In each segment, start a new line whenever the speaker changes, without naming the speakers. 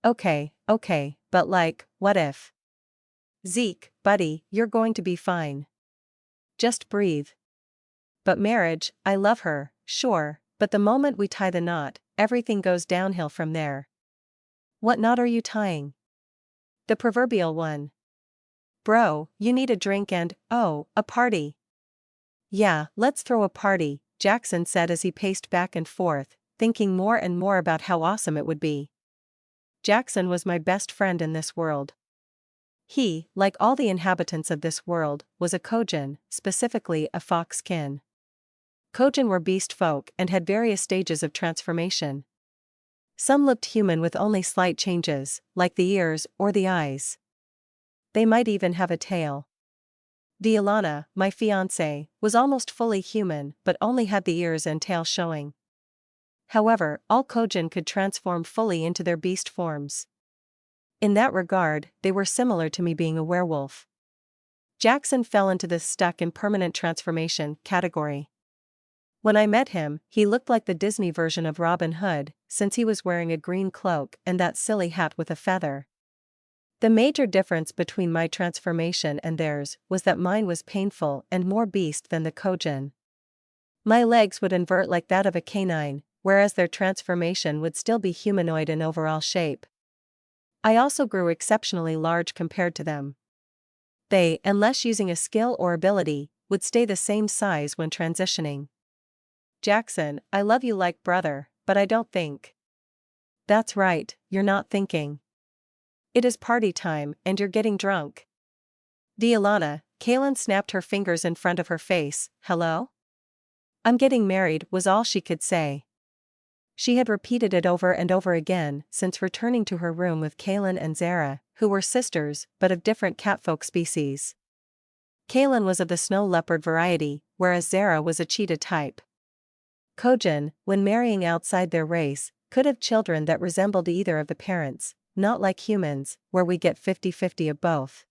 Okay, but like, what if? Zeke, buddy, you're going to be fine. Just breathe. But marriage, I love her, sure, but the moment we tie the knot, everything goes downhill from there. What knot are you tying? The proverbial one. Bro, you need a drink and, oh, a party. Yeah, let's throw a party, Jackson said as he paced back and forth, thinking more and more about how awesome it would be. Jackson was my best friend in this world. He, like all the inhabitants of this world, was a Kojin, specifically a fox kin. Kojin were beast folk and had various stages of transformation. Some looked human with only slight changes, like the ears or the eyes. They might even have a tail. Dialana, my fiancée, was almost fully human but only had the ears and tail showing. However, all Kojin could transform fully into their beast forms. In that regard, they were similar to me being a werewolf. Jackson fell into this stuck in permanent transformation category. When I met him, he looked like the Disney version of Robin Hood, since he was wearing a green cloak and that silly hat with a feather. The major difference between my transformation and theirs was that mine was painful and more beast than the Kojin. My legs would invert like that of a canine, whereas their transformation would still be humanoid in overall shape. I also grew exceptionally large compared to them. They, unless using a skill or ability, would stay the same size when transitioning. Jackson, I love you like brother, but I don't think. That's right, you're not thinking. It is party time and you're getting drunk. Dialana, Kaylin snapped her fingers in front of her face, hello? I'm getting married was all she could say. She had repeated it over and over again since returning to her room with Kaylin and Zara, who were sisters but of different catfolk species. Kaylin was of the snow leopard variety, whereas Zara was a cheetah type. Kojin, when marrying outside their race, could have children that resembled either of the parents, not like humans, where we get 50-50 of both.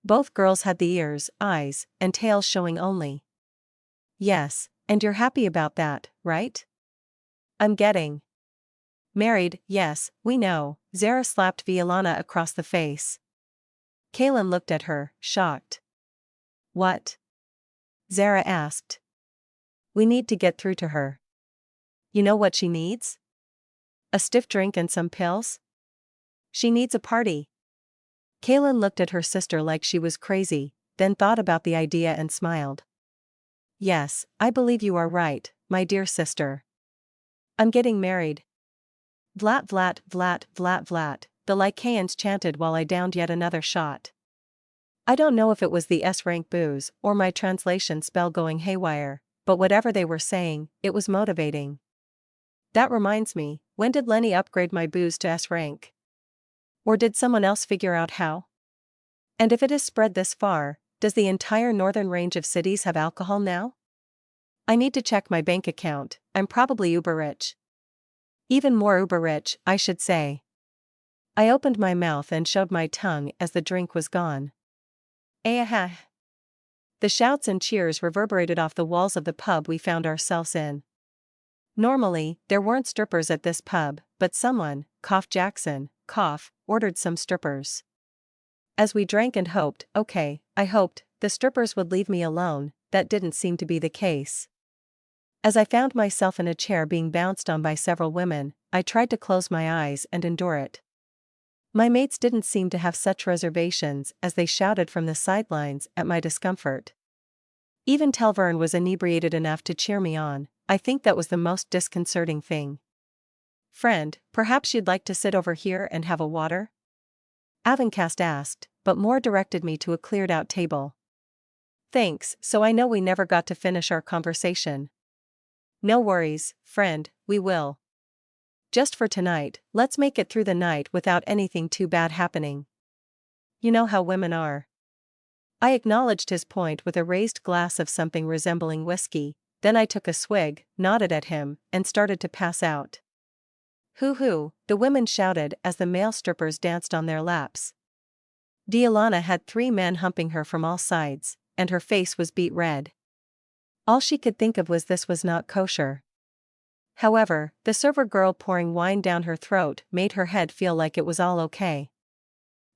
Both girls had the ears, eyes, and tails showing only. Yes, and you're happy about that, right? I'm getting married, yes, we know, Zara slapped Violana across the face. Kaylin looked at her, shocked. What? Zara asked. We need to get through to her. You know what she needs? A stiff drink and some pills? She needs a party. Kaylin looked at her sister like she was crazy, then thought about the idea and smiled. Yes, I believe you are right, my dear sister. I'm getting married. Vlat vlat vlat vlat vlat, the Lycaons chanted while I downed yet another shot. I don't know if it was the S-rank booze or my translation spell going haywire, but whatever they were saying, it was motivating. That reminds me, when did Lenny upgrade my booze to S-rank? Or did someone else figure out how? And if it is spread this far, does the entire northern range of cities have alcohol now? I need to check my bank account, I'm probably uber rich. Even more uber rich, I should say. I opened my mouth and showed my tongue as the drink was gone. Eh. The shouts and cheers reverberated off the walls of the pub we found ourselves in. Normally, there weren't strippers at this pub, but someone, cough Jackson, cough, ordered some strippers. As we drank and hoped, I hoped, the strippers would leave me alone, that didn't seem to be the case. As I found myself in a chair being bounced on by several women, I tried to close my eyes and endure it. My mates didn't seem to have such reservations as they shouted from the sidelines at my discomfort. Even Telvern was inebriated enough to cheer me on. I think that was the most disconcerting thing. Friend, perhaps you'd like to sit over here and have a water? Avencast asked, but more directed me to a cleared-out table. Thanks, so I know we never got to finish our conversation. No worries, friend, we will. Just for tonight, let's make it through the night without anything too bad happening. You know how women are. I acknowledged his point with a raised glass of something resembling whiskey, then I took a swig, nodded at him, and started to pass out. Hoo-hoo, the women shouted as the male strippers danced on their laps. Dialana had 3 men humping her from all sides, and her face was beet red. All she could think of was this was not kosher. However, the server girl pouring wine down her throat made her head feel like it was all okay.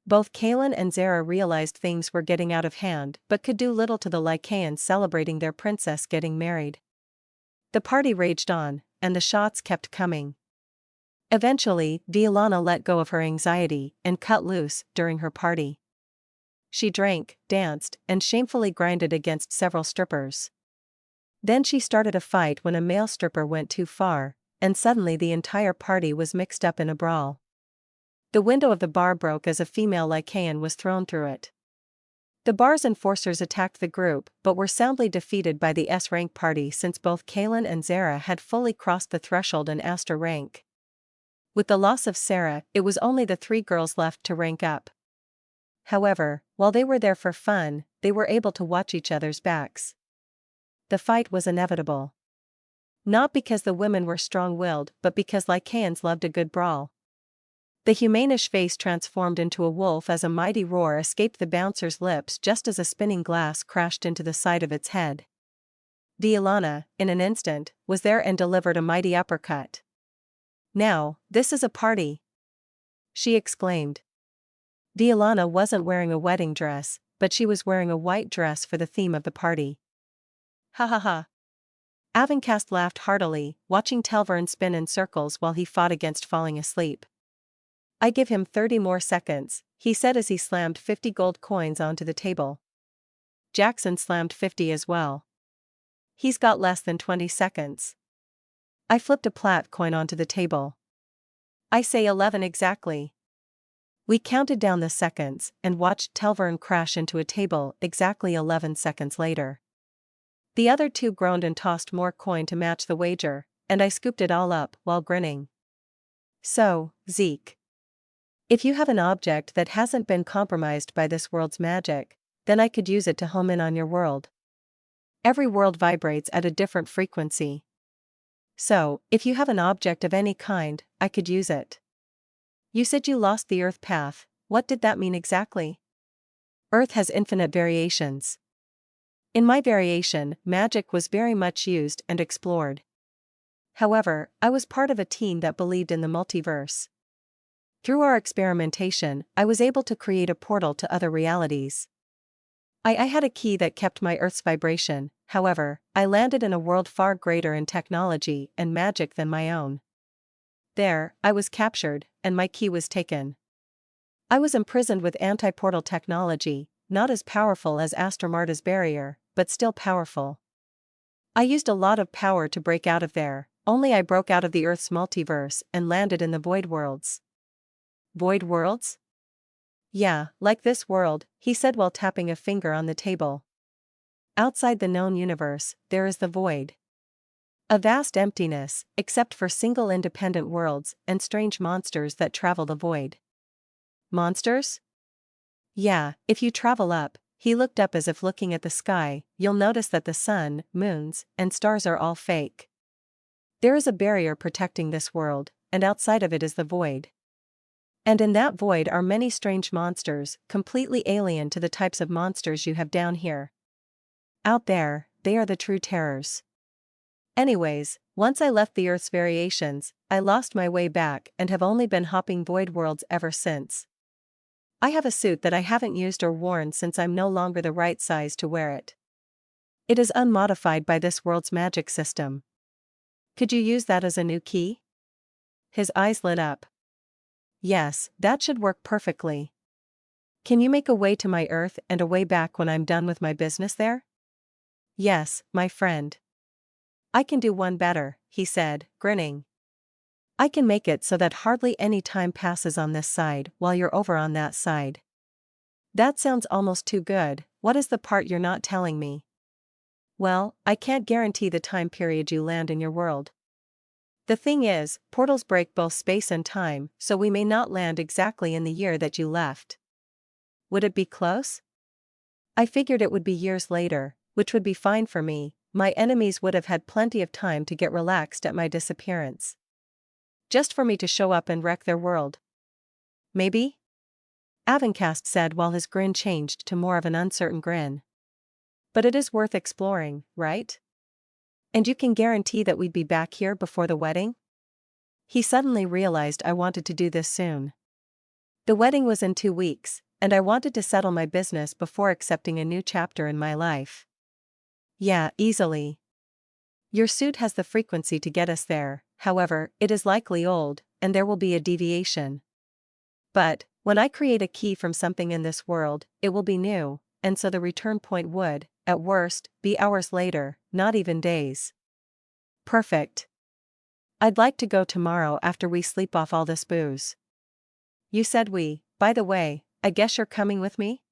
Both Kaelin and Zara realized things were getting out of hand but could do little to the Lycaeans celebrating their princess getting married. The party raged on, and the shots kept coming. Eventually, Violana let go of her anxiety and cut loose during her party. She drank, danced, and shamefully grinded against several strippers. Then she started a fight when a male stripper went too far, and suddenly the entire party was mixed up in a brawl. The window of the bar broke as a female Lycaean was thrown through it. The bar's enforcers attacked the group but were soundly defeated by the S-rank party since both Kaelin and Zara had fully crossed the threshold and Aster rank. With the loss of Sarah, it was only the 3 girls left to rank up. However, while they were there for fun, they were able to watch each other's backs. The fight was inevitable. Not because the women were strong-willed but because Lycaeans loved a good brawl. The humanish face transformed into a wolf as a mighty roar escaped the bouncer's lips just as a spinning glass crashed into the side of its head. Violana, in an instant, was there and delivered a mighty uppercut. "Now, this is a party!" she exclaimed. Violana wasn't wearing a wedding dress, but she was wearing a white dress for the theme of the party. Ha ha ha. Avencast laughed heartily, watching Telvern spin in circles while he fought against falling asleep. "I give him 30 more seconds," he said as he slammed 50 gold coins onto the table. Jackson slammed 50 as well. "He's got less than 20 seconds. I flipped a plat coin onto the table. "I say 11 exactly." We counted down the seconds and watched Telvern crash into a table exactly 11 seconds later. The other 2 groaned and tossed more coin to match the wager, and I scooped it all up while grinning. "So, Zeke. If you have an object that hasn't been compromised by this world's magic, then I could use it to home in on your world. Every world vibrates at a different frequency. So, if you have an object of any kind, I could use it." "You said you lost the Earth path, what did that mean exactly?" "Earth has infinite variations. In my variation, magic was very much used and explored. However, I was part of a team that believed in the multiverse. Through our experimentation, I was able to create a portal to other realities. I had a key that kept my Earth's vibration, however, I landed in a world far greater in technology and magic than my own. There, I was captured, and my key was taken. I was imprisoned with anti-portal technology, not as powerful as Astromarta's barrier, but still powerful. I used a lot of power to break out of there, only I broke out of the Earth's multiverse and landed in the Void Worlds." "Void Worlds?" "Yeah, like this world," he said while tapping a finger on the table. "Outside the known universe, there is the void. A vast emptiness, except for single independent worlds and strange monsters that travel the void." "Monsters?" "Yeah, if you travel up," he looked up as if looking at the sky, "you'll notice that the sun, moons, and stars are all fake. There is a barrier protecting this world, and outside of it is the void. And in that void are many strange monsters, completely alien to the types of monsters you have down here. Out there, they are the true terrors. Anyways, once I left the Earth's variations, I lost my way back and have only been hopping void worlds ever since. I have a suit that I haven't used or worn since I'm no longer the right size to wear it. It is unmodified by this world's magic system. Could you use that as a new key?" His eyes lit up. "Yes, that should work perfectly. Can you make a way to my Earth and a way back when I'm done with my business there?" "Yes, my friend. I can do one better," he said, grinning. "I can make it so that hardly any time passes on this side while you're over on that side." "That sounds almost too good. What is the part you're not telling me?" "Well, I can't guarantee the time period you land in your world. The thing is, portals break both space and time, so we may not land exactly in the year that you left." "Would it be close?" "I figured it would be years later, which would be fine for me. My enemies would have had plenty of time to get relaxed at my disappearance. Just for me to show up and wreck their world." "Maybe?" Avencast said while his grin changed to more of an uncertain grin. "But it is worth exploring, right?" And you can guarantee that we'd be back here before the wedding? He suddenly realized I wanted to do this soon. The wedding was in 2 weeks, and I wanted to settle my business before accepting a new chapter in my life. Yeah, easily. Your suit has the frequency to get us there, however, it is likely old, and there will be a deviation. But, when I create a key from something in this world, it will be new, and so the return point would, at worst, be hours later, not even days. Perfect. I'd like to go tomorrow after we sleep off all this booze. You said we, by the way, I guess you're coming with me?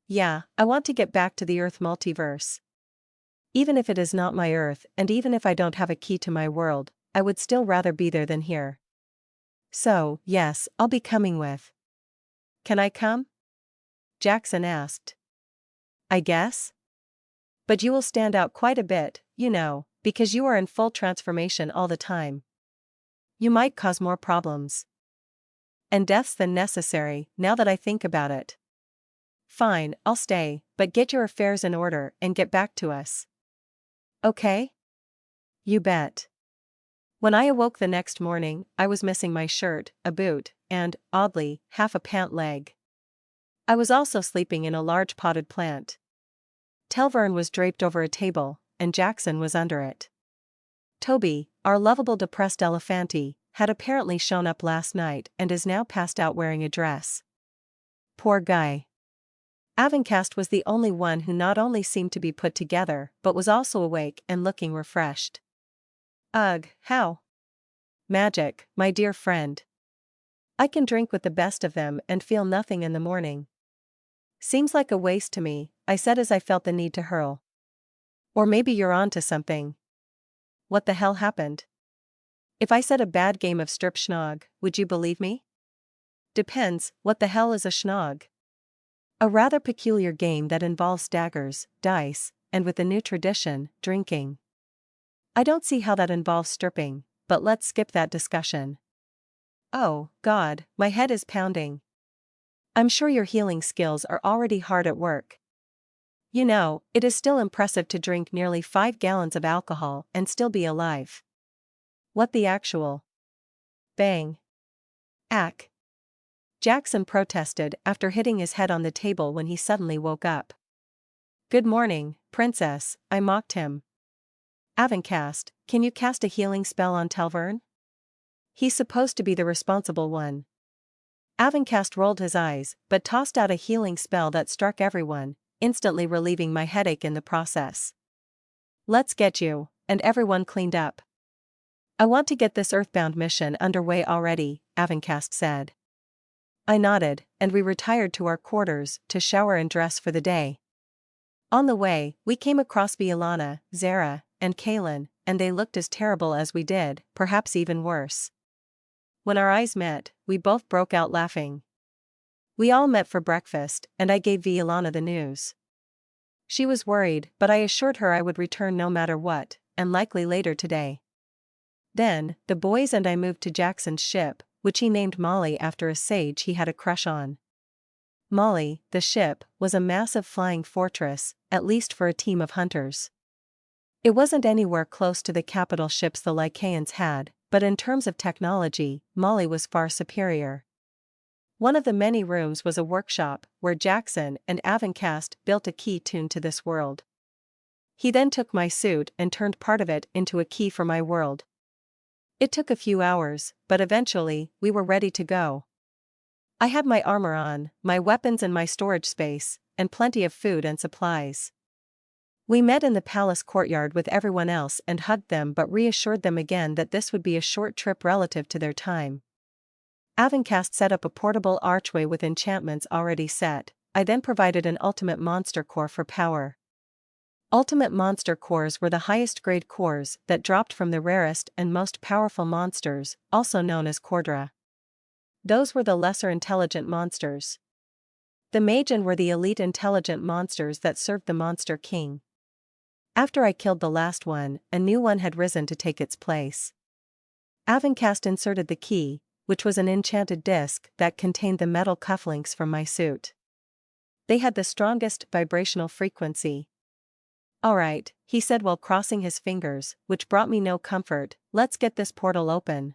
Yeah, I want to get back to the Earth multiverse. Even if it is not my Earth, and even if I don't have a key to my world, I would still rather be there than here. So, yes, I'll be coming with. Can I come? Jackson asked. I guess? But you will stand out quite a bit, you know, because you are in full transformation all the time. You might cause more problems. And deaths than necessary, now that I think about it. Fine, I'll stay, but get your affairs in order and get back to us. Okay? You bet. When I awoke the next morning, I was missing my shirt, a boot, and, oddly, half a pant leg. I was also sleeping in a large potted plant. Telvern was draped over a table, and Jackson was under it. Toby, our lovable depressed elephanty, had apparently shown up last night and is now passed out wearing a dress. Poor guy. Avencast was the only one who not only seemed to be put together but was also awake and looking refreshed. Ugh, how? Magic, my dear friend. I can drink with the best of them and feel nothing in the morning. Seems like a waste to me, I said as I felt the need to hurl. Or maybe you're onto something. What the hell happened? If I said a bad game of strip schnog, would you believe me? Depends, what the hell is a schnog? A rather peculiar game that involves daggers, dice, and with the new tradition, drinking. I don't see how that involves stripping, but let's skip that discussion. Oh, God, my head is pounding. I'm sure your healing skills are already hard at work. You know, it is still impressive to drink nearly 5 gallons of alcohol and still be alive. What the actual? Bang. Ack. Jackson protested after hitting his head on the table when he suddenly woke up. Good morning, princess, I mocked him. Avencast, can you cast a healing spell on Telvern? He's supposed to be the responsible one. Avencast rolled his eyes, but tossed out a healing spell that struck everyone, instantly relieving my headache in the process. Let's get you, and everyone cleaned up. I want to get this earthbound mission underway already, Avencast said. I nodded, and we retired to our quarters to shower and dress for the day. On the way, we came across Violana, Zara, and Kaelin, and they looked as terrible as we did, perhaps even worse. When our eyes met, we both broke out laughing. We all met for breakfast, and I gave Violana the news. She was worried, but I assured her I would return no matter what, and likely later today. Then, the boys and I moved to Jackson's ship, which he named Molly after a sage he had a crush on. Molly, the ship, was a massive flying fortress, at least for a team of hunters. It wasn't anywhere close to the capital ships the Lycaeans had, but in terms of technology, Molly was far superior. One of the many rooms was a workshop, where Jackson and Avencast built a key tuned to this world. He then took my suit and turned part of it into a key for my world. It took a few hours, but eventually, we were ready to go. I had my armor on, my weapons in my storage space, and plenty of food and supplies. We met in the palace courtyard with everyone else and hugged them but reassured them again that this would be a short trip relative to their time. Avencast set up a portable archway with enchantments already set. I then provided an ultimate monster core for power. Ultimate monster cores were the highest grade cores that dropped from the rarest and most powerful monsters, also known as Cordra. Those were the lesser intelligent monsters. The Magen were the elite intelligent monsters that served the Monster King. After I killed the last one, a new one had risen to take its place. Avencast inserted the key, which was an enchanted disc that contained the metal cufflinks from my suit. They had the strongest vibrational frequency. Alright, he said while crossing his fingers, which brought me no comfort. Let's get this portal open.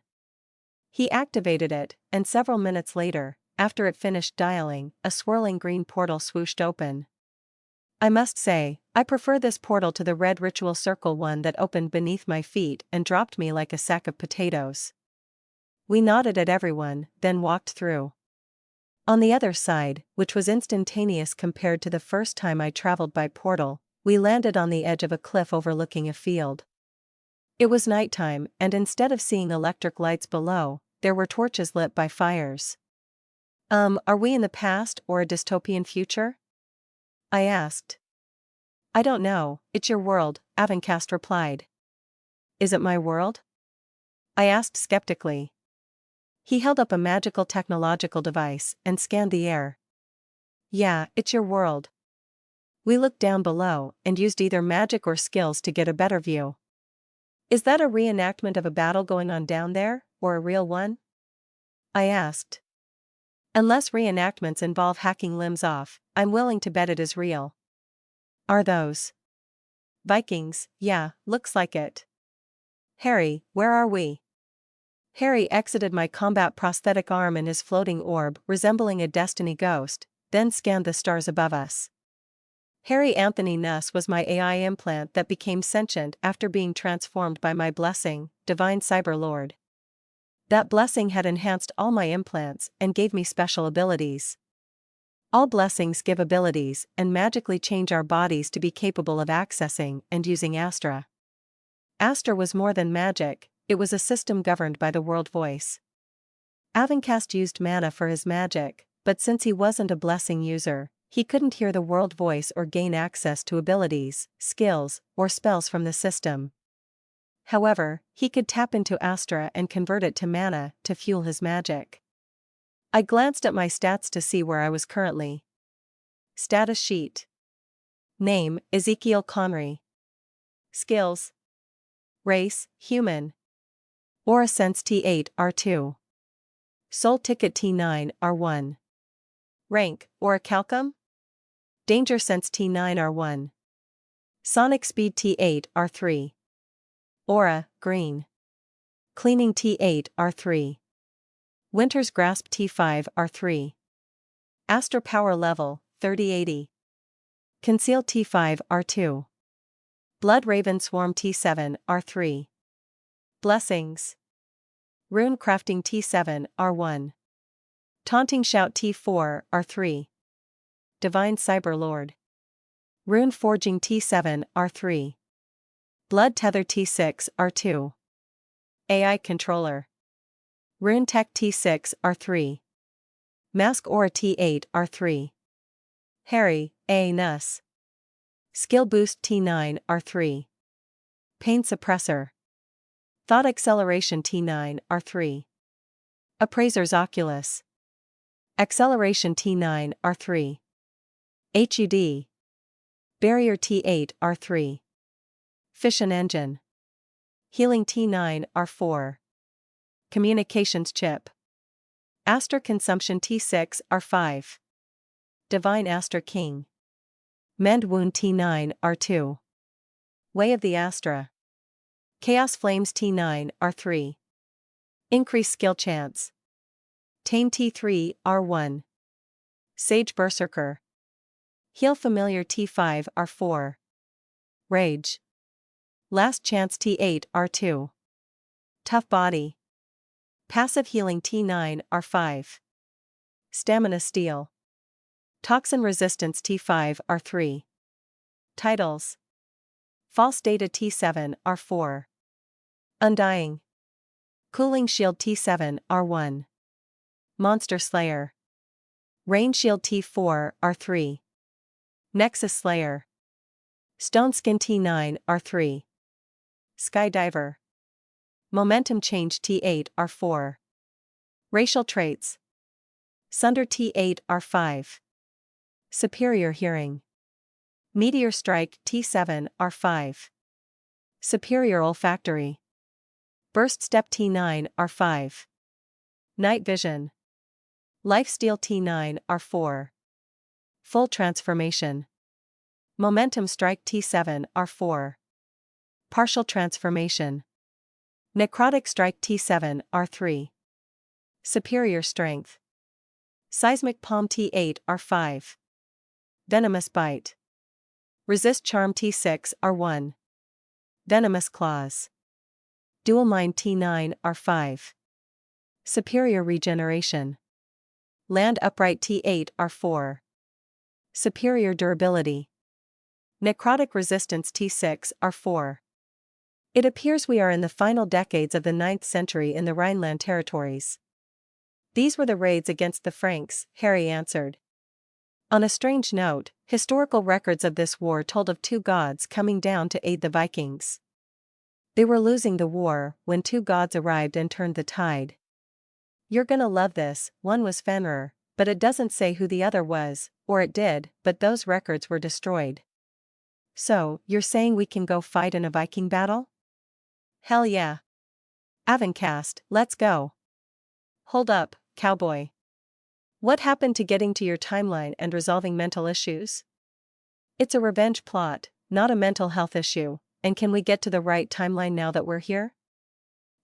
He activated it, and several minutes later, after it finished dialing, a swirling green portal swooshed open. I must say, I prefer this portal to the red ritual circle one that opened beneath my feet and dropped me like a sack of potatoes. We nodded at everyone, then walked through. On the other side, which was instantaneous compared to the first time I traveled by portal, we landed on the edge of a cliff overlooking a field. It was nighttime, and instead of seeing electric lights below, there were torches lit by fires. Are we in the past or a dystopian future? I asked. I don't know, it's your world, Avencast replied. Is it my world? I asked skeptically. He held up a magical technological device and scanned the air. Yeah, it's your world. We looked down below and used either magic or skills to get a better view. Is that a reenactment of a battle going on down there, or a real one? I asked. Unless reenactments involve hacking limbs off, I'm willing to bet it is real. Are those Vikings? Yeah, looks like it. Harry, where are we? Harry exited my combat prosthetic arm in his floating orb, resembling a destiny ghost, then scanned the stars above us. Harry Anthony Nuss was my AI implant that became sentient after being transformed by my blessing, Divine Cyberlord. That blessing had enhanced all my implants and gave me special abilities. All blessings give abilities and magically change our bodies to be capable of accessing and using Astra. Astra was more than magic, it was a system governed by the world voice. Avencast used mana for his magic, but since he wasn't a blessing user, he couldn't hear the world voice or gain access to abilities, skills, or spells from the system. However, he could tap into Astra and convert it to mana to fuel his magic. I glanced at my stats to see where I was currently. Status sheet. Name, Ezekiel Connery. Skills. Race, human. Aura Sense T8 R2. Soul Ticket T9 R1. Rank, Orichalcum? Danger Sense T9 R1. Sonic Speed T8 R3. Aura, Green. Cleaning T8 R3. Winter's Grasp T5 R3. Astra Power Level, 3080. Conceal T5 R2. Blood Raven Swarm T7 R3. Blessings. Rune Crafting T7 R1. Taunting Shout T4 R3. Divine Cyberlord. Rune Forging T7 R3. Blood Tether T6 R2. AI Controller. Rune Tech T6 R3. Mask Aura T8 R3. Harry, A. Nuss. Skill Boost T9 R3. Pain Suppressor. Thought Acceleration T9 R3. Appraiser's Oculus. Acceleration T9 R3. HUD. Barrier T8 R3. Fission Engine. Healing T9 R4. Communications Chip. Astra Consumption T6 R5. Divine Astra King. Mend Wound T9 R2. Way of the Astra. Chaos Flames T9 R3. Increase Skill Chance. Tame T3 R1. Sage Berserker. Heal Familiar T5 R4. Rage. Last Chance T8 R2. Tough Body. Passive Healing T9 R5. Stamina Steel. Toxin Resistance T5 R3. Titles. False Data T7 R4. Undying. Cooling Shield T7 R1. Monster Slayer. Rain Shield T4 R3. Nexus Slayer. Stone Skin T9 R3. Skydiver. Momentum Change T8 R4. Racial Traits. Sunder T8 R5. Superior Hearing. Meteor Strike T7 R5. Superior Olfactory. Burst Step T9 R5. Night Vision. Lifesteal T9 R4. Full Transformation. Momentum strike T7 R4. Partial transformation. Necrotic strike T7 R3. Superior strength. Seismic palm T8 R5. Venomous bite. Resist charm T6 R1. Venomous claws. Dual mind T9 R5. Superior regeneration. Land upright T8 R4. Superior durability. Necrotic resistance T6 R4. It appears we are in the final decades of the 9th century in the Rhineland territories. These were the raids against the Franks, Harry answered. On a strange note, historical records of this war told of two gods coming down to aid the Vikings. They were losing the war when two gods arrived and turned the tide. You're gonna love this. One was Fenrir, but it doesn't say who the other was, or it did, but those records were destroyed. So, you're saying we can go fight in a Viking battle? Hell yeah. Avencast, let's go. Hold up, cowboy. What happened to getting to your timeline and resolving mental issues? It's a revenge plot, not a mental health issue, and can we get to the right timeline now that we're here?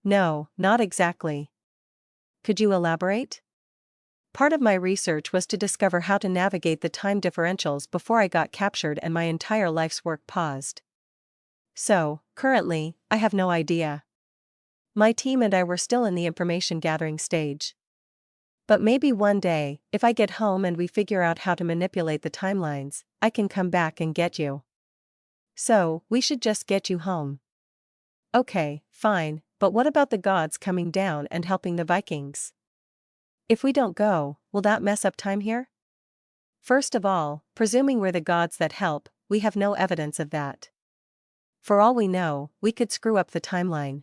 No, not exactly. Could you elaborate? Part of my research was to discover how to navigate the time differentials before I got captured and my entire life's work paused. So, currently, I have no idea. My team and I were still in the information gathering stage. But maybe one day, if I get home and we figure out how to manipulate the timelines, I can come back and get you. So, we should just get you home. Okay, fine, but what about the gods coming down and helping the Vikings? If we don't go, will that mess up time here? First of all, presuming we're the gods that help, we have no evidence of that. For all we know, we could screw up the timeline.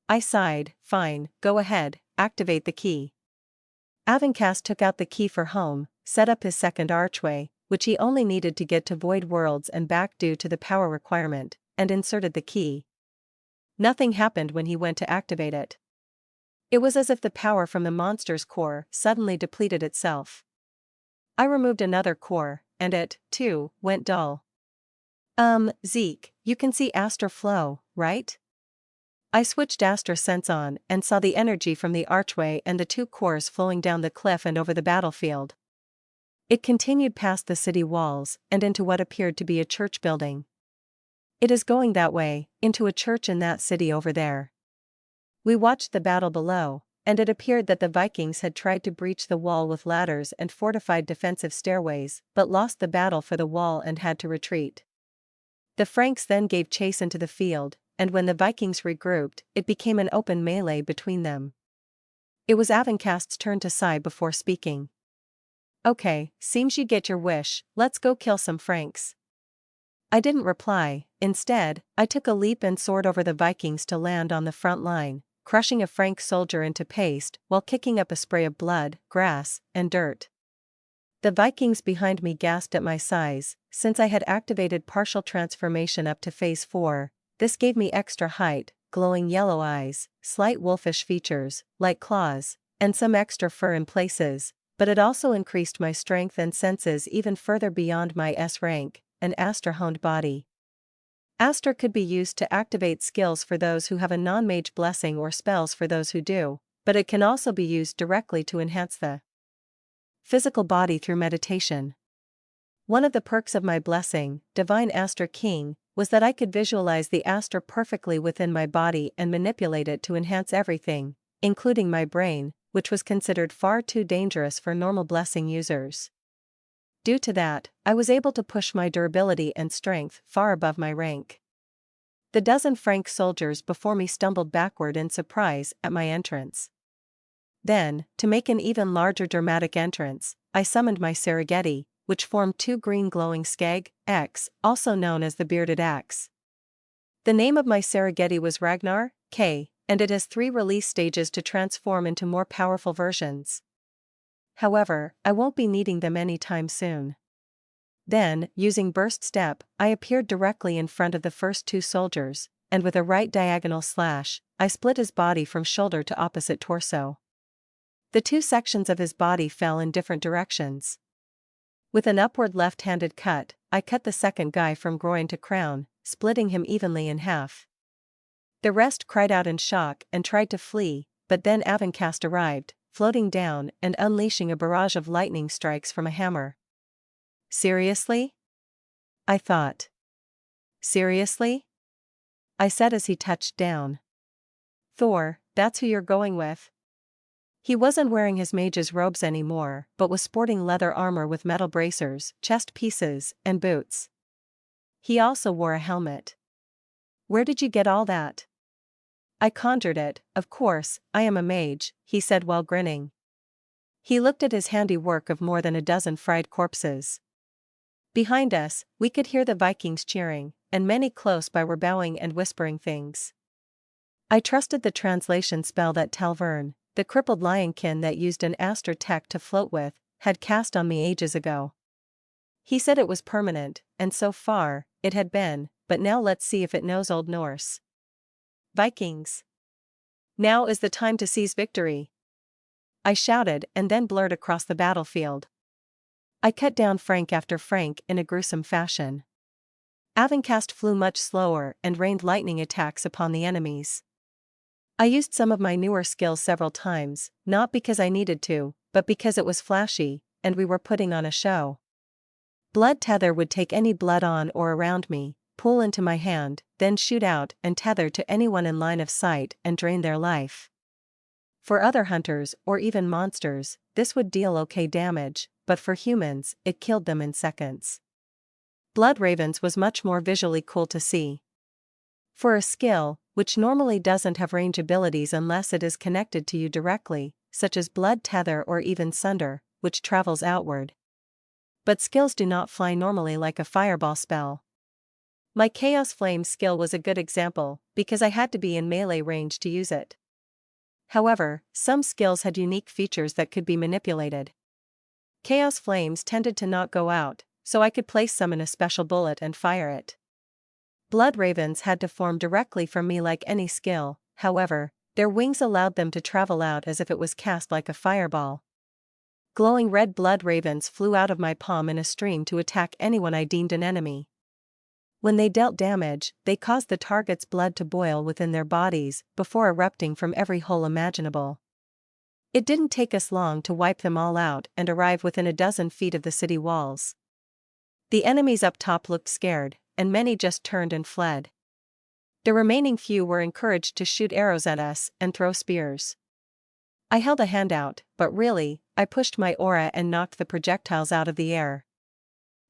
I sighed. Fine, go ahead, activate the key. Avencast took out the key for home, set up his second archway, which he only needed to get to Void Worlds and back due to the power requirement, and inserted the key. Nothing happened when he went to activate it. It was as if the power from the monster's core suddenly depleted itself. I removed another core, and it, too, went dull. Zeke, you can see Astral Flow, right? I switched Astral Sense on and saw the energy from the archway and the two cores flowing down the cliff and over the battlefield. It continued past the city walls and into what appeared to be a church building. It is going that way, into a church in that city over there. We watched the battle below, and it appeared that the Vikings had tried to breach the wall with ladders and fortified defensive stairways, but lost the battle for the wall and had to retreat. The Franks then gave chase into the field, and when the Vikings regrouped, it became an open melee between them. It was Avencast's turn to sigh before speaking. Okay, seems you get your wish, let's go kill some Franks. I didn't reply. Instead, I took a leap and soared over the Vikings to land on the front line, crushing a Frank soldier into paste while kicking up a spray of blood, grass, and dirt. The Vikings behind me gasped at my size. Since I had activated partial transformation up to phase 4, this gave me extra height, glowing yellow eyes, slight wolfish features, like claws, and some extra fur in places, but it also increased my strength and senses even further beyond my S rank, an Astra-honed body. Astra could be used to activate skills for those who have a non-mage blessing or spells for those who do, but it can also be used directly to enhance the physical body through meditation. One of the perks of my blessing, Divine Astra King, was that I could visualize the Astra perfectly within my body and manipulate it to enhance everything, including my brain, which was considered far too dangerous for normal blessing users. Due to that, I was able to push my durability and strength far above my rank. The dozen Frank soldiers before me stumbled backward in surprise at my entrance. Then, to make an even larger dramatic entrance, I summoned my Serengeti, which formed two green glowing skeg, X, also known as the Bearded Axe. The name of my Serengeti was Ragnar, K, and it has 3 release stages to transform into more powerful versions. However, I won't be needing them anytime soon. Then, using Burst Step, I appeared directly in front of the first 2 soldiers, and with a right diagonal slash, I split his body from shoulder to opposite torso. The 2 sections of his body fell in different directions. With an upward left-handed cut, I cut the second guy from groin to crown, splitting him evenly in half. The rest cried out in shock and tried to flee, but then Avencast arrived, floating down and unleashing a barrage of lightning strikes from a hammer. Seriously? I thought. Seriously? I said as he touched down. Thor, that's who you're going with? He wasn't wearing his mage's robes anymore, but was sporting leather armor with metal bracers, chest pieces, and boots. He also wore a helmet. Where did you get all that? I conjured it, of course, I am a mage, he said while grinning. He looked at his handiwork of more than a dozen fried corpses. Behind us, we could hear the Vikings cheering, and many close by were bowing and whispering things. I trusted the translation spell that Talvern, the crippled lionkin that used an Aster tech to float with, had cast on me ages ago. He said it was permanent, and so far, it had been, but now let's see if it knows Old Norse. Vikings. Now is the time to seize victory. I shouted and then blurred across the battlefield. I cut down Frank after Frank in a gruesome fashion. Avencast flew much slower and rained lightning attacks upon the enemies. I used some of my newer skills several times, not because I needed to, but because it was flashy, and we were putting on a show. Blood Tether would take any blood on or around me, pull into my hand, then shoot out and tether to anyone in line of sight and drain their life. For other hunters or even monsters, this would deal okay damage, but for humans, it killed them in seconds. Blood Ravens was much more visually cool to see. For a skill, which normally doesn't have range abilities unless it is connected to you directly, such as Blood Tether or even Sunder, which travels outward. But skills do not fly normally like a fireball spell. My Chaos Flame skill was a good example, because I had to be in melee range to use it. However, some skills had unique features that could be manipulated. Chaos Flames tended to not go out, so I could place some in a special bullet and fire it. Blood Ravens had to form directly from me like any skill, however, their wings allowed them to travel out as if it was cast like a fireball. Glowing red Blood Ravens flew out of my palm in a stream to attack anyone I deemed an enemy. When they dealt damage, they caused the target's blood to boil within their bodies before erupting from every hole imaginable. It didn't take us long to wipe them all out and arrive within a dozen feet of the city walls. The enemies up top looked scared, and many just turned and fled. The remaining few were encouraged to shoot arrows at us and throw spears. I held a hand out, but really, I pushed my aura and knocked the projectiles out of the air.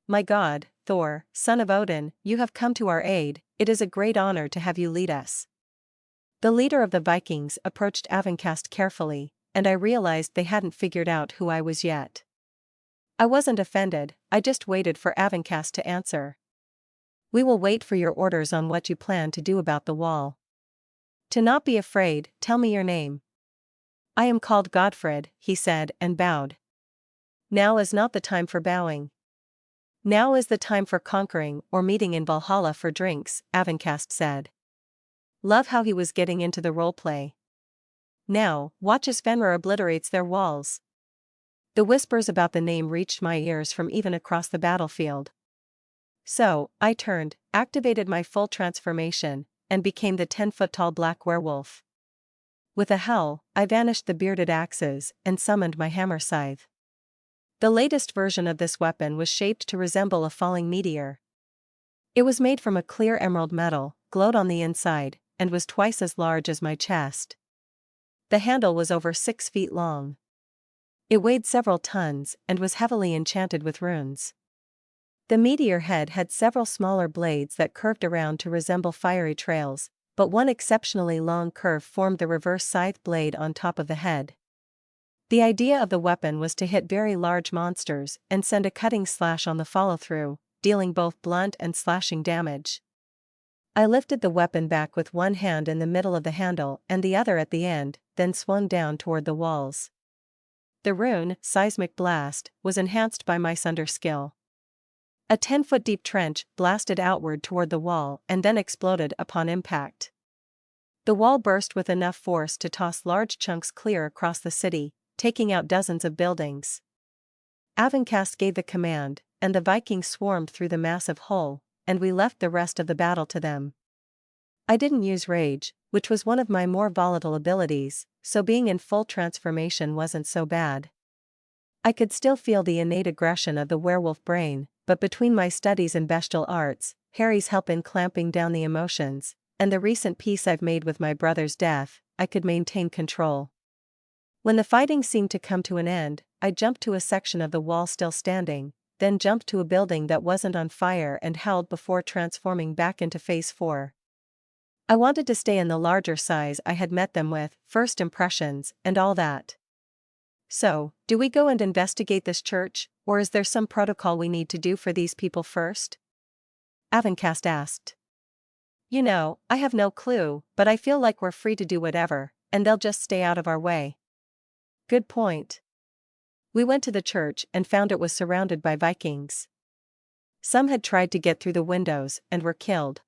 My god, Thor, son of Odin, you have come to our aid, it is a great honor to have you lead us. The leader of the Vikings approached Avencast carefully, and I realized they hadn't figured out who I was yet. I wasn't offended, I just waited for Avencast to answer. We will wait for your orders on what you plan to do about the wall. To not be afraid, tell me your name. I am called Godfred, he said and bowed. Now is not the time for bowing. Now is the time for conquering or meeting in Valhalla for drinks, Avencast said. Love how he was getting into the roleplay. Now, watch as Fenrir obliterates their walls. The whispers about the name reached my ears from even across the battlefield. So, I turned, activated my full transformation, and became the 10-foot-tall black werewolf. With a howl, I vanished the bearded axes and summoned my hammer scythe. The latest version of this weapon was shaped to resemble a falling meteor. It was made from a clear emerald metal, glowed on the inside, and was twice as large as my chest. The handle was over 6 feet long. It weighed several tons and was heavily enchanted with runes. The meteor head had several smaller blades that curved around to resemble fiery trails, but one exceptionally long curve formed the reverse scythe blade on top of the head. The idea of the weapon was to hit very large monsters and send a cutting slash on the follow-through, dealing both blunt and slashing damage. I lifted the weapon back with one hand in the middle of the handle and the other at the end, then swung down toward the walls. The rune, Seismic Blast, was enhanced by my Sunder skill. A 10-foot-deep trench blasted outward toward the wall and then exploded upon impact. The wall burst with enough force to toss large chunks clear across the city, taking out dozens of buildings. Avencast gave the command, and the Vikings swarmed through the massive hole, and we left the rest of the battle to them. I didn't use rage, which was one of my more volatile abilities, so being in full transformation wasn't so bad. I could still feel the innate aggression of the werewolf brain, but between my studies in bestial arts, Harry's help in clamping down the emotions, and the recent peace I've made with my brother's death, I could maintain control. When the fighting seemed to come to an end, I jumped to a section of the wall still standing, then jumped to a building that wasn't on fire and howled before transforming back into Phase 4. I wanted to stay in the larger size I had met them with, first impressions, and all that. So, do we go and investigate this church, or is there some protocol we need to do for these people first? Avencast asked. You know, I have no clue, but I feel like we're free to do whatever, and they'll just stay out of our way. Good point. We went to the church and found it was surrounded by Vikings. Some had tried to get through the windows and were killed.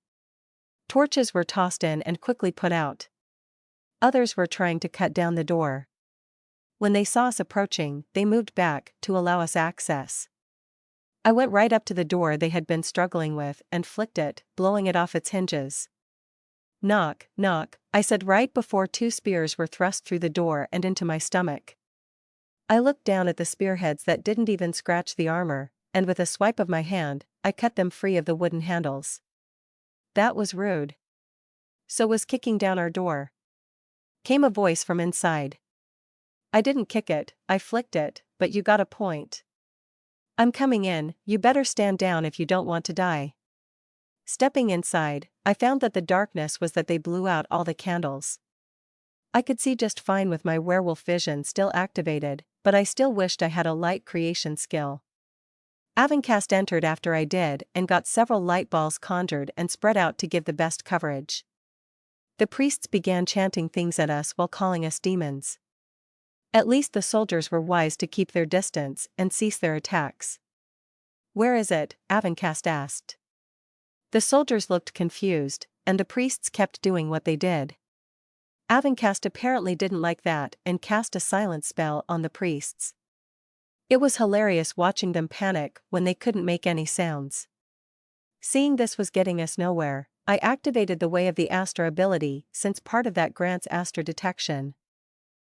Torches were tossed in and quickly put out. Others were trying to cut down the door. When they saw us approaching, they moved back to allow us access. I went right up to the door they had been struggling with and flicked it, blowing it off its hinges. Knock, knock, I said right before 2 spears were thrust through the door and into my stomach. I looked down at the spearheads that didn't even scratch the armor, and with a swipe of my hand, I cut them free of the wooden handles. That was rude. So was kicking down our door. Came a voice from inside. I didn't kick it, I flicked it, but you got a point. I'm coming in, you better stand down if you don't want to die. Stepping inside, I found that the darkness was that they blew out all the candles. I could see just fine with my werewolf vision still activated, but I still wished I had a light creation skill. Avencast entered after I did and got several light balls conjured and spread out to give the best coverage. The priests began chanting things at us while calling us demons. At least the soldiers were wise to keep their distance and cease their attacks. Where is it? Avencast asked. The soldiers looked confused, and the priests kept doing what they did. Avencast apparently didn't like that and cast a silence spell on the priests. It was hilarious watching them panic when they couldn't make any sounds. Seeing this was getting us nowhere, I activated the Way of the Astra ability since part of that grants Astra detection.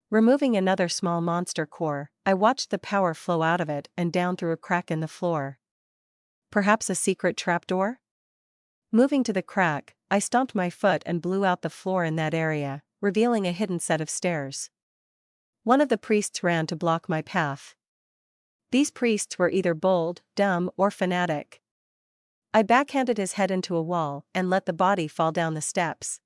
Removing another small monster core, I watched the power flow out of it and down through a crack in the floor. Perhaps a secret trapdoor? Moving to the crack, I stomped my foot and blew out the floor in that area, revealing a hidden set of stairs. One of the priests ran to block my path. These priests were either bold, dumb, or fanatic. I backhanded his head into a wall and let the body fall down the steps.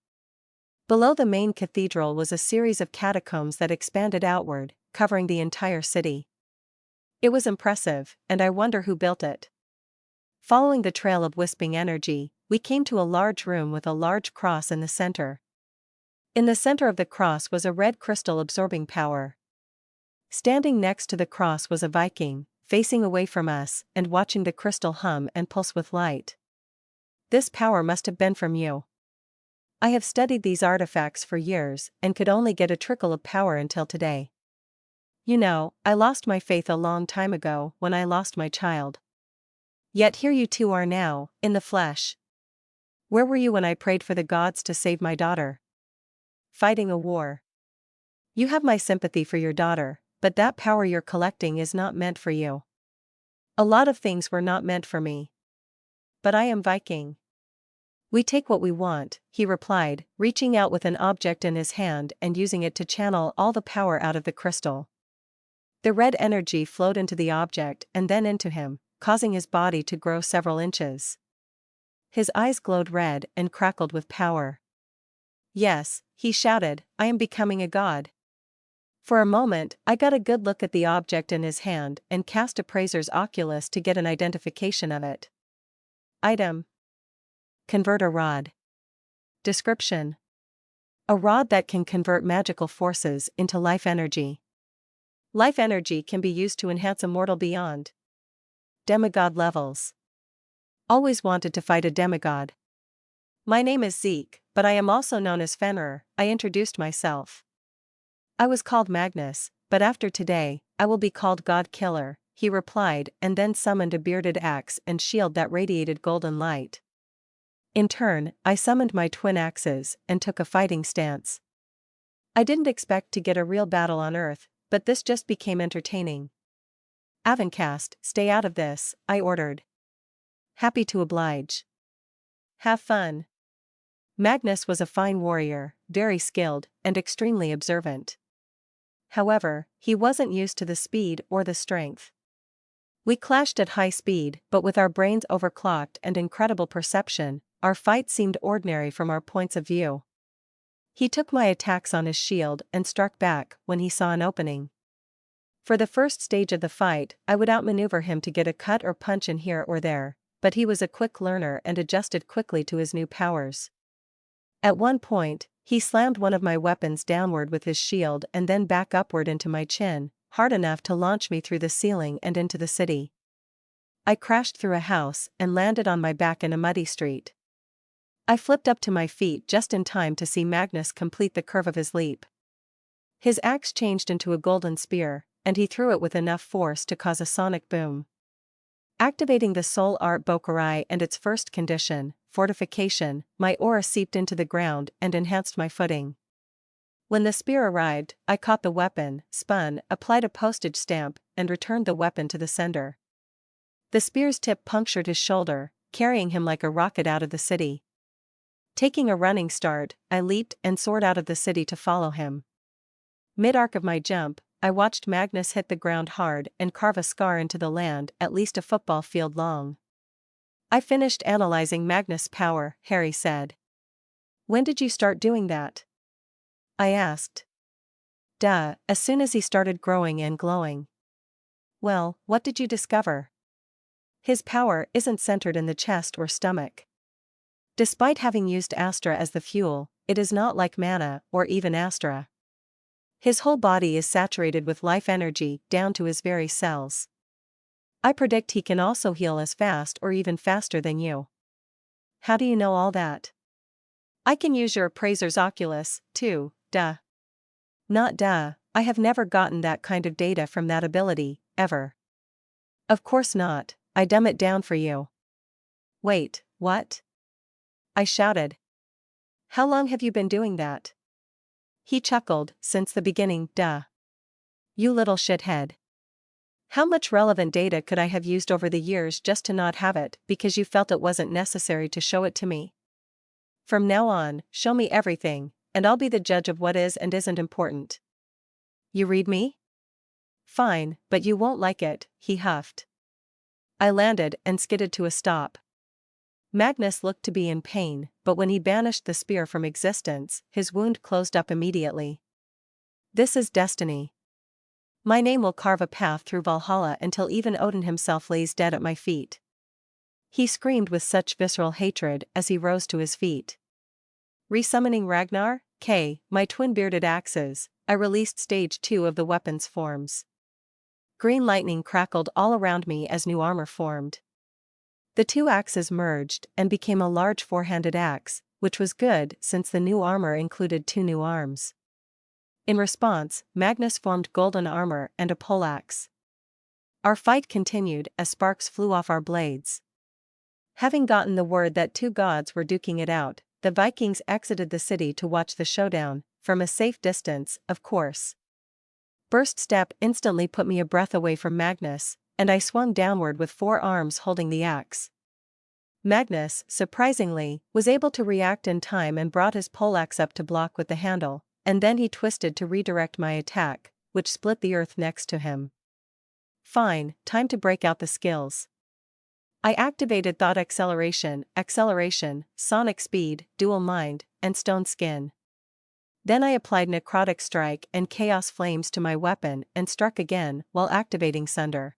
Below the main cathedral was a series of catacombs that expanded outward, covering the entire city. It was impressive, and I wonder who built it. Following the trail of wisping energy, we came to a large room with a large cross in the center. In the center of the cross was a red crystal absorbing power. Standing next to the cross was a Viking, facing away from us and watching the crystal hum and pulse with light. This power must have been from you. I have studied these artifacts for years and could only get a trickle of power until today. You know, I lost my faith a long time ago when I lost my child. Yet here you two are now, in the flesh. Where were you when I prayed for the gods to save my daughter? Fighting a war. You have my sympathy for your daughter, but that power you're collecting is not meant for you. A lot of things were not meant for me. But I am Viking. We take what we want, he replied, reaching out with an object in his hand and using it to channel all the power out of the crystal. The red energy flowed into the object and then into him, causing his body to grow several inches. His eyes glowed red and crackled with power. Yes, he shouted, I am becoming a god. For a moment, I got a good look at the object in his hand and cast Appraiser's Oculus to get an identification of it. Item. Converter rod. Description. A rod that can convert magical forces into life energy. Life energy can be used to enhance a mortal beyond demigod levels. Always wanted to fight a demigod. My name is Zeke, but I am also known as Fenrir, I introduced myself. I was called Magnus, but after today, I will be called God Killer, he replied, and then summoned a bearded axe and shield that radiated golden light. In turn, I summoned my twin axes and took a fighting stance. I didn't expect to get a real battle on Earth, but this just became entertaining. Avencast, stay out of this, I ordered. Happy to oblige. Have fun. Magnus was a fine warrior, very skilled, and extremely observant. However, he wasn't used to the speed or the strength. We clashed at high speed, but with our brains overclocked and incredible perception, our fight seemed ordinary from our points of view. He took my attacks on his shield and struck back when he saw an opening. For the first stage of the fight, I would outmaneuver him to get a cut or punch in here or there, but he was a quick learner and adjusted quickly to his new powers. At one point, he slammed one of my weapons downward with his shield and then back upward into my chin, hard enough to launch me through the ceiling and into the city. I crashed through a house and landed on my back in a muddy street. I flipped up to my feet just in time to see Magnus complete the curve of his leap. His axe changed into a golden spear, and he threw it with enough force to cause a sonic boom. Activating the soul art Bokurai and its first condition, fortification, my aura seeped into the ground and enhanced my footing. When the spear arrived, I caught the weapon, spun, applied a postage stamp, and returned the weapon to the sender. The spear's tip punctured his shoulder, carrying him like a rocket out of the city. Taking a running start, I leaped and soared out of the city to follow him. Mid-arc of my jump, I watched Magnus hit the ground hard and carve a scar into the land at least a football field long. I finished analyzing Magnus' power, Harry said. When did you start doing that? I asked. As soon as he started growing and glowing. Well, what did you discover? His power isn't centered in the chest or stomach. Despite having used Astra as the fuel, it is not like mana or even Astra. His whole body is saturated with life energy down to his very cells. I predict he can also heal as fast or even faster than you. How do you know all that? I can use your appraiser's Oculus, too, Not I have never gotten that kind of data from that ability, ever. Of course not, I dumb it down for you. Wait, what? I shouted. How long have you been doing that? He chuckled, since the beginning, You little shithead. How much relevant data could I have used over the years just to not have it because you felt it wasn't necessary to show it to me? From now on, show me everything, and I'll be the judge of what is and isn't important. You read me? Fine, but you won't like it, he huffed. I landed and skidded to a stop. Magnus looked to be in pain, but when he banished the spear from existence, his wound closed up immediately. This is destiny. My name will carve a path through Valhalla until even Odin himself lays dead at my feet. He screamed with such visceral hatred as he rose to his feet. Resummoning Ragnar, my twin bearded axes, I released stage 2 of the weapon's forms. Green lightning crackled all around me as new armor formed. The two axes merged and became a large four-handed axe, which was good since the new armor included 2 new arms. In response, Magnus formed golden armor and a poleaxe. Our fight continued as sparks flew off our blades. Having gotten the word that 2 gods were duking it out, the Vikings exited the city to watch the showdown, from a safe distance, of course. Burst Step instantly put me a breath away from Magnus, and I swung downward with 4 arms holding the axe. Magnus, surprisingly, was able to react in time and brought his poleaxe up to block with the handle, and then he twisted to redirect my attack, which split the earth next to him. Fine, time to break out the skills. I activated Thought Acceleration, Sonic Speed, Dual Mind, and Stone Skin. Then I applied Necrotic Strike and Chaos Flames to my weapon and struck again while activating Sunder.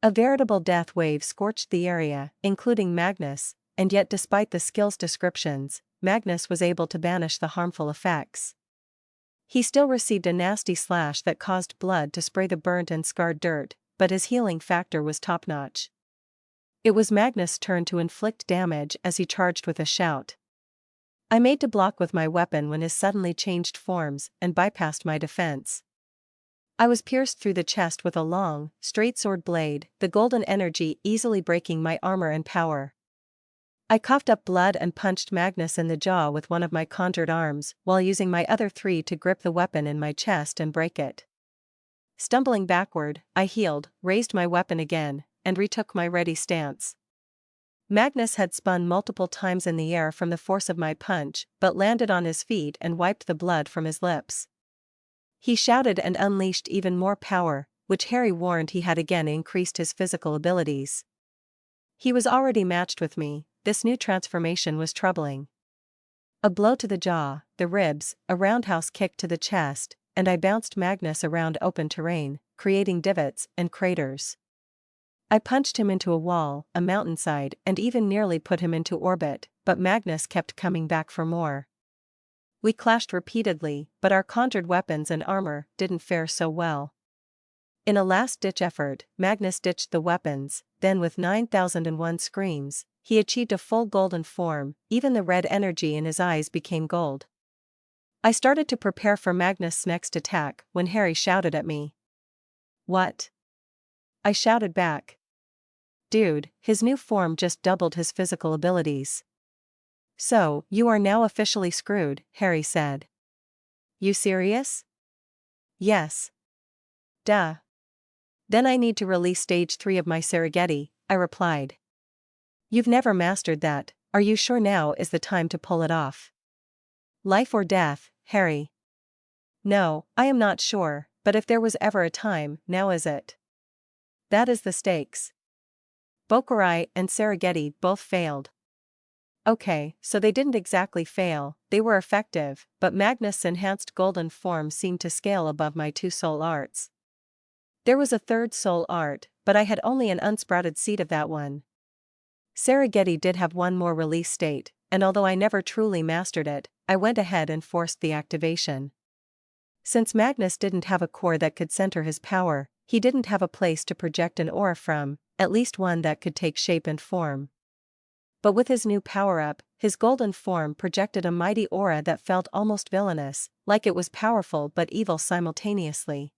A veritable death wave scorched the area, including Magnus, and yet despite the skills descriptions, Magnus was able to banish the harmful effects. He still received a nasty slash that caused blood to spray the burnt and scarred dirt, but his healing factor was top-notch. It was Magnus' turn to inflict damage as he charged with a shout. I made to block with my weapon when his suddenly changed forms and bypassed my defense. I was pierced through the chest with a long, straight sword blade, the golden energy easily breaking my armor and power. I coughed up blood and punched Magnus in the jaw with one of my conjured arms, while using my other three to grip the weapon in my chest and break it. Stumbling backward, I healed, raised my weapon again, and retook my ready stance. Magnus had spun multiple times in the air from the force of my punch, but landed on his feet and wiped the blood from his lips. He shouted and unleashed even more power, which Harry warned he had again increased his physical abilities. He was already matched with me. This new transformation was troubling. A blow to the jaw, the ribs, a roundhouse kick to the chest, and I bounced Magnus around open terrain, creating divots and craters. I punched him into a wall, a mountainside, and even nearly put him into orbit, but Magnus kept coming back for more. We clashed repeatedly, but our conjured weapons and armor didn't fare so well. In a last-ditch effort, Magnus ditched the weapons, then with 9001 screams, he achieved a full golden form. Even the red energy in his eyes became gold. I started to prepare for Magnus' next attack when Harry shouted at me. "What?" I shouted back. "Dude, his new form just doubled his physical abilities." "So, you are now officially screwed," Harry said. "You serious?" "Yes." "Duh. Then I need to release stage 3 of my Serengeti," I replied. "You've never mastered that, are you sure now is the time to pull it off?" "Life or death, Harry." "No, I am not sure, but if there was ever a time, now is it. That is the stakes." Bokurai and Serengeti both failed. Okay, so they didn't exactly fail, they were effective, but Magnus' enhanced golden form seemed to scale above my 2 soul arts. There was a third soul art, but I had only an unsprouted seed of that one. Serengeti did have one more release state, and although I never truly mastered it, I went ahead and forced the activation. Since Magnus didn't have a core that could center his power, he didn't have a place to project an aura from, at least one that could take shape and form. But with his new power-up, his golden form projected a mighty aura that felt almost villainous, like it was powerful but evil simultaneously.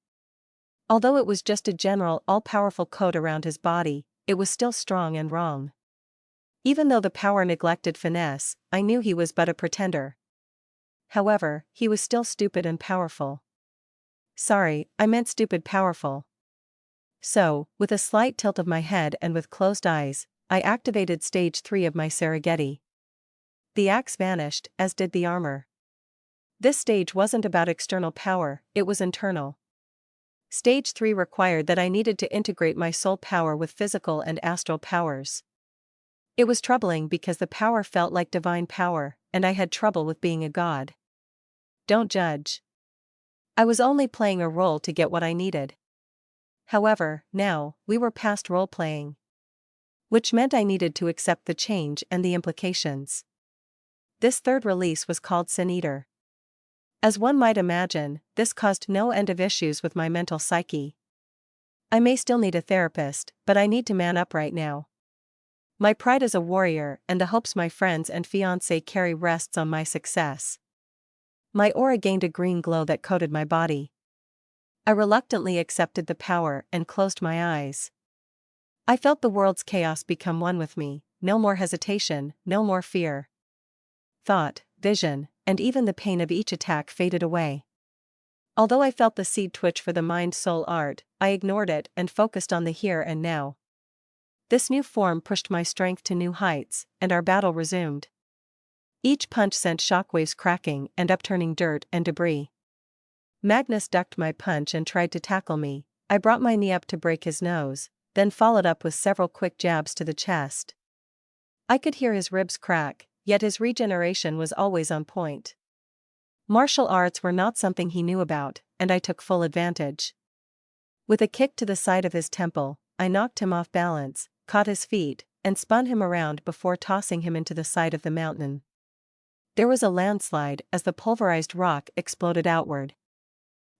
Although it was just a general all-powerful coat around his body, it was still strong and wrong. Even though the power neglected finesse, I knew he was but a pretender. However, he was still stupid and powerful. Sorry, I meant stupid powerful. So, with a slight tilt of my head and with closed eyes, I activated stage 3 of my Serengeti. The axe vanished, as did the armor. This stage wasn't about external power, it was internal. Stage 3 required that I needed to integrate my soul power with physical and astral powers. It was troubling because the power felt like divine power, and I had trouble with being a god. Don't judge. I was only playing a role to get what I needed. However, now, we were past role-playing. Which meant I needed to accept the change and the implications. This third release was called Sin Eater. As one might imagine, this caused no end of issues with my mental psyche. I may still need a therapist, but I need to man up right now. My pride as a warrior and the hopes my friends and fiancé carry rests on my success. My aura gained a green glow that coated my body. I reluctantly accepted the power and closed my eyes. I felt the world's chaos become one with me, no more hesitation, no more fear. Thought, vision, and even the pain of each attack faded away. Although I felt the seed twitch for the mind-soul art, I ignored it and focused on the here and now. This new form pushed my strength to new heights, and our battle resumed. Each punch sent shockwaves cracking and upturning dirt and debris. Magnus ducked my punch and tried to tackle me. I brought my knee up to break his nose, then followed up with several quick jabs to the chest. I could hear his ribs crack, yet his regeneration was always on point. Martial arts were not something he knew about, and I took full advantage. With a kick to the side of his temple, I knocked him off balance, caught his feet, and spun him around before tossing him into the side of the mountain. There was a landslide as the pulverized rock exploded outward.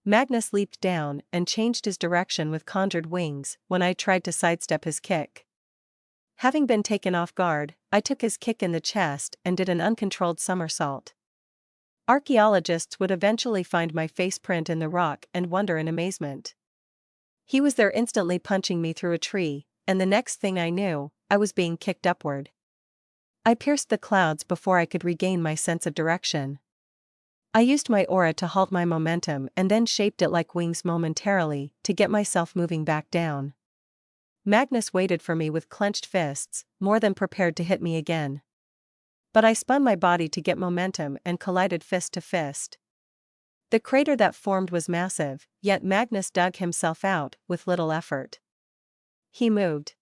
Magnus leaped down and changed his direction with conjured wings when I tried to sidestep his kick. Having been taken off guard, I took his kick in the chest and did an uncontrolled somersault. Archaeologists would eventually find my face print in the rock and wonder in amazement. He was there instantly punching me through a tree, and the next thing I knew, I was being kicked upward. I pierced the clouds before I could regain my sense of direction. I used my aura to halt my momentum and then shaped it like wings momentarily to get myself moving back down. Magnus waited for me with clenched fists, more than prepared to hit me again. But I spun my body to get momentum and collided fist to fist. The crater that formed was massive, yet Magnus dug himself out with little effort. He moved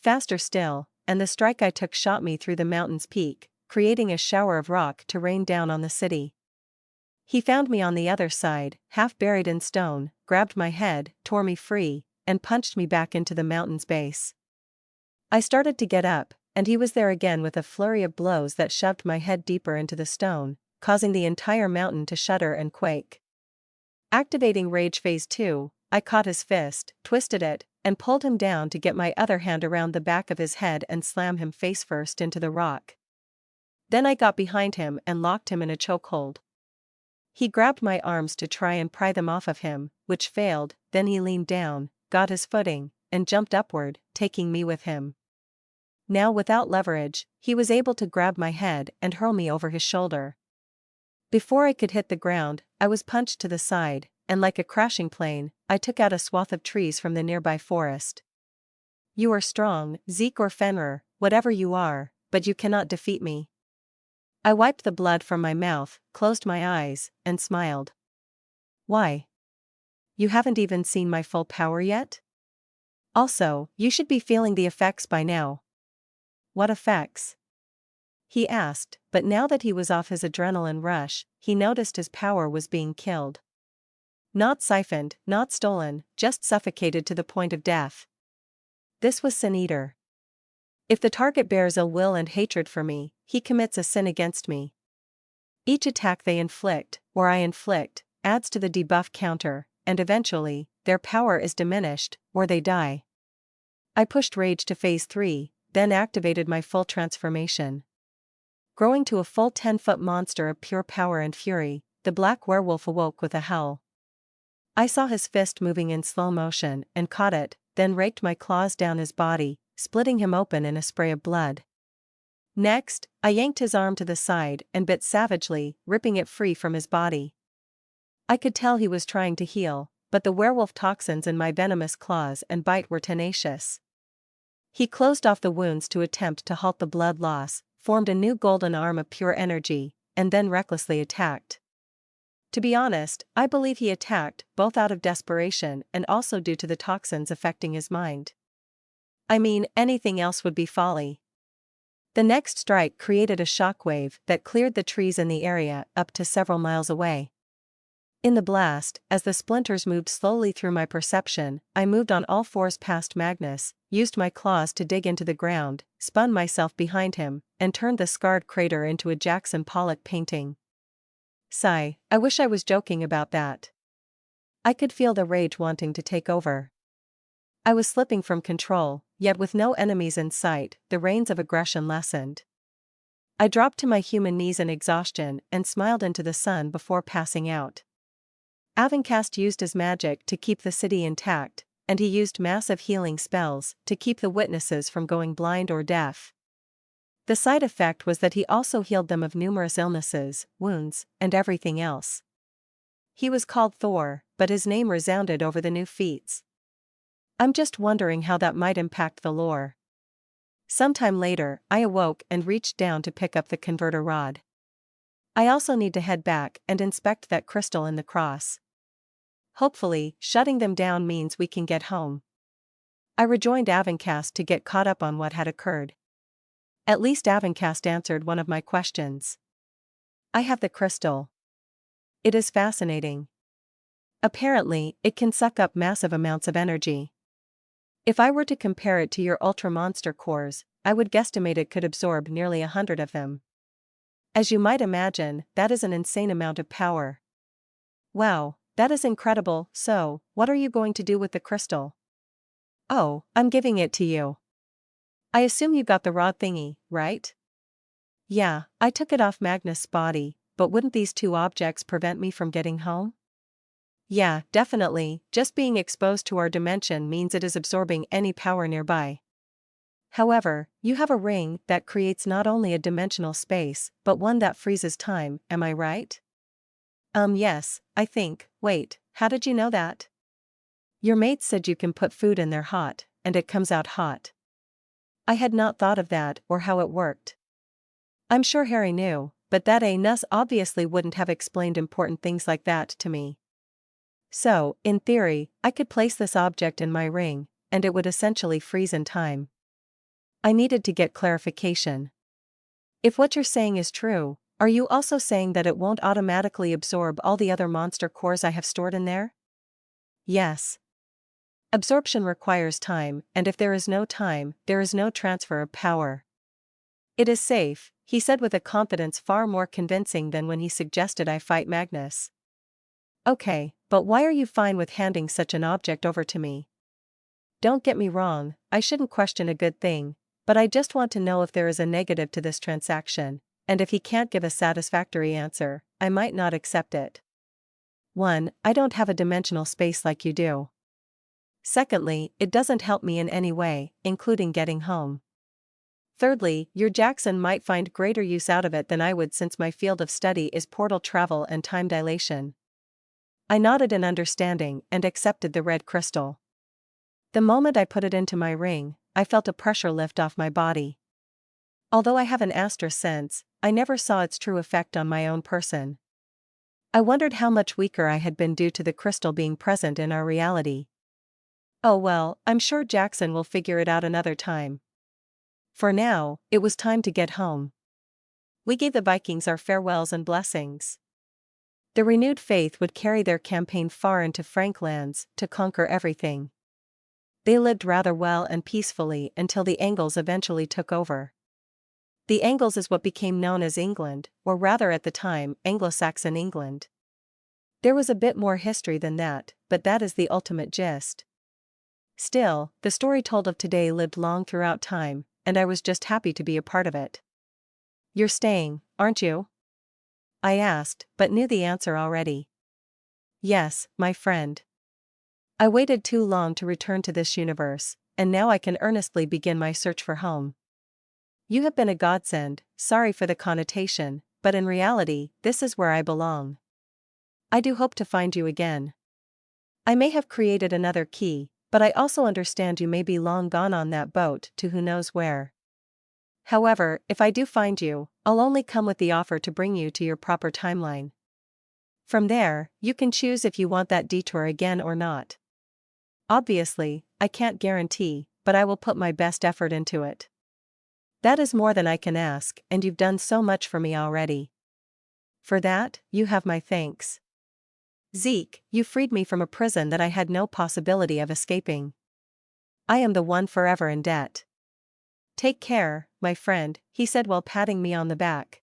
faster still, and the strike I took shot me through the mountain's peak, creating a shower of rock to rain down on the city. He found me on the other side, half buried in stone, grabbed my head, tore me free, and punched me back into the mountain's base. I started to get up, and he was there again with a flurry of blows that shoved my head deeper into the stone, causing the entire mountain to shudder and quake. Activating Rage Phase 2, I caught his fist, twisted it, and pulled him down to get my other hand around the back of his head and slam him face first into the rock. Then I got behind him and locked him in a chokehold. He grabbed my arms to try and pry them off of him, which failed. Then he leaned down, got his footing, and jumped upward, taking me with him. Now without leverage, he was able to grab my head and hurl me over his shoulder. Before I could hit the ground, I was punched to the side, and like a crashing plane, I took out a swath of trees from the nearby forest. You are strong, Zeke or Fenrir, whatever you are, but you cannot defeat me. I wiped the blood from my mouth, closed my eyes, and smiled. Why? You haven't even seen my full power yet? Also, you should be feeling the effects by now. What effects? He asked, but now that he was off his adrenaline rush, he noticed his power was being killed. Not siphoned, not stolen, just suffocated to the point of death. This was Sin Eater. If the target bears ill will and hatred for me, he commits a sin against me. Each attack they inflict, or I inflict, adds to the debuff counter, and eventually, their power is diminished, or they die. I pushed Rage to Phase 3, then activated my full transformation. Growing to a full 10-foot monster of pure power and fury, the black werewolf awoke with a howl. I saw his fist moving in slow motion and caught it, then raked my claws down his body, splitting him open in a spray of blood. Next, I yanked his arm to the side and bit savagely, ripping it free from his body. I could tell he was trying to heal, but the werewolf toxins in my venomous claws and bite were tenacious. He closed off the wounds to attempt to halt the blood loss, formed a new golden arm of pure energy, and then recklessly attacked. To be honest, I believe he attacked both out of desperation and also due to the toxins affecting his mind. I mean, anything else would be folly. The next strike created a shockwave that cleared the trees in the area up to several miles away. In the blast, as the splinters moved slowly through my perception, I moved on all fours past Magnus, used my claws to dig into the ground, spun myself behind him, and turned the scarred crater into a Jackson Pollock painting. Sigh, I wish I was joking about that. I could feel the rage wanting to take over. I was slipping from control, yet with no enemies in sight, the reins of aggression lessened. I dropped to my human knees in exhaustion and smiled into the sun before passing out. Avencast used his magic to keep the city intact, and he used massive healing spells to keep the witnesses from going blind or deaf. The side effect was that he also healed them of numerous illnesses, wounds, and everything else. He was called Thor, but his name resounded over the new feats. I'm just wondering how that might impact the lore. Sometime later, I awoke and reached down to pick up the converter rod. I also need to head back and inspect that crystal in the cross. Hopefully, shutting them down means we can get home. I rejoined Avencast to get caught up on what had occurred. At least Avencast answered one of my questions. I have the crystal. It is fascinating. Apparently, it can suck up massive amounts of energy. If I were to compare it to your ultra monster cores, I would guesstimate it could absorb nearly 100 of them. As you might imagine, that is an insane amount of power. Wow, that is incredible. So, what are you going to do with the crystal? Oh, I'm giving it to you. I assume you got the rod thingy, right? Yeah, I took it off Magnus' body, but wouldn't these two objects prevent me from getting home? Yeah, definitely, just being exposed to our dimension means it is absorbing any power nearby. However, you have a ring that creates not only a dimensional space, but one that freezes time, am I right? Yes, I think. Wait, how did you know that? Your mate said you can put food in there hot, and it comes out hot. I had not thought of that or how it worked. I'm sure Harry knew, but that Nus obviously wouldn't have explained important things like that to me. So, in theory, I could place this object in my ring, and it would essentially freeze in time. I needed to get clarification. If what you're saying is true, are you also saying that it won't automatically absorb all the other monster cores I have stored in there? Yes. Absorption requires time, and if there is no time, there is no transfer of power. It is safe, he said with a confidence far more convincing than when he suggested I fight Magnus. Okay, but why are you fine with handing such an object over to me? Don't get me wrong, I shouldn't question a good thing, but I just want to know if there is a negative to this transaction, and if he can't give a satisfactory answer, I might not accept it. 1. I don't have a dimensional space like you do. Secondly, it doesn't help me in any way, including getting home. Thirdly, your Jackson might find greater use out of it than I would since my field of study is portal travel and time dilation. I nodded in understanding and accepted the red crystal. The moment I put it into my ring, I felt a pressure lift off my body. Although I have an Astra sense, I never saw its true effect on my own person. I wondered how much weaker I had been due to the crystal being present in our reality. Oh well, I'm sure Jackson will figure it out another time. For now, it was time to get home. We gave the Vikings our farewells and blessings. The renewed faith would carry their campaign far into Frank lands to conquer everything. They lived rather well and peacefully until the Angles eventually took over. The Angles is what became known as England, or rather at the time, Anglo-Saxon England. There was a bit more history than that, but that is the ultimate gist. Still, the story told of today lived long throughout time, and I was just happy to be a part of it. You're staying, aren't you? I asked, but knew the answer already. Yes, my friend. I waited too long to return to this universe, and now I can earnestly begin my search for home. You have been a godsend, sorry for the connotation, but in reality, this is where I belong. I do hope to find you again. I may have created another key, but I also understand you may be long gone on that boat to who knows where. However, if I do find you, I'll only come with the offer to bring you to your proper timeline. From there, you can choose if you want that detour again or not. Obviously, I can't guarantee, but I will put my best effort into it. That is more than I can ask, and you've done so much for me already. For that, you have my thanks. Zeke, you freed me from a prison that I had no possibility of escaping. I am the one forever in debt. Take care, my friend, he said while patting me on the back.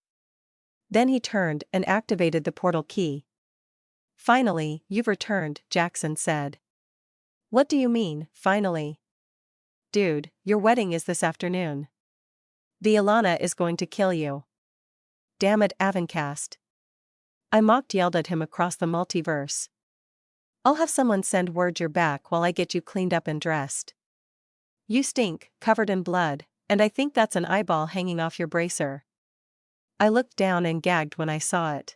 Then he turned and activated the portal key. Finally, you've returned, Jackson said. What do you mean, finally? Dude, your wedding is this afternoon. The Alana is going to kill you. Damn it, Avencast. I yelled at him across the multiverse. I'll have someone send word you're back while I get you cleaned up and dressed. You stink, covered in blood, and I think that's an eyeball hanging off your bracer. I looked down and gagged when I saw it.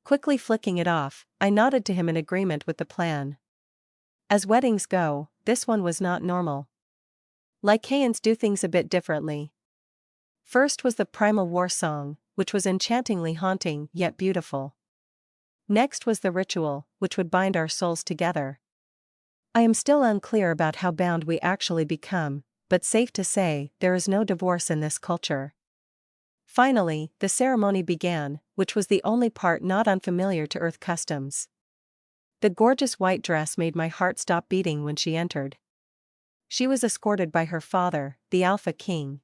Quickly flicking it off, I nodded to him in agreement with the plan. As weddings go, this one was not normal. Lycaons do things a bit differently. First was the primal war song, which was enchantingly haunting yet beautiful. Next was the ritual, which would bind our souls together. I am still unclear about how bound we actually become, but safe to say, there is no divorce in this culture. Finally, the ceremony began, which was the only part not unfamiliar to Earth customs. The gorgeous white dress made my heart stop beating when she entered. She was escorted by her father, the Alpha King.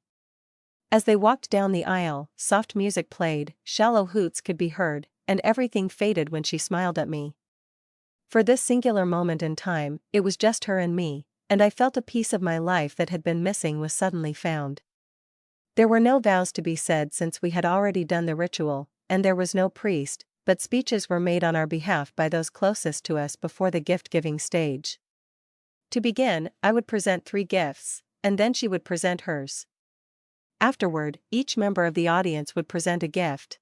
As they walked down the aisle, soft music played, shallow hoots could be heard, and everything faded when she smiled at me. For this singular moment in time, it was just her and me, and I felt a piece of my life that had been missing was suddenly found. There were no vows to be said since we had already done the ritual, and there was no priest, but speeches were made on our behalf by those closest to us before the gift-giving stage. To begin, I would present 3 gifts, and then she would present hers. Afterward, each member of the audience would present a gift.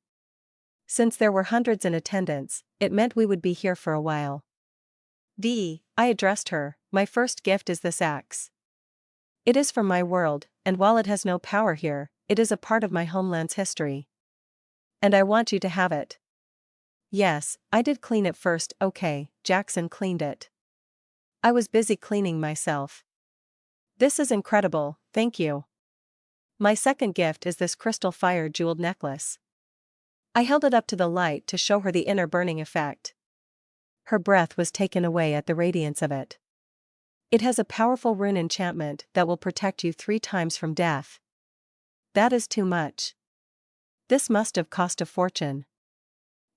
Since there were hundreds in attendance, it meant we would be here for a while. I addressed her, my first gift is this axe. It is from my world, and while it has no power here, it is a part of my homeland's history. And I want you to have it. Yes, I did clean it first, okay, Jackson cleaned it. I was busy cleaning myself. This is incredible, thank you. My second gift is this crystal fire jeweled necklace. I held it up to the light to show her the inner burning effect. Her breath was taken away at the radiance of it. It has a powerful rune enchantment that will protect you 3 times from death. That is too much. This must have cost a fortune.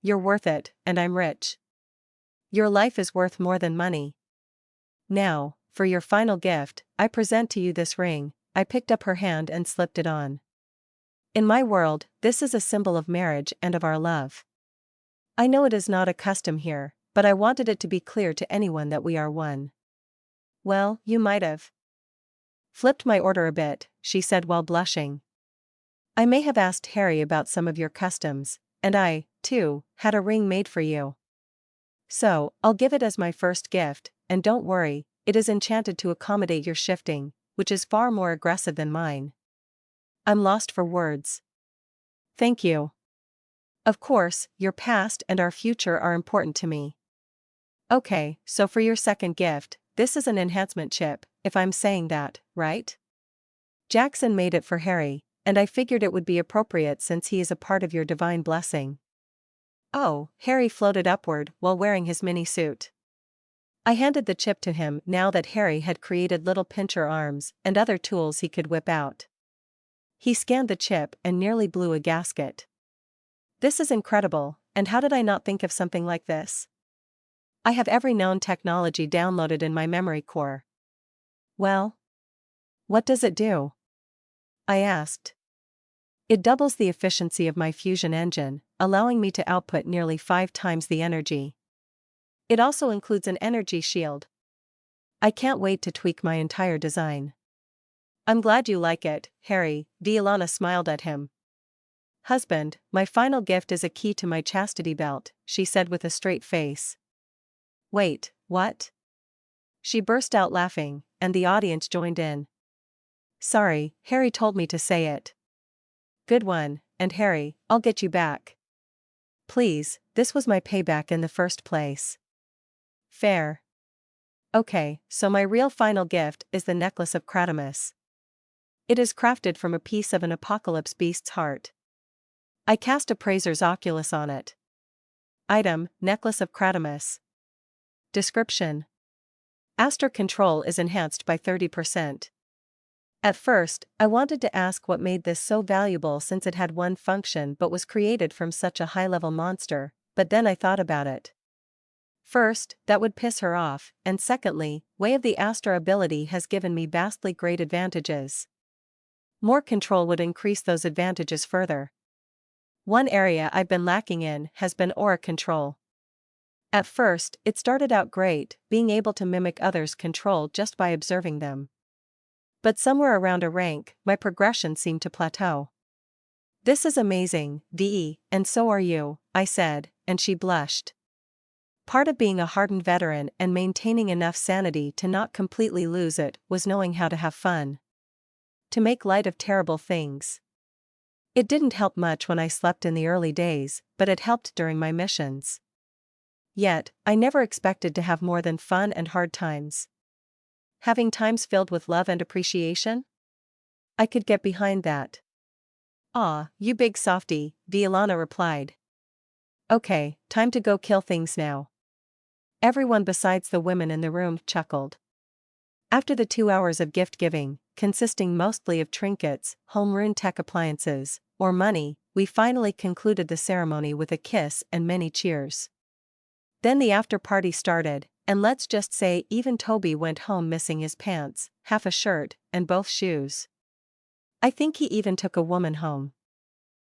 You're worth it, and I'm rich. Your life is worth more than money. Now, for your final gift, I present to you this ring. I picked up her hand and slipped it on. In my world, this is a symbol of marriage and of our love. I know it is not a custom here, but I wanted it to be clear to anyone that we are one. Well, you might have flipped my order a bit, she said while blushing. I may have asked Harry about some of your customs, and I, too, had a ring made for you. So, I'll give it as my first gift, and don't worry, it is enchanted to accommodate your shifting, which is far more aggressive than mine. I'm lost for words. Thank you. Of course, your past and our future are important to me. Okay, so for your second gift, this is an enhancement chip, if I'm saying that, right? Jackson made it for Harry, and I figured it would be appropriate since he is a part of your divine blessing. Oh, Harry floated upward while wearing his mini suit. I handed the chip to him now that Harry had created little pincher arms and other tools he could whip out. He scanned the chip and nearly blew a gasket. This is incredible, and how did I not think of something like this? I have every known technology downloaded in my memory core. Well, what does it do? I asked. It doubles the efficiency of my fusion engine, allowing me to output nearly 5 times the energy. It also includes an energy shield. I can't wait to tweak my entire design. I'm glad you like it, Harry, Ilana smiled at him. Husband, my final gift is a key to my chastity belt, she said with a straight face. Wait, what? She burst out laughing, and the audience joined in. Sorry, Harry told me to say it. Good one, and Harry, I'll get you back. Please, this was my payback in the first place. Fair. Okay, so my real final gift is the necklace of Cratamus. It is crafted from a piece of an apocalypse beast's heart. I cast Appraiser's Oculus on it. Item, Necklace of Cratamus. Description. Aster control is enhanced by 30%. At first, I wanted to ask what made this so valuable since it had one function but was created from such a high-level monster, but then I thought about it. First, that would piss her off, and secondly, Way of the Aster ability has given me vastly great advantages. More control would increase those advantages further. One area I've been lacking in has been aura control. At first, it started out great, being able to mimic others' control just by observing them. But somewhere around a rank, my progression seemed to plateau. This is amazing, DE, and so are you, I said, and she blushed. Part of being a hardened veteran and maintaining enough sanity to not completely lose it was knowing how to have fun. To make light of terrible things. It didn't help much when I slept in the early days, but it helped during my missions. Yet, I never expected to have more than fun and hard times. Having times filled with love and appreciation? I could get behind that. Aw, you big softy, Ilana replied. Okay, time to go kill things now. Everyone besides the women in the room chuckled. After the 2 hours of gift-giving, consisting mostly of trinkets, home rune tech appliances, or money, we finally concluded the ceremony with a kiss and many cheers. Then the after-party started, and let's just say even Toby went home missing his pants, half a shirt, and both shoes. I think he even took a woman home.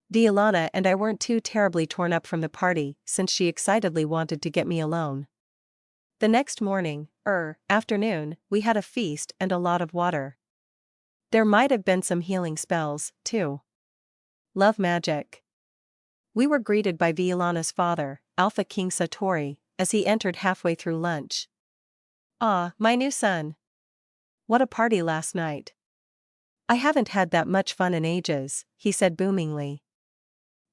Violana and I weren't too terribly torn up from the party since she excitedly wanted to get me alone. The next morning, afternoon, we had a feast and a lot of water. There might have been some healing spells, too. Love magic. We were greeted by Violana's father, Alpha King Satori, as he entered halfway through lunch. "Ah, my new son. What a party last night. I haven't had that much fun in ages," he said boomingly.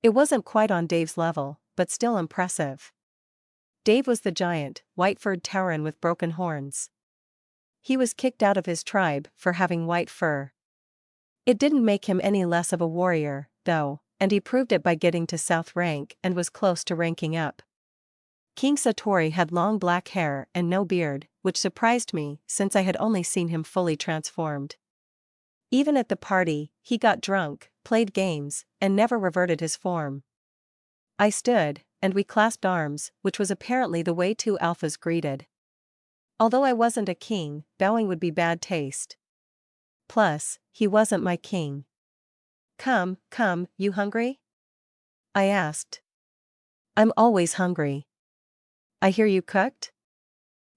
It wasn't quite on Dave's level, but still impressive. Dave was the giant, white-furred Tauren with broken horns. He was kicked out of his tribe for having white fur. It didn't make him any less of a warrior, though, and he proved it by getting to South rank and was close to ranking up. King Satori had long black hair and no beard, which surprised me since I had only seen him fully transformed. Even at the party, he got drunk, played games, and never reverted his form. I stood, and we clasped arms, which was apparently the way two alphas greeted. Although I wasn't a king, bowing would be bad taste. Plus, he wasn't my king. Come, you hungry?" I asked. "I'm always hungry." "I hear you cooked?"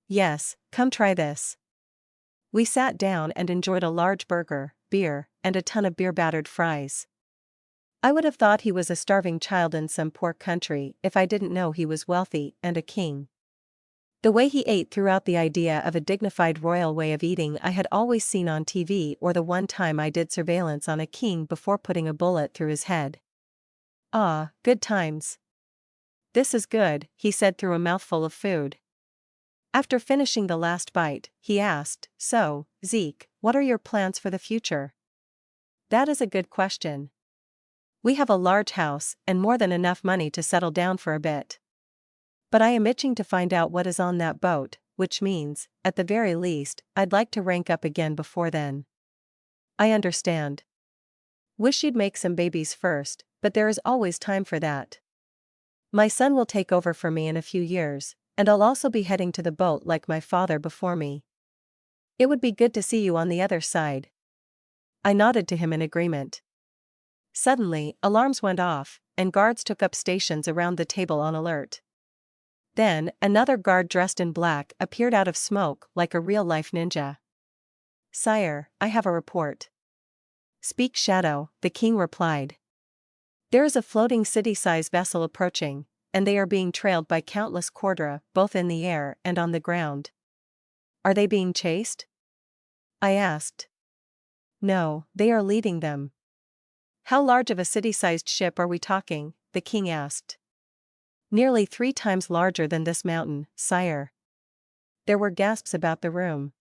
"Yes, come try this." We sat down and enjoyed a large burger, beer, and a ton of beer-battered fries. I would have thought he was a starving child in some poor country if I didn't know he was wealthy and a king. The way he ate threw out the idea of a dignified royal way of eating I had always seen on TV or the one time I did surveillance on a king before putting a bullet through his head. "Ah, good times. This is good," he said through a mouthful of food. After finishing the last bite, he asked, "So, Zeke, what are your plans for the future?" "That is a good question. We have a large house and more than enough money to settle down for a bit. But I am itching to find out what is on that boat, which means, at the very least, I'd like to rank up again before then." "I understand. Wish you'd make some babies first, but there is always time for that. My son will take over for me in a few years, and I'll also be heading to the boat like my father before me. It would be good to see you on the other side." I nodded to him in agreement. Suddenly, alarms went off, and guards took up stations around the table on alert. Then, another guard dressed in black appeared out of smoke like a real-life ninja. "Sire, I have a report." "Speak, Shadow," the king replied. "There is a floating city-size vessel approaching, and they are being trailed by countless Cordra, both in the air and on the ground." "Are they being chased?" I asked. "No, they are leading them." "How large of a city-sized ship are we talking?" the king asked. "Nearly 3 times larger than this mountain, sire." There were gasps about the room.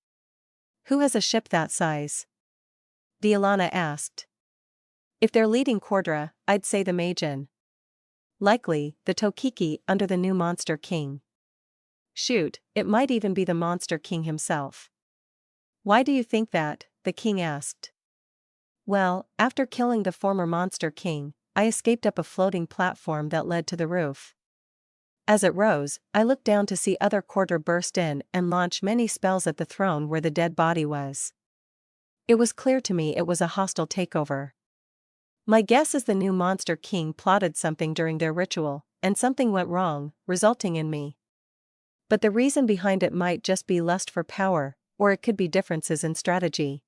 "Who has a ship that size?" Violana asked. "If they're leading Cordra, I'd say the Majin. Likely, the Tokiki under the new Monster King. Shoot, it might even be the Monster King himself." "Why do you think that?" the king asked. "Well, after killing the former Monster King, I escaped up a floating platform that led to the roof. As it rose, I looked down to see other Cordra burst in and launch many spells at the throne where the dead body was. It was clear to me it was a hostile takeover. My guess is the new Monster King plotted something during their ritual, and something went wrong, resulting in me. But the reason behind it might just be lust for power, or it could be differences in strategy.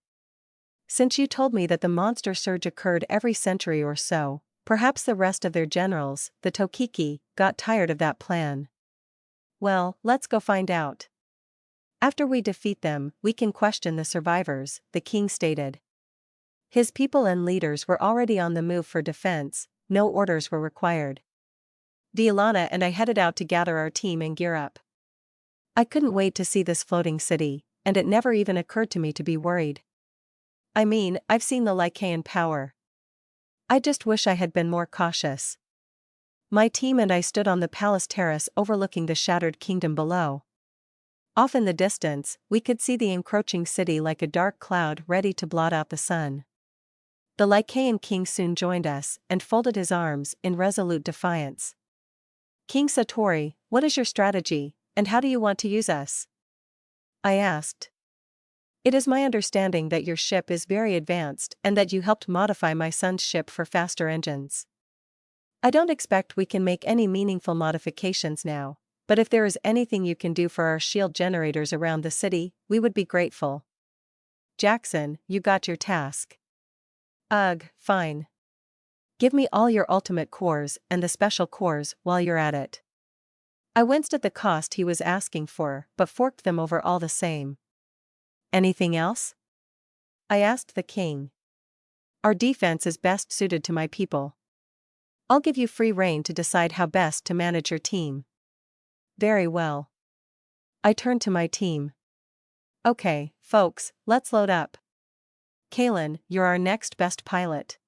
Since you told me that the monster surge occurred every century or so, perhaps the rest of their generals, the Tokiki, got tired of that plan. Well, let's go find out. After we defeat them, we can question the survivors," the king stated. His people and leaders were already on the move for defense, no orders were required. Violana and I headed out to gather our team and gear up. I couldn't wait to see this floating city, and it never even occurred to me to be worried. I mean, I've seen the Lycanthrope power. I just wish I had been more cautious. My team and I stood on the palace terrace overlooking the shattered kingdom below. Off in the distance, we could see the encroaching city like a dark cloud ready to blot out the sun. The Lycaean king soon joined us and folded his arms in resolute defiance. "King Satori, what is your strategy, and how do you want to use us?" I asked. "It is my understanding that your ship is very advanced and that you helped modify my son's ship for faster engines. I don't expect we can make any meaningful modifications now, but if there is anything you can do for our shield generators around the city, we would be grateful. Jackson, you got your task. Ugh, fine. Give me all your ultimate cores and the special cores while you're at it. I winced at the cost he was asking for, but forked them over all the same. Anything else? I asked the king. Our defense is best suited to my people. I'll give you free rein to decide how best to manage your team. Very well. I turned to my team. Okay, folks, let's load up. Kalen, you're our next best pilot.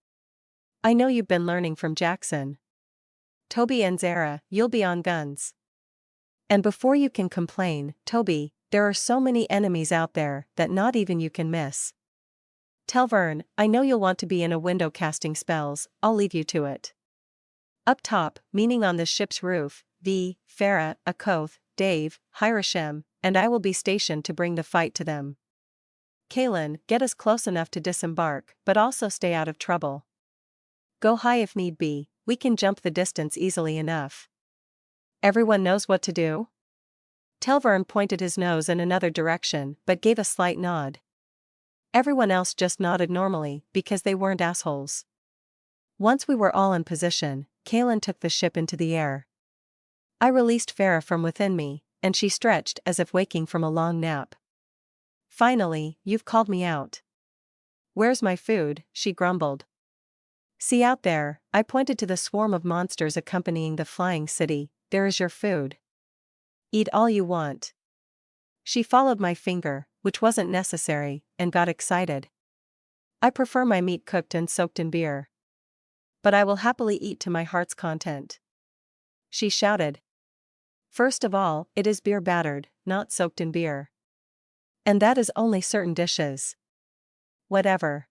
I know you've been learning from Jackson. Toby and Zara, you'll be on guns. And before you can complain, Toby, there are so many enemies out there that not even you can miss. Tell Vern, I know you'll want to be in a window casting spells, I'll leave you to it. Up top, meaning on the ship's roof, V, Farah, Akoth, Dave, Hirashim, and I will be stationed to bring the fight to them. Kalen, get us close enough to disembark, but also stay out of trouble. Go high if need be, we can jump the distance easily enough. Everyone knows what to do? Telvern pointed his nose in another direction but gave a slight nod. Everyone else just nodded normally because they weren't assholes. Once we were all in position, Kalen took the ship into the air. I released Farah from within me, and she stretched as if waking from a long nap. Finally, you've called me out. Where's my food? She grumbled. See out there, I pointed to the swarm of monsters accompanying the flying city, there is your food. Eat all you want. She followed my finger, which wasn't necessary, and got excited. I prefer my meat cooked and soaked in beer. But I will happily eat to my heart's content. She shouted. First of all, it is beer battered, not soaked in beer. And that is only certain dishes. Whatever.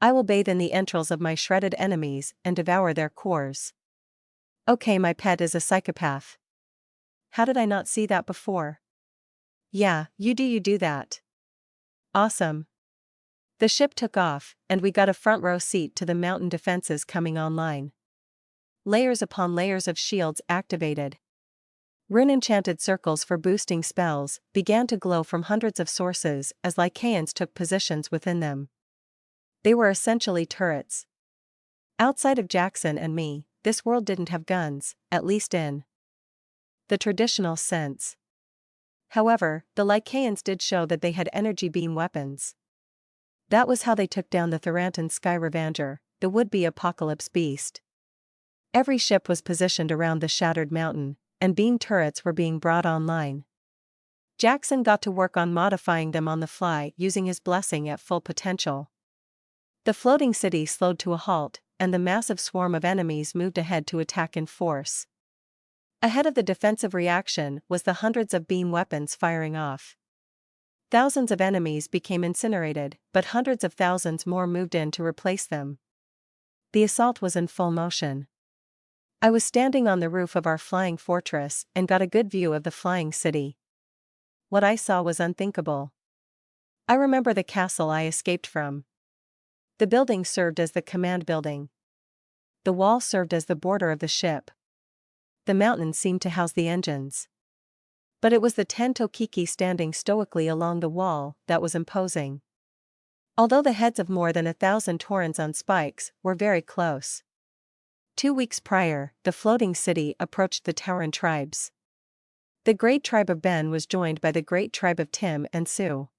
I will bathe in the entrails of my shredded enemies and devour their cores. Okay, my pet is a psychopath. How did I not see that before? Yeah, you do that. Awesome. The ship took off, and we got a front row seat to the mountain defenses coming online. Layers upon layers of shields activated. Rune-enchanted circles for boosting spells began to glow from hundreds of sources as Lycaons took positions within them. They were essentially turrets. Outside of Jackson and me, this world didn't have guns, at least in the traditional sense. However, the Lycaons did show that they had energy beam weapons. That was how they took down the Thurantan Sky Revanger, the would-be apocalypse beast. Every ship was positioned around the shattered mountain, and beam turrets were being brought online. Jackson got to work on modifying them on the fly using his blessing at full potential. The floating city slowed to a halt, and the massive swarm of enemies moved ahead to attack in force. Ahead of the defensive reaction was the hundreds of beam weapons firing off. Thousands of enemies became incinerated, but hundreds of thousands more moved in to replace them. The assault was in full motion. I was standing on the roof of our flying fortress and got a good view of the flying city. What I saw was unthinkable. I remember the castle I escaped from. The building served as the command building. The wall served as the border of the ship. The mountain seemed to house the engines. But it was the 10 Tokiki standing stoically along the wall that was imposing. Although the heads of more than 1,000 Taurans on spikes were very close. 2 weeks prior, the floating city approached the Tauran tribes. The great tribe of Ben was joined by the great tribe of Tim and Sue.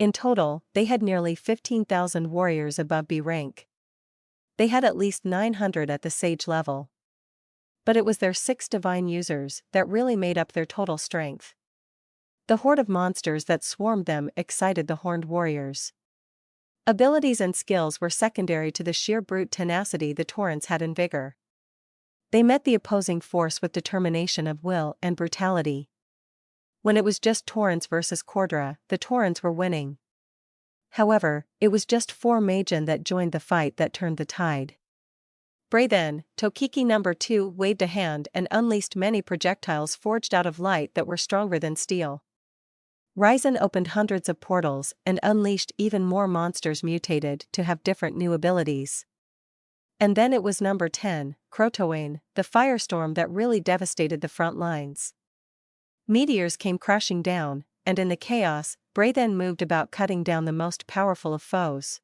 In total, they had nearly 15,000 warriors above B rank. They had at least 900 at the sage level. But it was their 6 divine users that really made up their total strength. The horde of monsters that swarmed them excited the horned warriors. Abilities and skills were secondary to the sheer brute tenacity the Taurans had in vigor. They met the opposing force with determination of will and brutality. When it was just Taurans versus Cordra, the Taurans were winning. However, it was just 4 Magen that joined the fight that turned the tide. Then, Tokiki No. 2 waved a hand and unleashed many projectiles forged out of light that were stronger than steel. Ryzen opened hundreds of portals and unleashed even more monsters mutated to have different new abilities. And then it was number 10, Crotoane, the firestorm that really devastated the front lines. Meteors came crashing down, and in the chaos, Bray then moved about cutting down the most powerful of foes.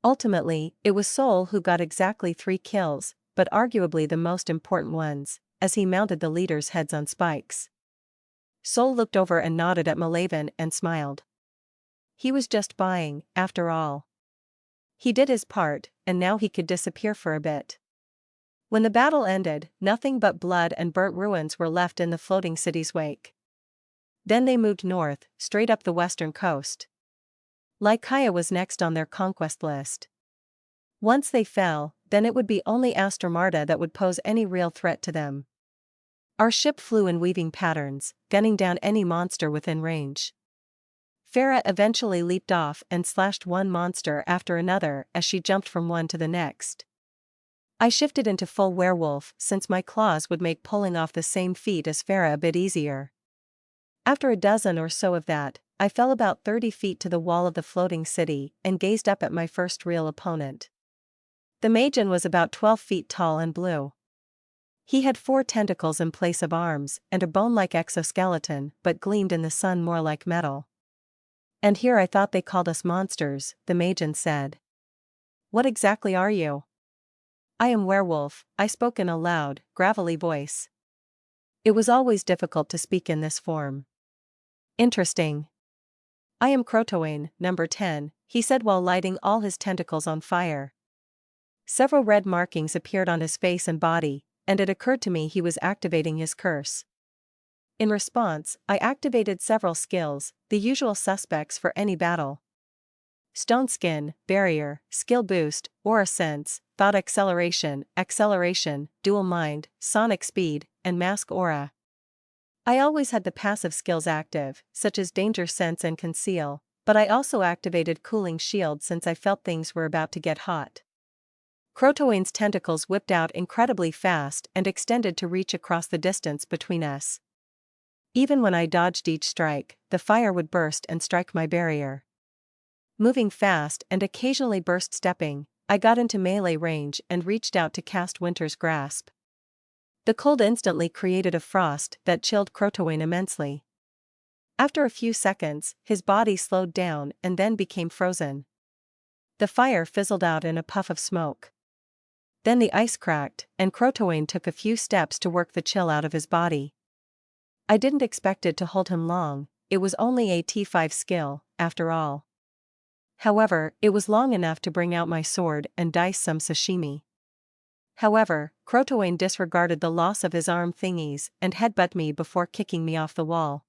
Ultimately, it was Sol who got exactly 3 kills, but arguably the most important ones, as he mounted the leaders' heads on spikes. Sol looked over and nodded at Malaven and smiled. He was just buying, after all. He did his part, and now he could disappear for a bit. When the battle ended, nothing but blood and burnt ruins were left in the floating city's wake. Then they moved north, straight up the western coast. Lycaea was next on their conquest list. Once they fell, then it would be only Astromarta that would pose any real threat to them. Our ship flew in weaving patterns, gunning down any monster within range. Farah eventually leaped off and slashed one monster after another as she jumped from one to the next. I shifted into full werewolf since my claws would make pulling off the same feat as Farah a bit easier. After a dozen or so of that, I fell about 30 feet to the wall of the floating city and gazed up at my first real opponent. The Magian was about 12 feet tall and blue. He had 4 tentacles in place of arms and a bone-like exoskeleton but gleamed in the sun more like metal. And here I thought they called us monsters, the Magian said. What exactly are you? I am Werewolf, I spoke in a loud, gravelly voice. It was always difficult to speak in this form. Interesting. I am Crotoane, number 10, he said while lighting all his tentacles on fire. Several red markings appeared on his face and body, and it occurred to me he was activating his curse. In response, I activated several skills, the usual suspects for any battle. Stone Skin, Barrier, Skill Boost, Aura Sense, Thought Acceleration, Dual Mind, Sonic Speed, and Mask Aura. I always had the passive skills active, such as Danger Sense and Conceal, but I also activated Cooling Shield since I felt things were about to get hot. Crotoane's tentacles whipped out incredibly fast and extended to reach across the distance between us. Even when I dodged each strike, the fire would burst and strike my barrier. Moving fast and occasionally burst stepping, I got into melee range and reached out to cast Winter's Grasp. The cold instantly created a frost that chilled Crotoane immensely. After a few seconds, his body slowed down and then became frozen. The fire fizzled out in a puff of smoke. Then the ice cracked, and Crotoane took a few steps to work the chill out of his body. I didn't expect it to hold him long, it was only a T5 skill, after all. However, it was long enough to bring out my sword and dice some sashimi. However, Crotoane disregarded the loss of his arm thingies and headbutted me before kicking me off the wall.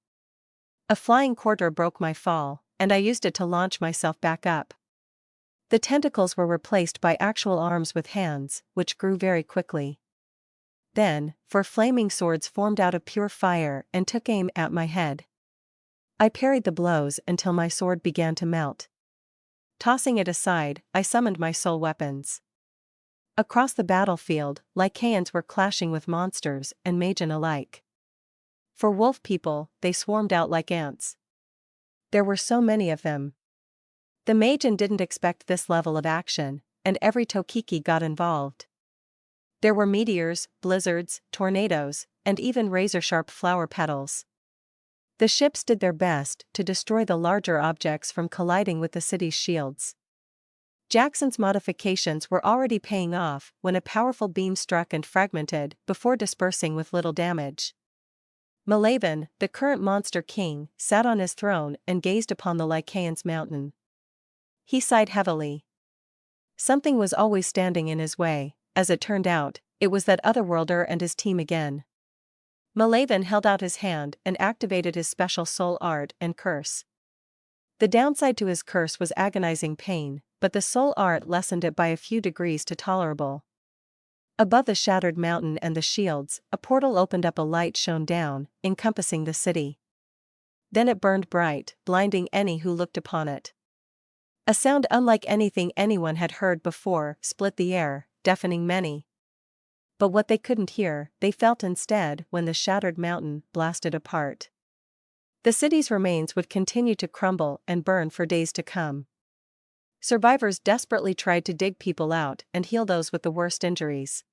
A flying quarter broke my fall, and I used it to launch myself back up. The tentacles were replaced by actual arms with hands, which grew very quickly. Then, 4 flaming swords formed out of pure fire and took aim at my head. I parried the blows until my sword began to melt. Tossing it aside, I summoned my soul weapons. Across the battlefield, Lycaeans were clashing with monsters and Magian alike. For wolf people, they swarmed out like ants. There were so many of them. The Magian didn't expect this level of action, and every Tokiki got involved. There were meteors, blizzards, tornadoes, and even razor-sharp flower petals. The ships did their best to destroy the larger objects from colliding with the city's shields. Jackson's modifications were already paying off when a powerful beam struck and fragmented before dispersing with little damage. Malaven, the current monster king, sat on his throne and gazed upon the Lycaeans' mountain. He sighed heavily. Something was always standing in his way. As it turned out, it was that otherworlder and his team again. Malaven held out his hand and activated his special soul art and curse. The downside to his curse was agonizing pain, but the soul art lessened it by a few degrees to tolerable. Above the shattered mountain and the shields, a portal opened up, a light shone down, encompassing the city. Then it burned bright, blinding any who looked upon it. A sound unlike anything anyone had heard before split the air, deafening many. But what they couldn't hear, they felt instead when the shattered mountain blasted apart. The city's remains would continue to crumble and burn for days to come. Survivors desperately tried to dig people out and heal those with the worst injuries.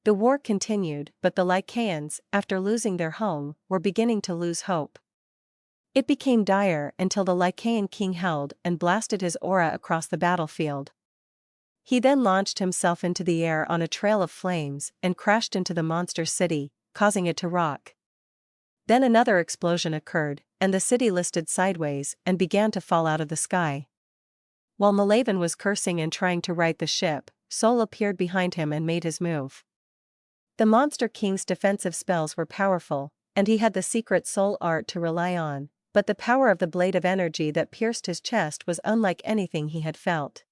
The war continued, but the Lycaons, after losing their home, were beginning to lose hope. It became dire until the Lycaon king held and blasted his aura across the battlefield. He then launched himself into the air on a trail of flames and crashed into the monster city, causing it to rock. Then another explosion occurred, and the city listed sideways and began to fall out of the sky. While Malaven was cursing and trying to right the ship, Sol appeared behind him and made his move. The Monster King's defensive spells were powerful, and he had the secret soul art to rely on, but the power of the blade of energy that pierced his chest was unlike anything he had felt.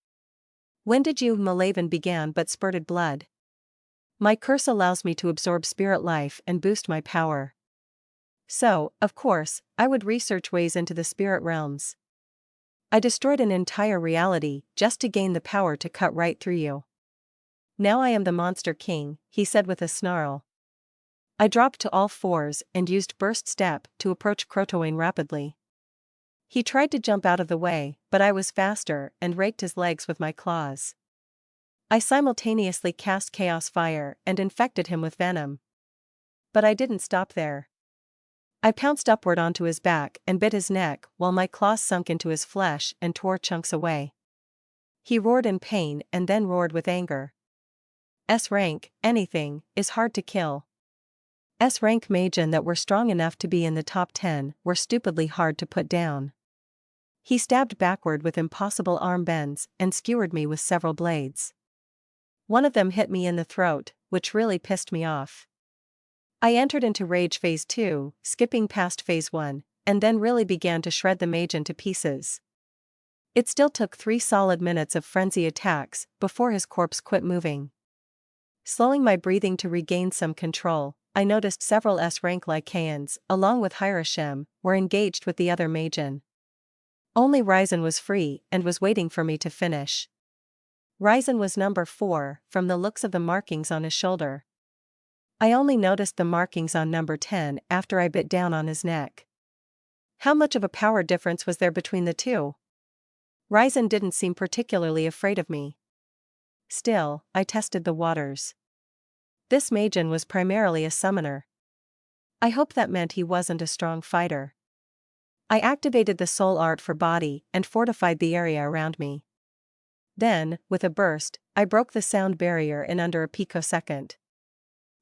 "When did you?" Malaven began but spurted blood. "My curse allows me to absorb spirit life and boost my power. So, of course, I would research ways into the spirit realms. I destroyed an entire reality just to gain the power to cut right through you. Now I am the Monster King," he said with a snarl. I dropped to all fours and used Burst Step to approach Crotoane rapidly. He tried to jump out of the way, but I was faster and raked his legs with my claws. I simultaneously cast Chaos Fire and infected him with venom. But I didn't stop there. I pounced upward onto his back and bit his neck while my claws sunk into his flesh and tore chunks away. He roared in pain and then roared with anger. S-rank, anything, is hard to kill. S-rank magen that were strong enough to be in the top 10 were stupidly hard to put down. He stabbed backward with impossible arm bends and skewered me with several blades. One of them hit me in the throat, which really pissed me off. I entered into Rage Phase 2, skipping past Phase 1, and then really began to shred the magen to pieces. It still took 3 solid minutes of frenzy attacks before his corpse quit moving. Slowing my breathing to regain some control, I noticed several S-rank Lycaons, along with Hiroshim, were engaged with the other magen. Only Ryzen was free and was waiting for me to finish. Ryzen was number 4, from the looks of the markings on his shoulder. I only noticed the markings on number 10 after I bit down on his neck. How much of a power difference was there between the two? Ryzen didn't seem particularly afraid of me. Still, I tested the waters. This magen was primarily a summoner. I hope that meant he wasn't a strong fighter. I activated the soul art for body and fortified the area around me. Then, with a burst, I broke the sound barrier in under a picosecond.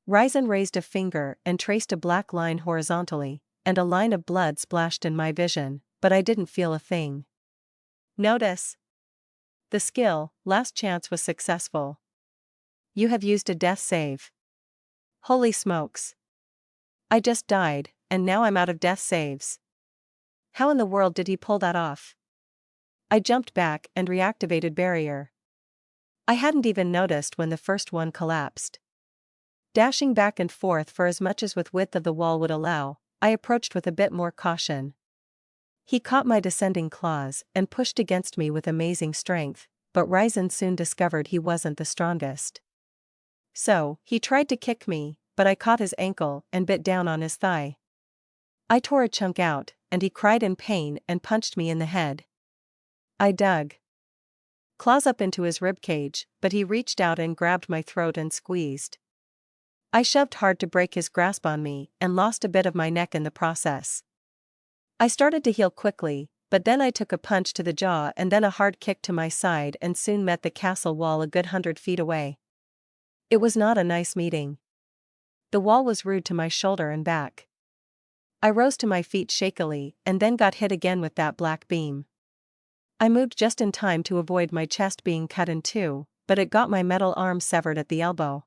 Ryzen raised a finger and traced a black line horizontally, and a line of blood splashed in my vision, but I didn't feel a thing. Notice. The skill, Last Chance, was successful. You have used a death save. Holy smokes. I just died, and now I'm out of death saves. How in the world did he pull that off? I jumped back and reactivated barrier. I hadn't even noticed when the first one collapsed. Dashing back and forth for as much as with width of the wall would allow, I approached with a bit more caution. He caught my descending claws and pushed against me with amazing strength, but Ryzen soon discovered he wasn't the strongest. So, he tried to kick me, but I caught his ankle and bit down on his thigh. I tore a chunk out, and he cried in pain and punched me in the head. I dug claws up into his ribcage, but he reached out and grabbed my throat and squeezed. I shoved hard to break his grasp on me and lost a bit of my neck in the process. I started to heal quickly, but then I took a punch to the jaw and then a hard kick to my side and soon met the castle wall a good 100 feet away. It was not a nice meeting. The wall was rude to my shoulder and back. I rose to my feet shakily and then got hit again with that black beam. I moved just in time to avoid my chest being cut in two, but it got my metal arm severed at the elbow.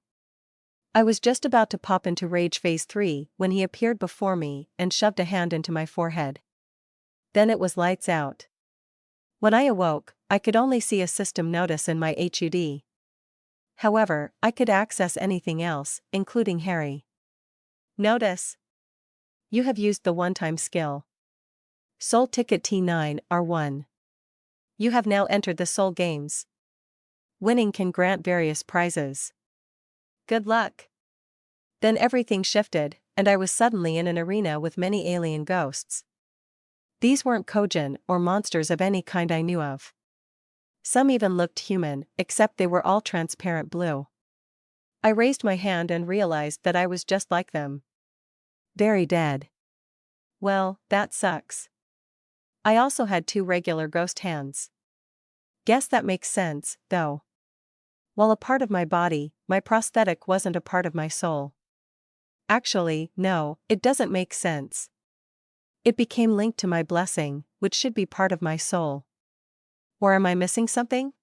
I was just about to pop into Rage Phase 3 when he appeared before me and shoved a hand into my forehead. Then it was lights out. When I awoke, I could only see a system notice in my HUD. However, I could access anything else, including Harry. Notice. You have used the one-time skill. Soul Ticket T9 R1. You have now entered the Soul Games. Winning can grant various prizes. Good luck. Then everything shifted, and I was suddenly in an arena with many alien ghosts. These weren't Kojin or monsters of any kind I knew of. Some even looked human, except they were all transparent blue. I raised my hand and realized that I was just like them. Very dead. Well, that sucks. I also had 2 regular ghost hands. Guess that makes sense, though. While a part of my body, my prosthetic wasn't a part of my soul. Actually, no, it doesn't make sense. It became linked to my blessing, which should be part of my soul. Or am I missing something?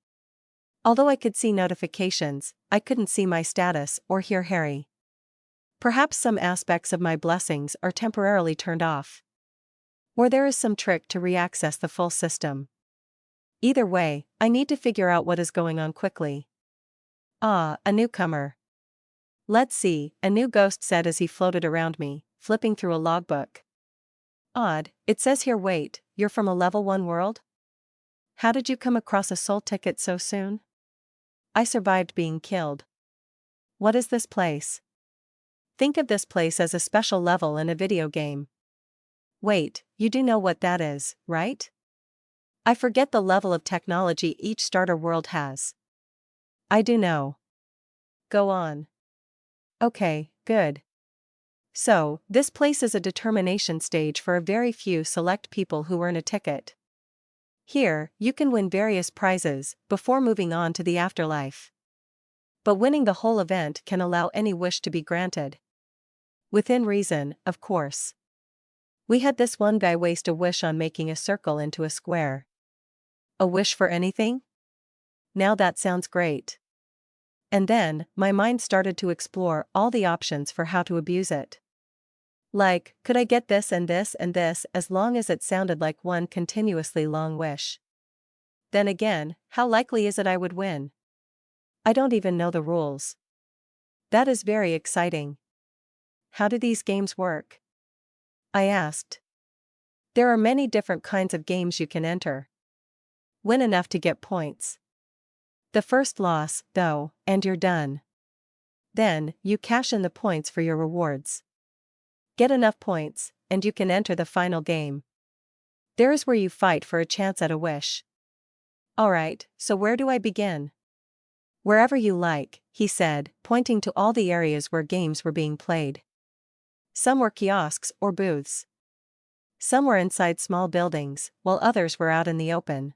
Although I could see notifications, I couldn't see my status or hear Harry. Perhaps some aspects of my blessings are temporarily turned off. Or there is some trick to re-access the full system. Either way, I need to figure out what is going on quickly. Ah, a newcomer. Let's see, a new ghost said as he floated around me, flipping through a logbook. Odd, it says here wait, you're from a level 1 world? How did you come across a soul ticket so soon? I survived being killed. What is this place? Think of this place as a special level in a video game. Wait, you do know what that is, right? I forget the level of technology each starter world has. I do know. Go on. Okay, good. So, this place is a determination stage for a very few select people who earn a ticket. Here, you can win various prizes before moving on to the afterlife. But winning the whole event can allow any wish to be granted. Within reason, of course. We had this one guy waste a wish on making a circle into a square. A wish for anything? Now that sounds great. And then, my mind started to explore all the options for how to abuse it. Like, could I get this and this and this as long as it sounded like one continuously long wish? Then again, how likely is it I would win? I don't even know the rules. That is very exciting. How do these games work? I asked. There are many different kinds of games you can enter. Win enough to get points. The first loss, though, and you're done. Then, you cash in the points for your rewards. Get enough points, and you can enter the final game. There is where you fight for a chance at a wish. Alright, so where do I begin? Wherever you like, he said, pointing to all the areas where games were being played. Some were kiosks or booths. Some were inside small buildings, while others were out in the open.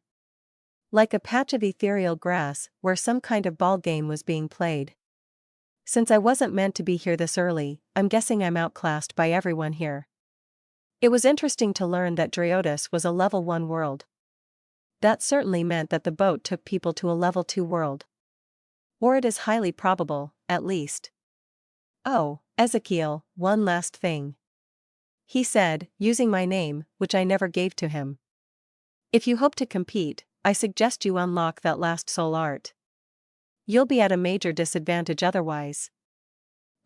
Like a patch of ethereal grass where some kind of ball game was being played. Since I wasn't meant to be here this early, I'm guessing I'm outclassed by everyone here. It was interesting to learn that Driotis was a level 1 world. That certainly meant that the boat took people to a level 2 world. Or it is highly probable, at least. Oh, Ezekiel, one last thing. He said, using my name, which I never gave to him. If you hope to compete, I suggest you unlock that last soul art. You'll be at a major disadvantage otherwise.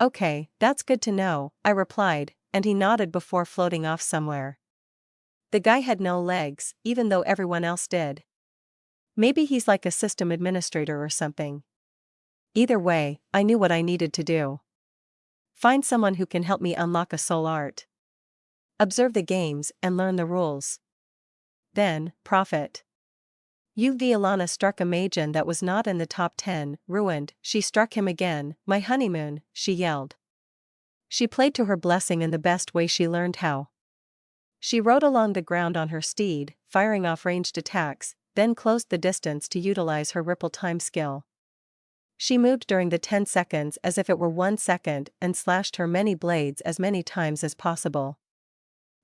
Okay, that's good to know, I replied, and he nodded before floating off somewhere. The guy had no legs, even though everyone else did. Maybe he's like a system administrator or something. Either way, I knew what I needed to do. Find someone who can help me unlock a soul art. Observe the games and learn the rules. Then, profit. Alana struck a magen that was not in the top 10, ruined, she struck him again, my honeymoon, she yelled. She played to her blessing in the best way she learned how. She rode along the ground on her steed, firing off ranged attacks, then closed the distance to utilize her ripple time skill. She moved during the 10 seconds as if it were 1 second and slashed her many blades as many times as possible.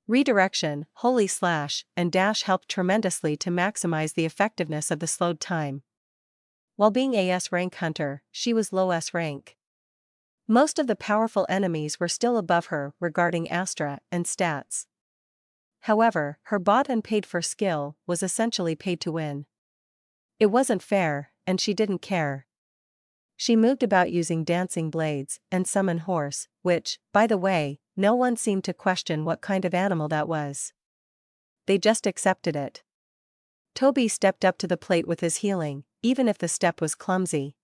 Redirection, holy slash, and dash helped tremendously to maximize the effectiveness of the slowed time. While being a S rank hunter, she was low S rank. Most of the powerful enemies were still above her regarding Astra and stats. However, her bought and paid for skill was essentially paid to win. It wasn't fair, and she didn't care. She moved about using dancing blades and summon horse, which, by the way, no one seemed to question what kind of animal that was. They just accepted it. Toby stepped up to the plate with his healing, even if the step was clumsy.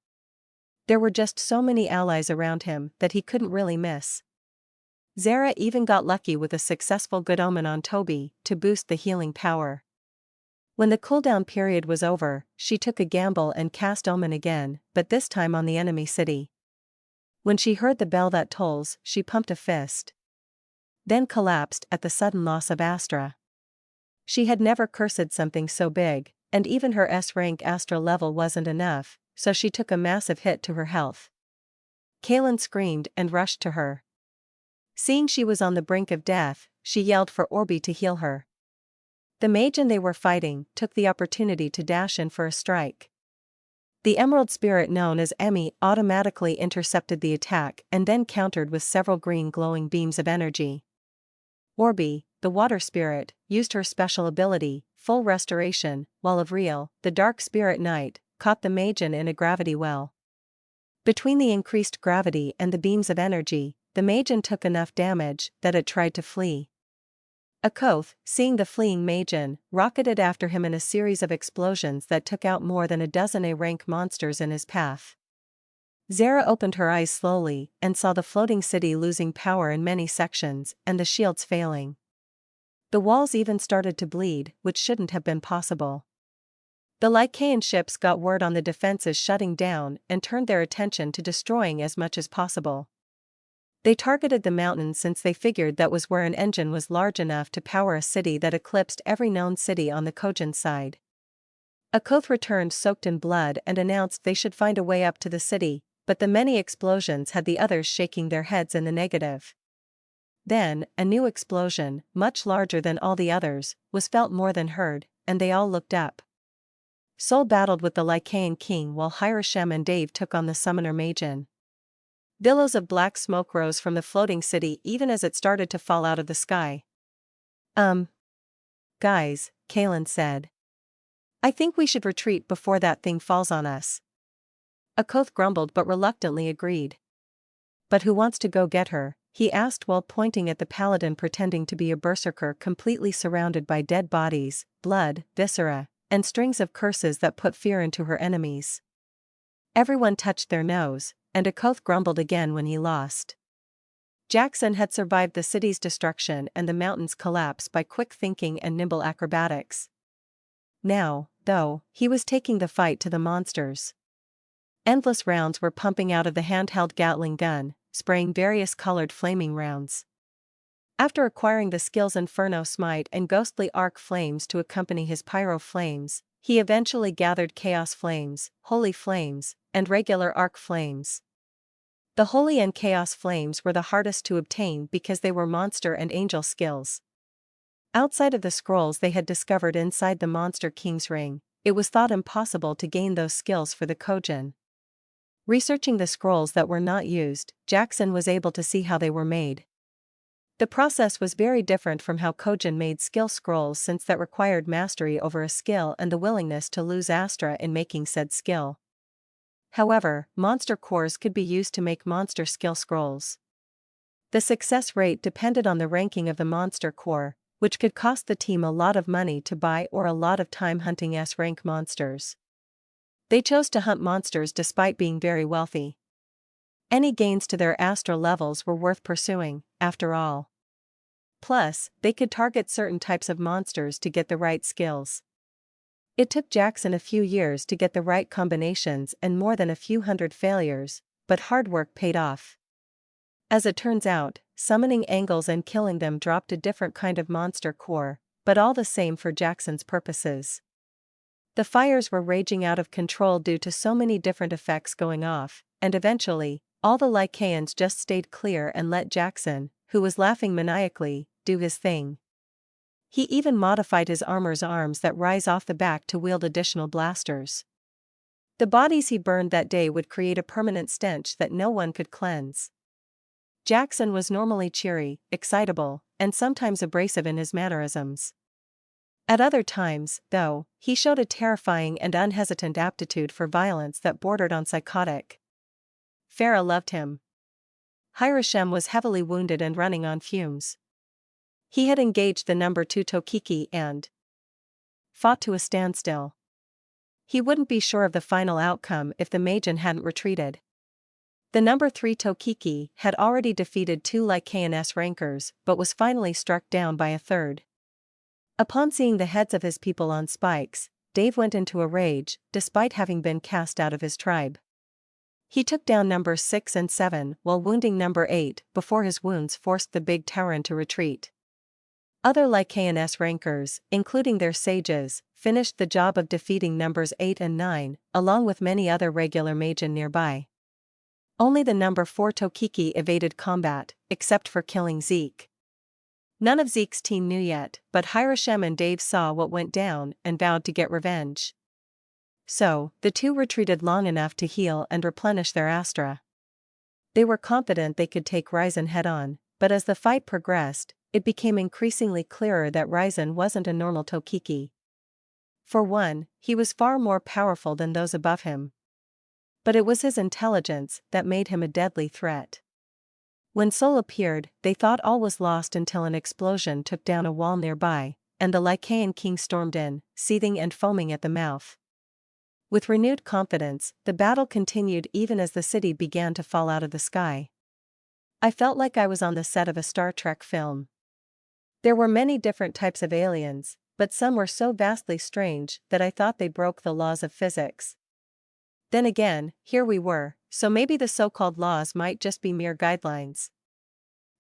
There were just so many allies around him that he couldn't really miss. Zara even got lucky with a successful good omen on Toby to boost the healing power. When the cooldown period was over, she took a gamble and cast Omen again, but this time on the enemy city. When she heard the bell that tolls, she pumped a fist. Then collapsed at the sudden loss of Astra. She had never cursed something so big, and even her S-rank Astra level wasn't enough, so she took a massive hit to her health. Kaelin screamed and rushed to her. Seeing she was on the brink of death, she yelled for Orbi to heal her. The mage and they were fighting took the opportunity to dash in for a strike. The emerald spirit known as Emmy automatically intercepted the attack and then countered with several green glowing beams of energy. Orbi, the water spirit, used her special ability, Full Restoration, while Avriel, the dark spirit knight, caught the mageon in a gravity well. Between the increased gravity and the beams of energy, the mageon took enough damage that it tried to flee. Akoth, seeing the fleeing mageon, rocketed after him in a series of explosions that took out more than a dozen A-rank monsters in his path. Zara opened her eyes slowly and saw the floating city losing power in many sections and the shields failing. The walls even started to bleed, which shouldn't have been possible. The Lycaean ships got word on the defenses shutting down and turned their attention to destroying as much as possible. They targeted the mountains since they figured that was where an engine was large enough to power a city that eclipsed every known city on the Kojin side. Akoth returned soaked in blood and announced they should find a way up to the city, but the many explosions had the others shaking their heads in the negative. Then, a new explosion, much larger than all the others, was felt more than heard, and they all looked up. Sol battled with the Lycaean king while Hiram and Dave took on the summoner Mageon. Billows of black smoke rose from the floating city even as it started to fall out of the sky. Guys, Kaelin said. I think we should retreat before that thing falls on us. Akoth grumbled but reluctantly agreed. But who wants to go get her? He asked while pointing at the paladin pretending to be a berserker completely surrounded by dead bodies, blood, viscera, and strings of curses that put fear into her enemies. Everyone touched their nose, and Akoth grumbled again when he lost. Jackson had survived the city's destruction and the mountain's collapse by quick thinking and nimble acrobatics. Now, though, he was taking the fight to the monsters. Endless rounds were pumping out of the handheld Gatling gun, spraying various colored flaming rounds. After acquiring the skills Inferno Smite and Ghostly Arc Flames to accompany his Pyro Flames, he eventually gathered Chaos Flames, Holy Flames, and regular Arc Flames. The Holy and Chaos Flames were the hardest to obtain because they were monster and angel skills. Outside of the scrolls they had discovered inside the Monster King's Ring, it was thought impossible to gain those skills for the Kojin. Researching the scrolls that were not used, Jackson was able to see how they were made. The process was very different from how Kojin made skill scrolls since that required mastery over a skill and the willingness to lose Astra in making said skill. However, monster cores could be used to make monster skill scrolls. The success rate depended on the ranking of the monster core, which could cost the team a lot of money to buy or a lot of time hunting S-rank monsters. They chose to hunt monsters despite being very wealthy. Any gains to their Astra levels were worth pursuing, after all. Plus, they could target certain types of monsters to get the right skills. It took Jackson a few years to get the right combinations and more than a few hundred failures, but hard work paid off. As it turns out, summoning angles and killing them dropped a different kind of monster core, but all the same for Jackson's purposes. The fires were raging out of control due to so many different effects going off, and eventually, all the Lycaeans just stayed clear and let Jackson, who was laughing maniacally, do his thing. He even modified his armor's arms that rise off the back to wield additional blasters. The bodies he burned that day would create a permanent stench that no one could cleanse. Jackson was normally cheery, excitable, and sometimes abrasive in his mannerisms. At other times, though, he showed a terrifying and unhesitant aptitude for violence that bordered on psychotic. Farah loved him. Hiram was heavily wounded and running on fumes. He had engaged the number 2 Tokiki and fought to a standstill. He wouldn't be sure of the final outcome if the Mageon hadn't retreated. The number 3 Tokiki had already defeated 2 Lycaean S-rankers but was finally struck down by a third. Upon seeing the heads of his people on spikes, Dave went into a rage, despite having been cast out of his tribe. He took down numbers 6 and 7 while wounding number 8 before his wounds forced the big Terran to retreat. Other Lycanthrope rankers, including their sages, finished the job of defeating numbers 8 and 9, along with many other regular mages nearby. Only the number 4 Tokiki evaded combat, except for killing Zeke. None of Zeke's team knew yet, but Hiroshima and Dave saw what went down and vowed to get revenge. So, the two retreated long enough to heal and replenish their astra. They were confident they could take Ryzen head-on, but as the fight progressed, it became increasingly clearer that Ryzen wasn't a normal Tokiki. For one, he was far more powerful than those above him. But it was his intelligence that made him a deadly threat. When Sol appeared, they thought all was lost until an explosion took down a wall nearby, and the Lycaon king stormed in, seething and foaming at the mouth. With renewed confidence, the battle continued even as the city began to fall out of the sky. I felt like I was on the set of a Star Trek film. There were many different types of aliens, but some were so vastly strange that I thought they broke the laws of physics. Then again, here we were, so maybe the so-called laws might just be mere guidelines.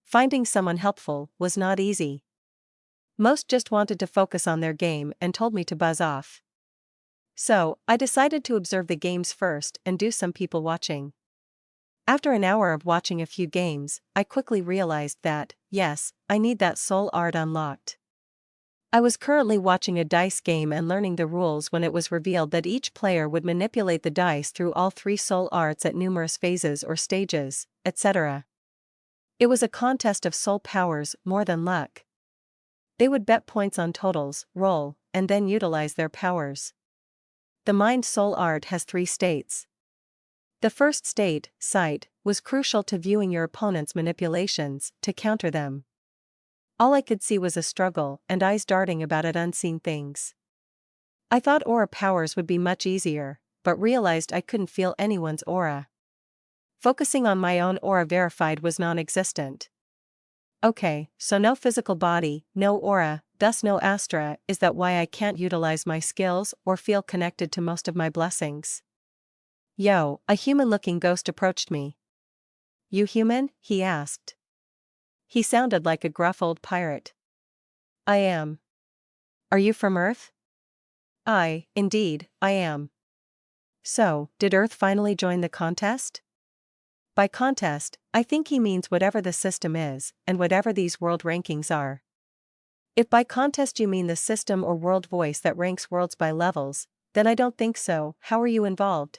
Finding someone helpful was not easy. Most just wanted to focus on their game and told me to buzz off. So, I decided to observe the games first and do some people watching. After an hour of watching a few games, I quickly realized that, yes, I need that soul art unlocked. I was currently watching a dice game and learning the rules when it was revealed that each player would manipulate the dice through all 3 soul arts at numerous phases or stages, etc. It was a contest of soul powers more than luck. They would bet points on totals, roll, and then utilize their powers. The mind soul art has 3 states. The first state, sight, was crucial to viewing your opponent's manipulations to counter them. All I could see was a struggle and eyes darting about at unseen things. I thought aura powers would be much easier, but realized I couldn't feel anyone's aura. Focusing on my own aura verified was non-existent. Okay, so no physical body, no aura, thus no astra. Is that why I can't utilize my skills or feel connected to most of my blessings? Yo, a human-looking ghost approached me. You human? He asked. He sounded like a gruff old pirate. I am. Are you from Earth? Indeed, I am. So, did Earth finally join the contest? By contest, I think he means whatever the system is, and whatever these world rankings are. If by contest you mean the system or world voice that ranks worlds by levels, then I don't think so. How are you involved?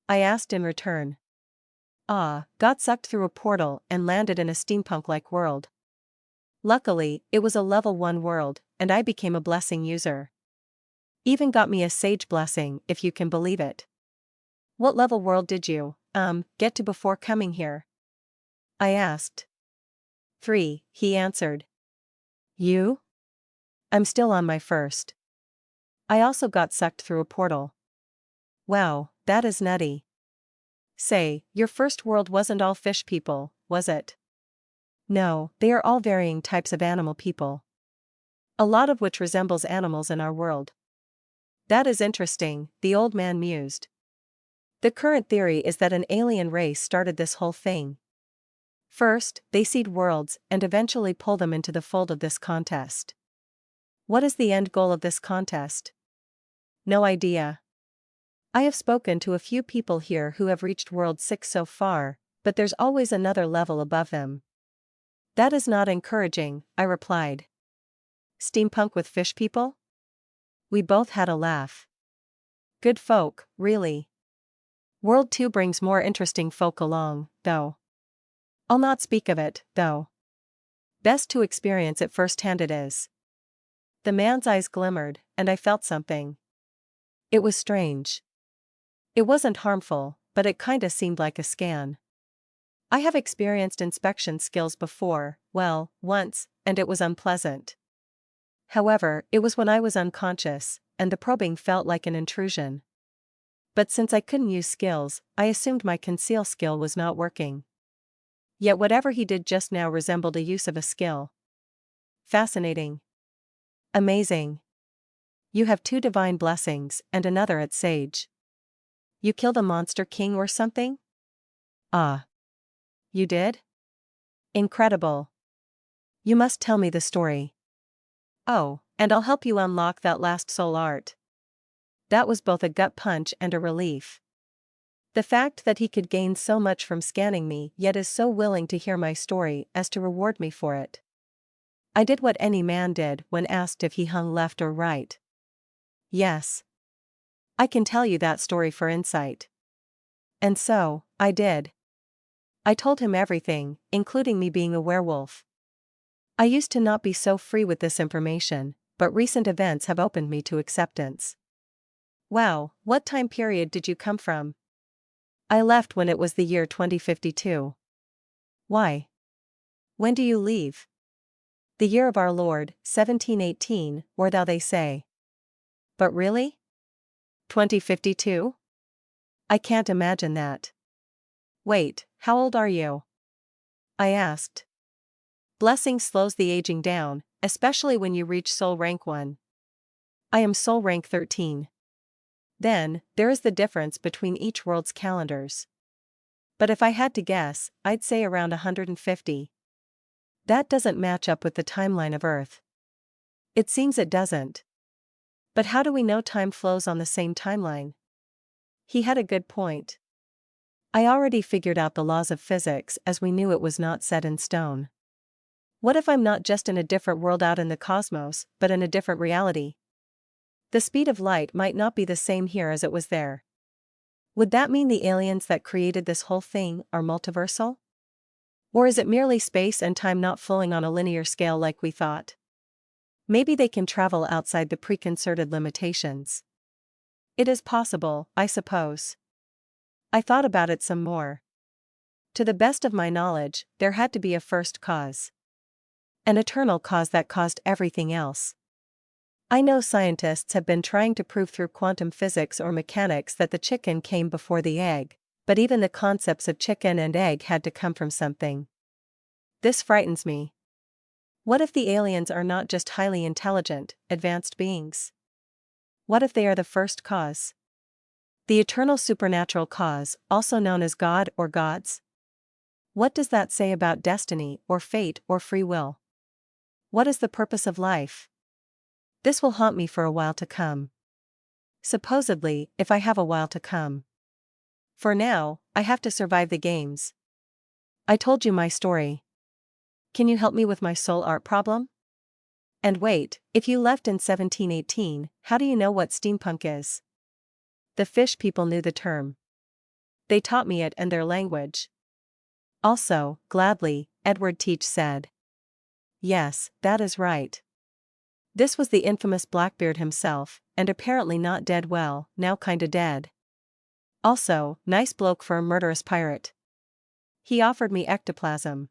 I asked in return. Got sucked through a portal and landed in a steampunk-like world. Luckily, it was a level 1 world, and I became a blessing user. Even got me a sage blessing, if you can believe it. What level world did you, get to before coming here? I asked. 3, he answered. You? I'm still on my first. I also got sucked through a portal. Wow, that is nutty. Say, your first world wasn't all fish people, was it? No, they are all varying types of animal people. A lot of which resembles animals in our world. That is interesting, the old man mused. The current theory is that an alien race started this whole thing. First, they seed worlds and eventually pull them into the fold of this contest. What is the end goal of this contest? No idea. I have spoken to a few people here who have reached World 6 so far, but there's always another level above them. That is not encouraging, I replied. Steampunk with fish people? We both had a laugh. Good folk, really. World 2 brings more interesting folk along, though. I'll not speak of it, though. Best to experience it firsthand it is. The man's eyes glimmered, and I felt something. It was strange. It wasn't harmful, but it kinda seemed like a scan. I have experienced inspection skills before, well, once, and it was unpleasant. However, it was when I was unconscious, and the probing felt like an intrusion. But since I couldn't use skills, I assumed my conceal skill was not working. Yet whatever he did just now resembled a use of a skill. Fascinating. Amazing. You have 2 divine blessings and another at Sage. You killed a monster king or something? Ah. You did? Incredible. You must tell me the story. Oh, and I'll help you unlock that last soul art. That was both a gut punch and a relief. The fact that he could gain so much from scanning me yet is so willing to hear my story as to reward me for it. I did what any man did when asked if he hung left or right. Yes. I can tell you that story for insight. And so, I did. I told him everything, including me being a werewolf. I used to not be so free with this information, but recent events have opened me to acceptance. Wow, what time period did you come from? I left when it was the year 2052. Why? When do you leave? The year of our Lord, 1718, or thou they say. But really? 2052? I can't imagine that. Wait, how old are you? I asked. Blessing slows the aging down, especially when you reach soul rank 1. I am soul rank 13. Then, there is the difference between each world's calendars. But if I had to guess, I'd say around 150. That doesn't match up with the timeline of Earth. It seems it doesn't. But how do we know time flows on the same timeline? He had a good point. I already figured out the laws of physics as we knew it was not set in stone. What if I'm not just in a different world out in the cosmos, but in a different reality? The speed of light might not be the same here as it was there. Would that mean the aliens that created this whole thing are multiversal? Or is it merely space and time not flowing on a linear scale like we thought? Maybe they can travel outside the preconcerted limitations. It is possible, I suppose. I thought about it some more. To the best of my knowledge, there had to be a first cause. An eternal cause that caused everything else. I know scientists have been trying to prove through quantum physics or mechanics that the chicken came before the egg, but even the concepts of chicken and egg had to come from something. This frightens me. What if the aliens are not just highly intelligent, advanced beings? What if they are the first cause? The eternal supernatural cause, also known as God or gods? What does that say about destiny or fate or free will? What is the purpose of life? This will haunt me for a while to come. Supposedly, if I have a while to come. For now, I have to survive the games. I told you my story. Can you help me with my soul art problem? And wait, if you left in 1718, how do you know what steampunk is? The fish people knew the term. They taught me it and their language. Also, gladly, Edward Teach said. Yes, that is right. This was the infamous Blackbeard himself, and apparently not dead well, now kinda dead. Also, nice bloke for a murderous pirate. He offered me ectoplasm.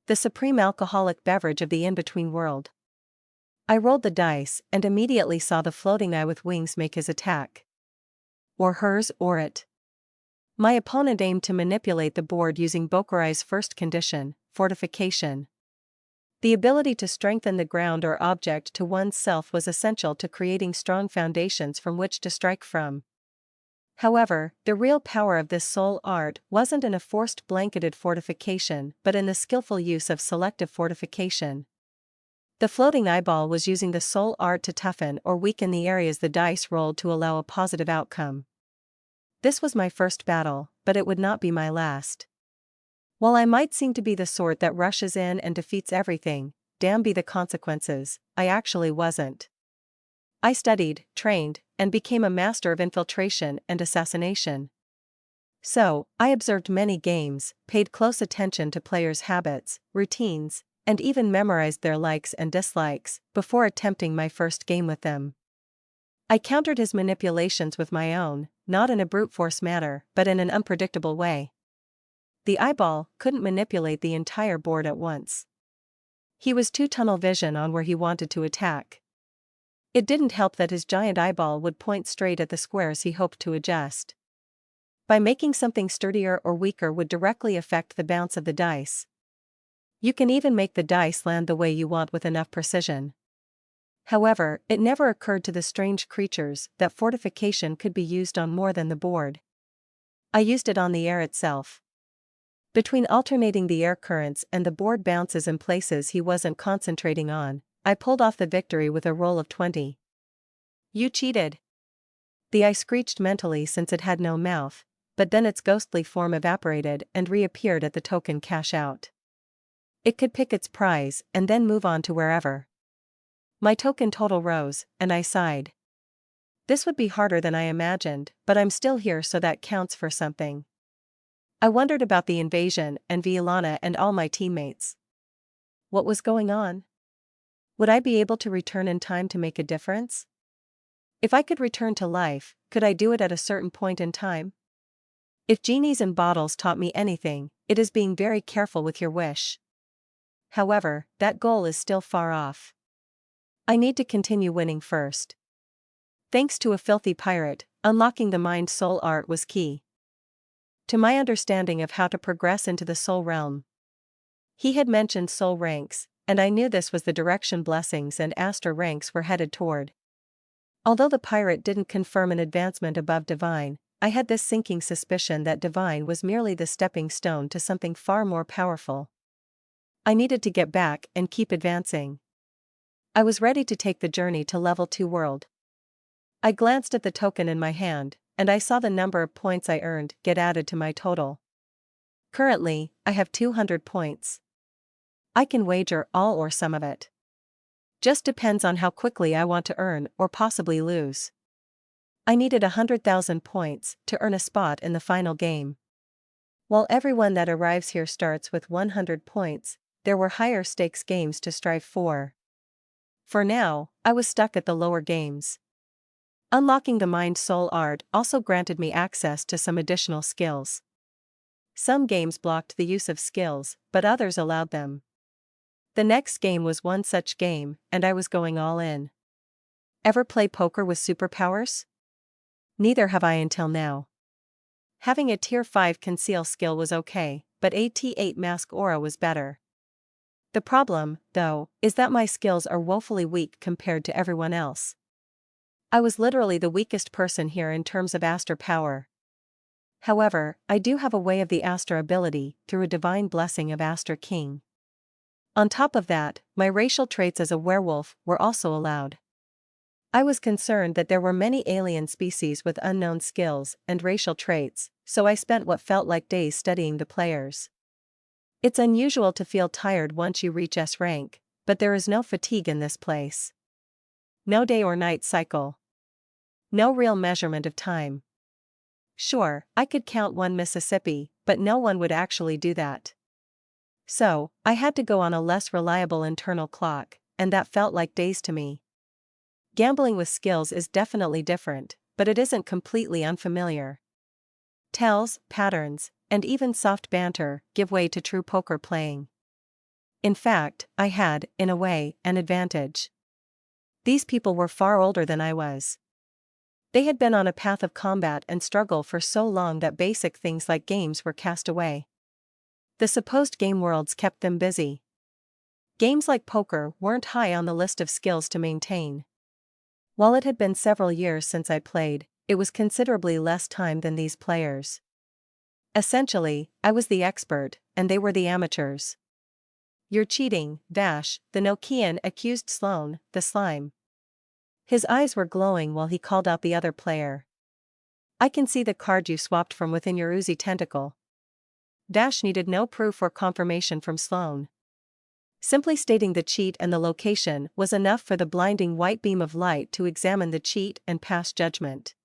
The supreme alcoholic beverage of the in-between world. I rolled the dice and immediately saw the floating eye with wings make his attack. Or hers or it. My opponent aimed to manipulate the board using Bokurai's first condition, fortification. The ability to strengthen the ground or object to one's self was essential to creating strong foundations from which to strike from. However, the real power of this soul art wasn't in a forced blanketed fortification but in the skillful use of selective fortification. The floating eyeball was using the soul art to toughen or weaken the areas the dice rolled to allow a positive outcome. This was my first battle, but it would not be my last. While I might seem to be the sort that rushes in and defeats everything, damn be the consequences, I actually wasn't. I studied, trained, and became a master of infiltration and assassination. So, I observed many games, paid close attention to players' habits, routines, and even memorized their likes and dislikes, before attempting my first game with them. I countered his manipulations with my own, not in a brute force manner, but in an unpredictable way. The eyeball couldn't manipulate the entire board at once. He was too tunnel vision on where he wanted to attack. It didn't help that his giant eyeball would point straight at the squares he hoped to adjust. By making something sturdier or weaker would directly affect the bounce of the dice. You can even make the dice land the way you want with enough precision. However, it never occurred to the strange creatures that fortification could be used on more than the board. I used it on the air itself. Between alternating the air currents and the board bounces in places he wasn't concentrating on, I pulled off the victory with a roll of 20. You cheated. The eye screeched mentally since it had no mouth, but then its ghostly form evaporated and reappeared at the token cash out. It could pick its prize and then move on to wherever. My token total rose, and I sighed. This would be harder than I imagined, but I'm still here, so that counts for something. I wondered about the invasion and Violana and all my teammates. What was going on? Would I be able to return in time to make a difference? If I could return to life, could I do it at a certain point in time? If genies and bottles taught me anything, it is being very careful with your wish. However, that goal is still far off. I need to continue winning first. Thanks to a filthy pirate, unlocking the mind-soul art was key to my understanding of how to progress into the soul realm. He had mentioned soul ranks, and I knew this was the direction blessings and Aster ranks were headed toward. Although the pirate didn't confirm an advancement above divine, I had this sinking suspicion that divine was merely the stepping stone to something far more powerful. I needed to get back and keep advancing. I was ready to take the journey to level 2 world. I glanced at the token in my hand, and I saw the number of points I earned get added to my total. Currently, I have 200 points. I can wager all or some of it. Just depends on how quickly I want to earn or possibly lose. I needed 100,000 points to earn a spot in the final game. While everyone that arrives here starts with 100 points, there were higher stakes games to strive for. For now, I was stuck at the lower games. Unlocking the mind-soul art also granted me access to some additional skills. Some games blocked the use of skills, but others allowed them. The next game was one such game, and I was going all in. Ever play poker with superpowers? Neither have I until now. Having a tier 5 conceal skill was okay, but a T8 mask aura was better. The problem, though, is that my skills are woefully weak compared to everyone else. I was literally the weakest person here in terms of Aster power. However, I do have a way of the Aster ability through a divine blessing of Aster King. On top of that, my racial traits as a werewolf were also allowed. I was concerned that there were many alien species with unknown skills and racial traits, so I spent what felt like days studying the players. It's unusual to feel tired once you reach S rank, but there is no fatigue in this place. No day or night cycle. No real measurement of time. Sure, I could count one Mississippi, but no one would actually do that. So, I had to go on a less reliable internal clock, and that felt like days to me. Gambling with skills is definitely different, but it isn't completely unfamiliar. Tells, patterns, and even soft banter give way to true poker playing. In fact, I had, in a way, an advantage. These people were far older than I was. They had been on a path of combat and struggle for so long that basic things like games were cast away. The supposed game worlds kept them busy. Games like poker weren't high on the list of skills to maintain. While it had been several years since I played, it was considerably less time than these players. Essentially, I was the expert, and they were the amateurs. "You're cheating, Vash," the Nokian accused Sloane, the slime. His eyes were glowing while he called out the other player. "I can see the card you swapped from within your oozy tentacle." Dash needed no proof or confirmation from Sloane. Simply stating the cheat and the location was enough for the blinding white beam of light to examine the cheat and pass judgment.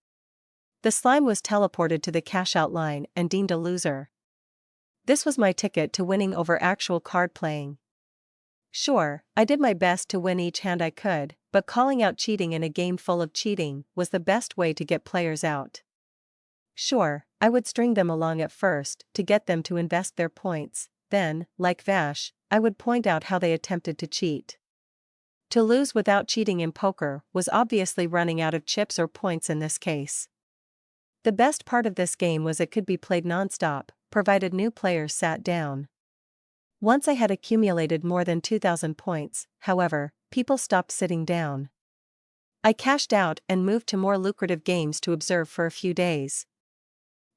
The slime was teleported to the cash-out line and deemed a loser. This was my ticket to winning over actual card playing. Sure, I did my best to win each hand I could, but calling out cheating in a game full of cheating was the best way to get players out. Sure, I would string them along at first to get them to invest their points, then, like Vash, I would point out how they attempted to cheat. To lose without cheating in poker was obviously running out of chips or points in this case. The best part of this game was it could be played non-stop, provided new players sat down. Once I had accumulated more than 2,000 points, however, people stopped sitting down. I cashed out and moved to more lucrative games to observe for a few days.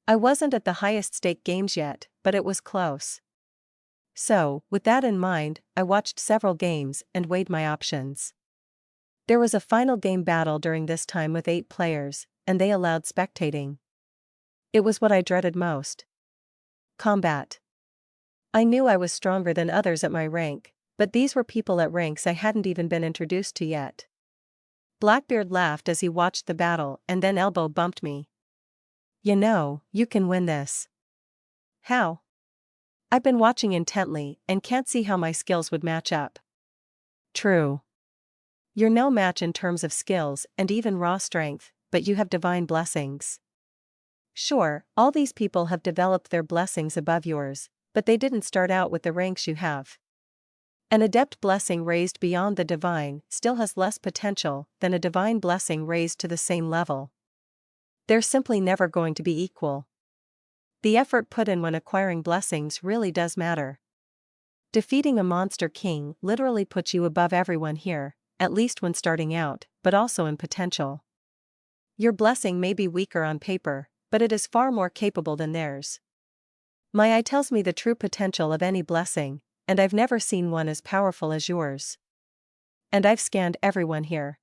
I wasn't at the highest stake games yet, but it was close. So, with that in mind, I watched several games and weighed my options. There was a final game battle during this time with 8 players, and they allowed spectating. It was what I dreaded most. Combat. I knew I was stronger than others at my rank, but these were people at ranks I hadn't even been introduced to yet. Blackbeard laughed as he watched the battle and then elbow bumped me. You know, you can win this. How? I've been watching intently and can't see how my skills would match up. True. You're no match in terms of skills and even raw strength, but you have divine blessings. Sure, all these people have developed their blessings above yours, but they didn't start out with the ranks you have. An adept blessing raised beyond the divine still has less potential than a divine blessing raised to the same level. They're simply never going to be equal. The effort put in when acquiring blessings really does matter. Defeating a monster king literally puts you above everyone here, at least when starting out, but also in potential. Your blessing may be weaker on paper, but it is far more capable than theirs. My eye tells me the true potential of any blessing, and I've never seen one as powerful as yours. And I've scanned everyone here.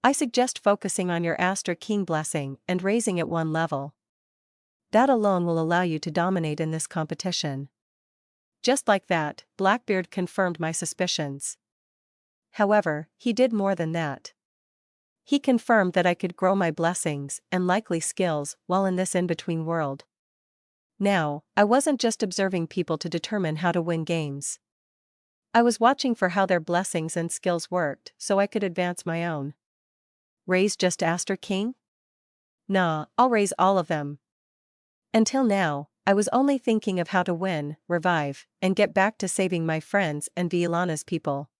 I suggest focusing on your Astra King blessing and raising it one level. That alone will allow you to dominate in this competition. Just like that, Blackbeard confirmed my suspicions. However, he did more than that. He confirmed that I could grow my blessings and likely skills while in this in-between world. Now, I wasn't just observing people to determine how to win games. I was watching for how their blessings and skills worked so I could advance my own. Raise just Astra King? Nah, I'll raise all of them. Until now, I was only thinking of how to win, revive, and get back to saving my friends and Violana's people.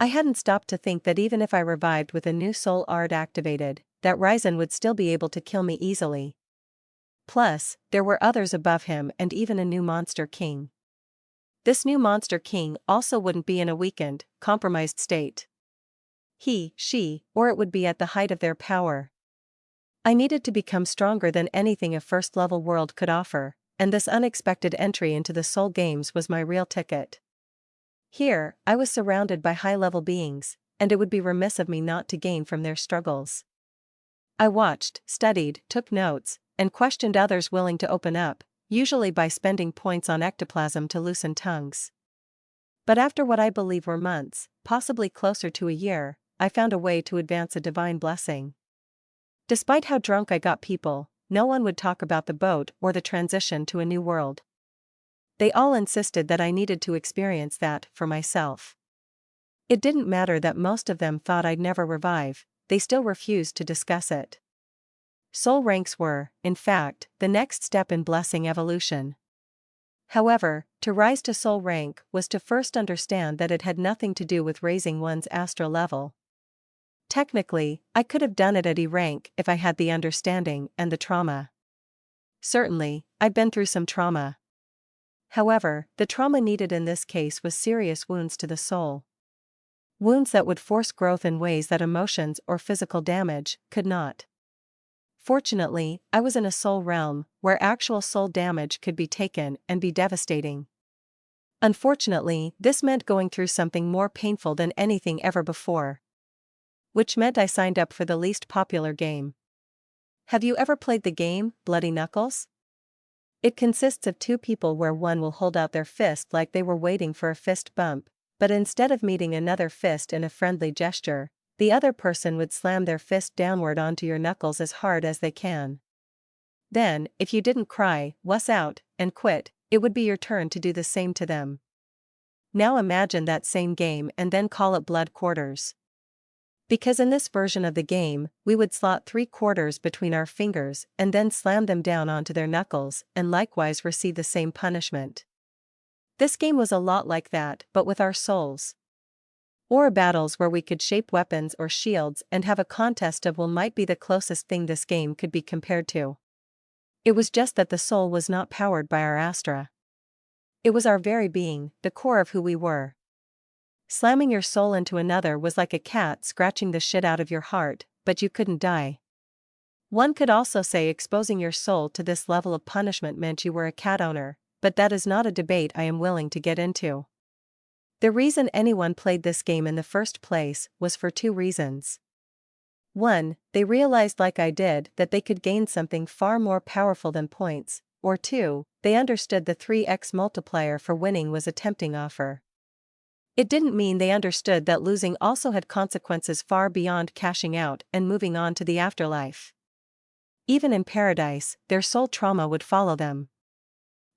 I hadn't stopped to think that even if I revived with a new soul art activated, that Ryzen would still be able to kill me easily. Plus, there were others above him and even a new monster king. This new monster king also wouldn't be in a weakened, compromised state. She, or it would be at the height of their power. I needed to become stronger than anything a first-level world could offer, and this unexpected entry into the soul games was my real ticket. Here, I was surrounded by high-level beings, and it would be remiss of me not to gain from their struggles. I watched, studied, took notes, and questioned others willing to open up, usually by spending points on ectoplasm to loosen tongues. But after what I believe were months, possibly closer to a year, I found a way to advance a divine blessing. Despite how drunk I got people, no one would talk about the boat or the transition to a new world. They all insisted that I needed to experience that for myself. It didn't matter that most of them thought I'd never revive, they still refused to discuss it. Soul ranks were, in fact, the next step in blessing evolution. However, to rise to soul rank was to first understand that it had nothing to do with raising one's astral level. Technically, I could have done it at E rank if I had the understanding and the trauma. Certainly, I'd been through some trauma. However, the trauma needed in this case was serious wounds to the soul. Wounds that would force growth in ways that emotions or physical damage could not. Fortunately, I was in a soul realm, where actual soul damage could be taken and be devastating. Unfortunately, this meant going through something more painful than anything ever before. Which meant I signed up for the least popular game. Have you ever played the game, Bloody Knuckles? It consists of 2 people where one will hold out their fist like they were waiting for a fist bump, but instead of meeting another fist in a friendly gesture, the other person would slam their fist downward onto your knuckles as hard as they can. Then, if you didn't cry, wuss out, and quit, it would be your turn to do the same to them. Now imagine that same game and then call it blood quarters. Because in this version of the game, we would slot 3 quarters between our fingers and then slam them down onto their knuckles and likewise receive the same punishment. This game was a lot like that, but with our souls. Or battles where we could shape weapons or shields and have a contest of what might be the closest thing this game could be compared to. It was just that the soul was not powered by our Astra. It was our very being, the core of who we were. Slamming your soul into another was like a cat scratching the shit out of your heart, but you couldn't die. One could also say exposing your soul to this level of punishment meant you were a cat owner, but that is not a debate I am willing to get into. The reason anyone played this game in the first place was for two reasons. 1. They realized, like I did, that they could gain something far more powerful than points, or 2. They understood the 3x multiplier for winning was a tempting offer. It didn't mean they understood that losing also had consequences far beyond cashing out and moving on to the afterlife. Even in paradise, their soul trauma would follow them.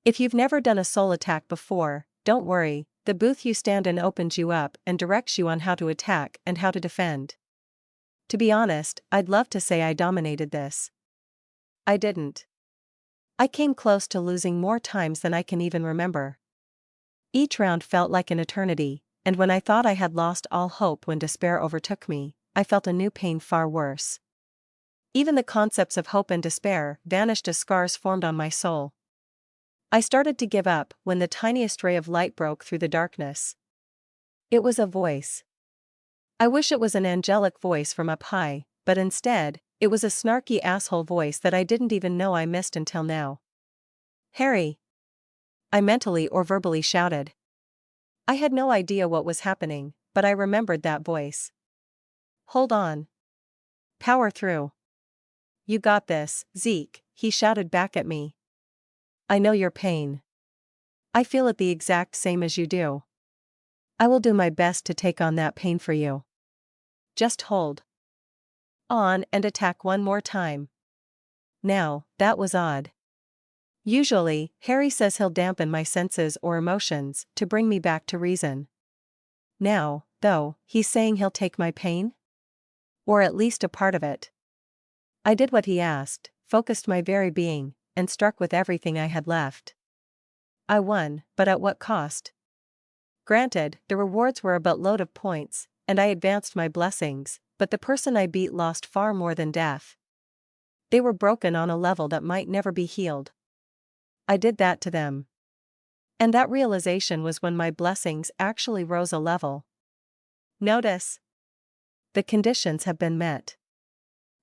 If you've never done a soul attack before, don't worry, the booth you stand in opens you up and directs you on how to attack and how to defend. To be honest, I'd love to say I dominated this. I didn't. I came close to losing more times than I can even remember. Each round felt like an eternity, and when I thought I had lost all hope when despair overtook me, I felt a new pain far worse. Even the concepts of hope and despair vanished as scars formed on my soul. I started to give up when the tiniest ray of light broke through the darkness. It was a voice. I wish it was an angelic voice from up high, but instead, it was a snarky asshole voice that I didn't even know I missed until now. "Harry!" I mentally or verbally shouted. I had no idea what was happening, but I remembered that voice. "Hold on. Power through. You got this, Zeke," he shouted back at me. "I know your pain. I feel it the exact same as you do. I will do my best to take on that pain for you. Just hold on and attack one more time." Now, that was odd. Usually, Harry says he'll dampen my senses or emotions to bring me back to reason. Now, though, he's saying he'll take my pain? Or at least a part of it. I did what he asked, focused my very being, and struck with everything I had left. I won, but at what cost? Granted, the rewards were a buttload of points, and I advanced my blessings, but the person I beat lost far more than death. They were broken on a level that might never be healed. I did that to them. And that realization was when my blessings actually rose a level. Notice. The conditions have been met.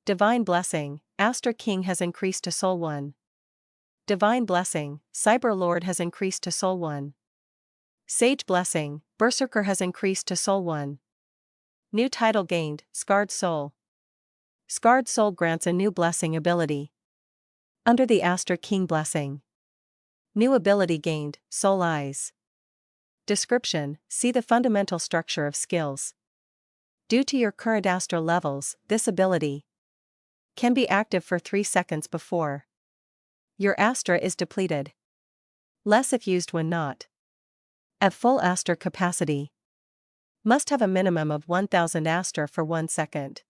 Divine blessing, Aster King has increased to Soul 1. Divine blessing, Cyber Lord has increased to Soul 1. Sage blessing, Berserker has increased to Soul 1. New title gained, Scarred Soul. Scarred Soul grants a new blessing ability. Under the Aster King blessing. New ability gained, Soul Eyes. Description: see the fundamental structure of skills. Due to your current Astra levels, this ability can be active for 3 seconds before your Astra is depleted. Less if used when not at full Astra capacity. Must have a minimum of 1000 Astra for 1 second.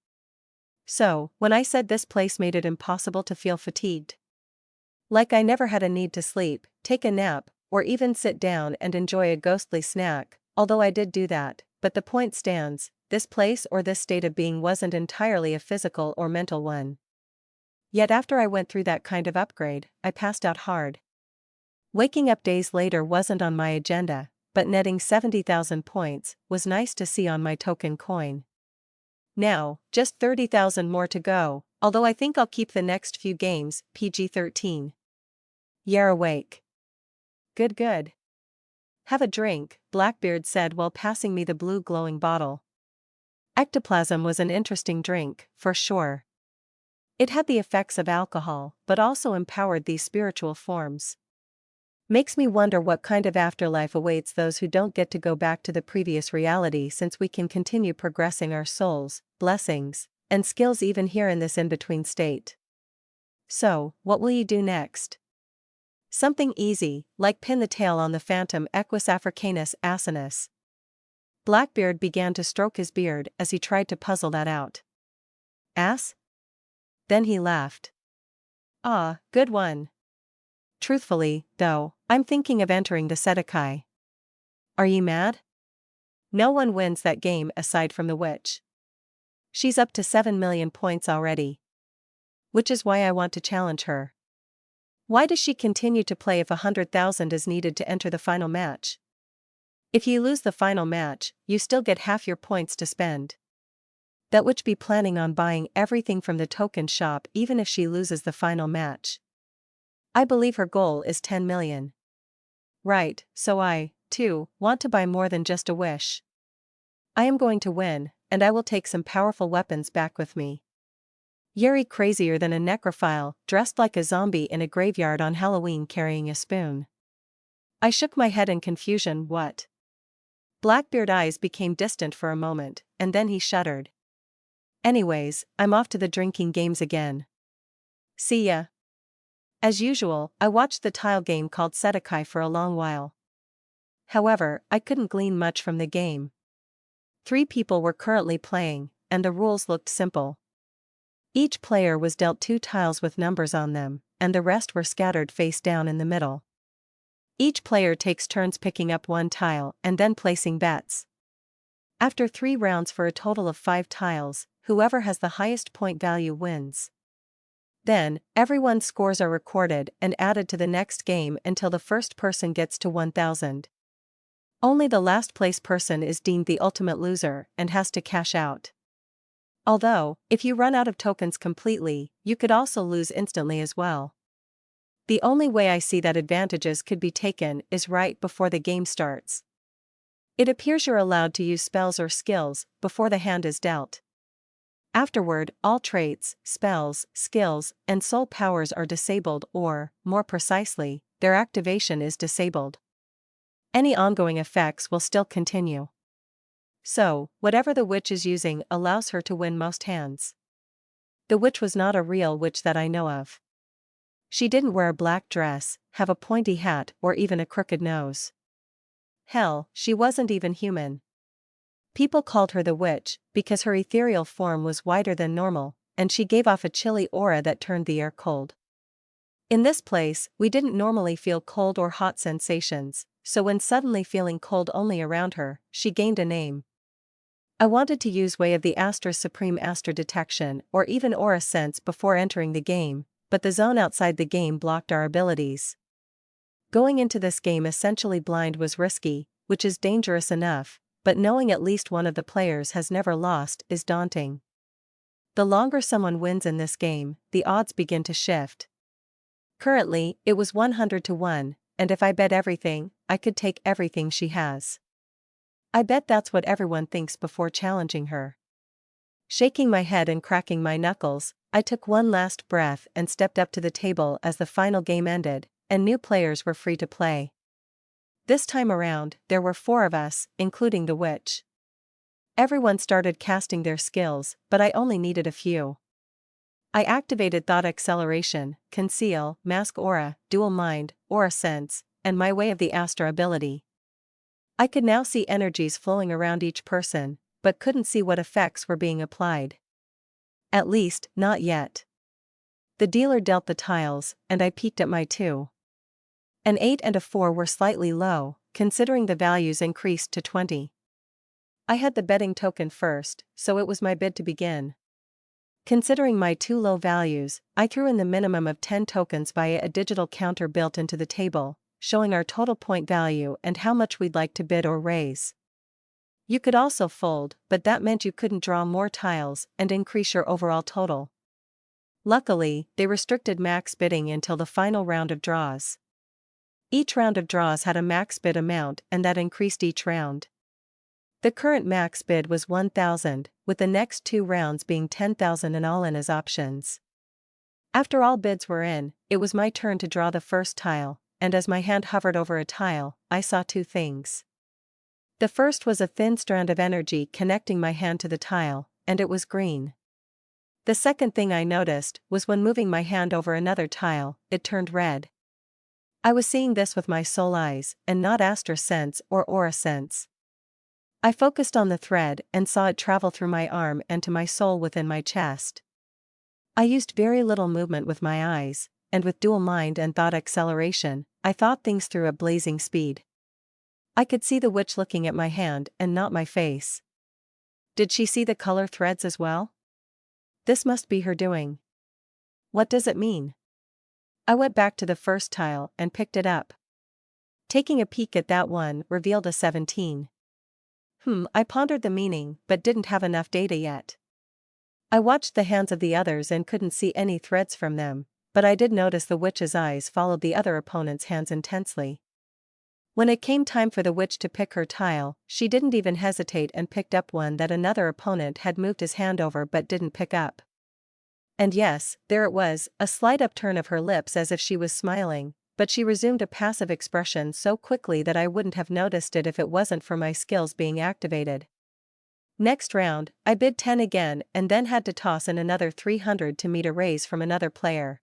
So, when I said this place made it impossible to feel fatigued. Like I never had a need to sleep, take a nap, or even sit down and enjoy a ghostly snack, although I did do that, but the point stands, this place or this state of being wasn't entirely a physical or mental one. Yet after I went through that kind of upgrade, I passed out hard. Waking up days later wasn't on my agenda, but netting 70,000 points was nice to see on my token coin. Now, just 30,000 more to go, although I think I'll keep the next few games PG-13. You're awake. Good. Have a drink, Blackbeard said while passing me the blue glowing bottle. Ectoplasm was an interesting drink, for sure. It had the effects of alcohol, but also empowered these spiritual forms. Makes me wonder what kind of afterlife awaits those who don't get to go back to the previous reality, since we can continue progressing our souls, blessings, and skills even here in this in-between state. So, what will you do next? Something easy, like pin the tail on the phantom Equus africanus asinus. Blackbeard began to stroke his beard as he tried to puzzle that out. Ass? Then he laughed. Ah, good one. Truthfully, though, I'm thinking of entering the Sedekai. Are you mad? No one wins that game aside from the witch. She's up to 7 million points already. Which is why I want to challenge her. Why does she continue to play if 100,000 is needed to enter the final match? If you lose the final match, you still get half your points to spend. That witch be planning on buying everything from the token shop even if she loses the final match. I believe her goal is 10 million. Right, so I, too, want to buy more than just a wish. I am going to win, and I will take some powerful weapons back with me. Yuri crazier than a necrophile, dressed like a zombie in a graveyard on Halloween carrying a spoon. I shook my head in confusion. What? Blackbeard eyes became distant for a moment, and then he shuddered. Anyways, I'm off to the drinking games again. See ya. As usual, I watched the tile game called Sedakai for a long while. However, I couldn't glean much from the game. 3 people were currently playing, and the rules looked simple. Each player was dealt 2 tiles with numbers on them, and the rest were scattered face down in the middle. Each player takes turns picking up 1 tile and then placing bets. After 3 rounds for a total of 5 tiles, whoever has the highest point value wins. Then, everyone's scores are recorded and added to the next game until the first person gets to 1,000. Only the last place person is deemed the ultimate loser and has to cash out. Although, if you run out of tokens completely, you could also lose instantly as well. The only way I see that advantages could be taken is right before the game starts. It appears you're allowed to use spells or skills before the hand is dealt. Afterward, all traits, spells, skills, and soul powers are disabled or, more precisely, their activation is disabled. Any ongoing effects will still continue. So, whatever the witch is using allows her to win most hands. The witch was not a real witch that I know of. She didn't wear a black dress, have a pointy hat, or even a crooked nose. Hell, she wasn't even human. People called her the witch because her ethereal form was wider than normal, and she gave off a chilly aura that turned the air cold. In this place, we didn't normally feel cold or hot sensations, so when suddenly feeling cold only around her, she gained a name. I wanted to use Way of the Astra's Supreme Astra Detection or even Aura Sense before entering the game, but the zone outside the game blocked our abilities. Going into this game essentially blind was risky, which is dangerous enough, but knowing at least one of the players has never lost is daunting. The longer someone wins in this game, the odds begin to shift. Currently, it was 100 to 1, and if I bet everything, I could take everything she has. I bet that's what everyone thinks before challenging her. Shaking my head and cracking my knuckles, I took one last breath and stepped up to the table as the final game ended, and new players were free to play. This time around, there were 4 of us, including the witch. Everyone started casting their skills, but I only needed a few. I activated Thought Acceleration, Conceal, Mask Aura, Dual Mind, Aura Sense, and my Way of the Astra ability. I could now see energies flowing around each person, but couldn't see what effects were being applied. At least, not yet. The dealer dealt the tiles, and I peeked at my 2. An 8 and a 4 were slightly low, considering the values increased to 20. I had the betting token first, so it was my bid to begin. Considering my 2 low values, I threw in the minimum of 10 tokens via a digital counter built into the table, showing our total point value and how much we'd like to bid or raise. You could also fold, but that meant you couldn't draw more tiles and increase your overall total. Luckily, they restricted max bidding until the final round of draws. Each round of draws had a max bid amount and that increased each round. The current max bid was 1,000, with the next 2 rounds being 10,000 and all in as options. After all bids were in, it was my turn to draw the first tile, and as my hand hovered over a tile, I saw 2 things. The first was a thin strand of energy connecting my hand to the tile, and it was green. The second thing I noticed was when moving my hand over another tile, it turned red. I was seeing this with my soul eyes, and not Astra Sense or Aura Sense. I focused on the thread and saw it travel through my arm and to my soul within my chest. I used very little movement with my eyes, and with dual mind and thought acceleration, I thought things through at blazing speed. I could see the witch looking at my hand and not my face. Did she see the color threads as well? This must be her doing. What does it mean? I went back to the first tile and picked it up. Taking a peek at that one revealed a 17. I pondered the meaning but didn't have enough data yet. I watched the hands of the others and couldn't see any threads from them, but I did notice the witch's eyes followed the other opponent's hands intensely. When it came time for the witch to pick her tile, she didn't even hesitate and picked up one that another opponent had moved his hand over but didn't pick up. And yes, there it was, a slight upturn of her lips as if she was smiling, but she resumed a passive expression so quickly that I wouldn't have noticed it if it wasn't for my skills being activated. Next round, I bid 10 again and then had to toss in another 300 to meet a raise from another player.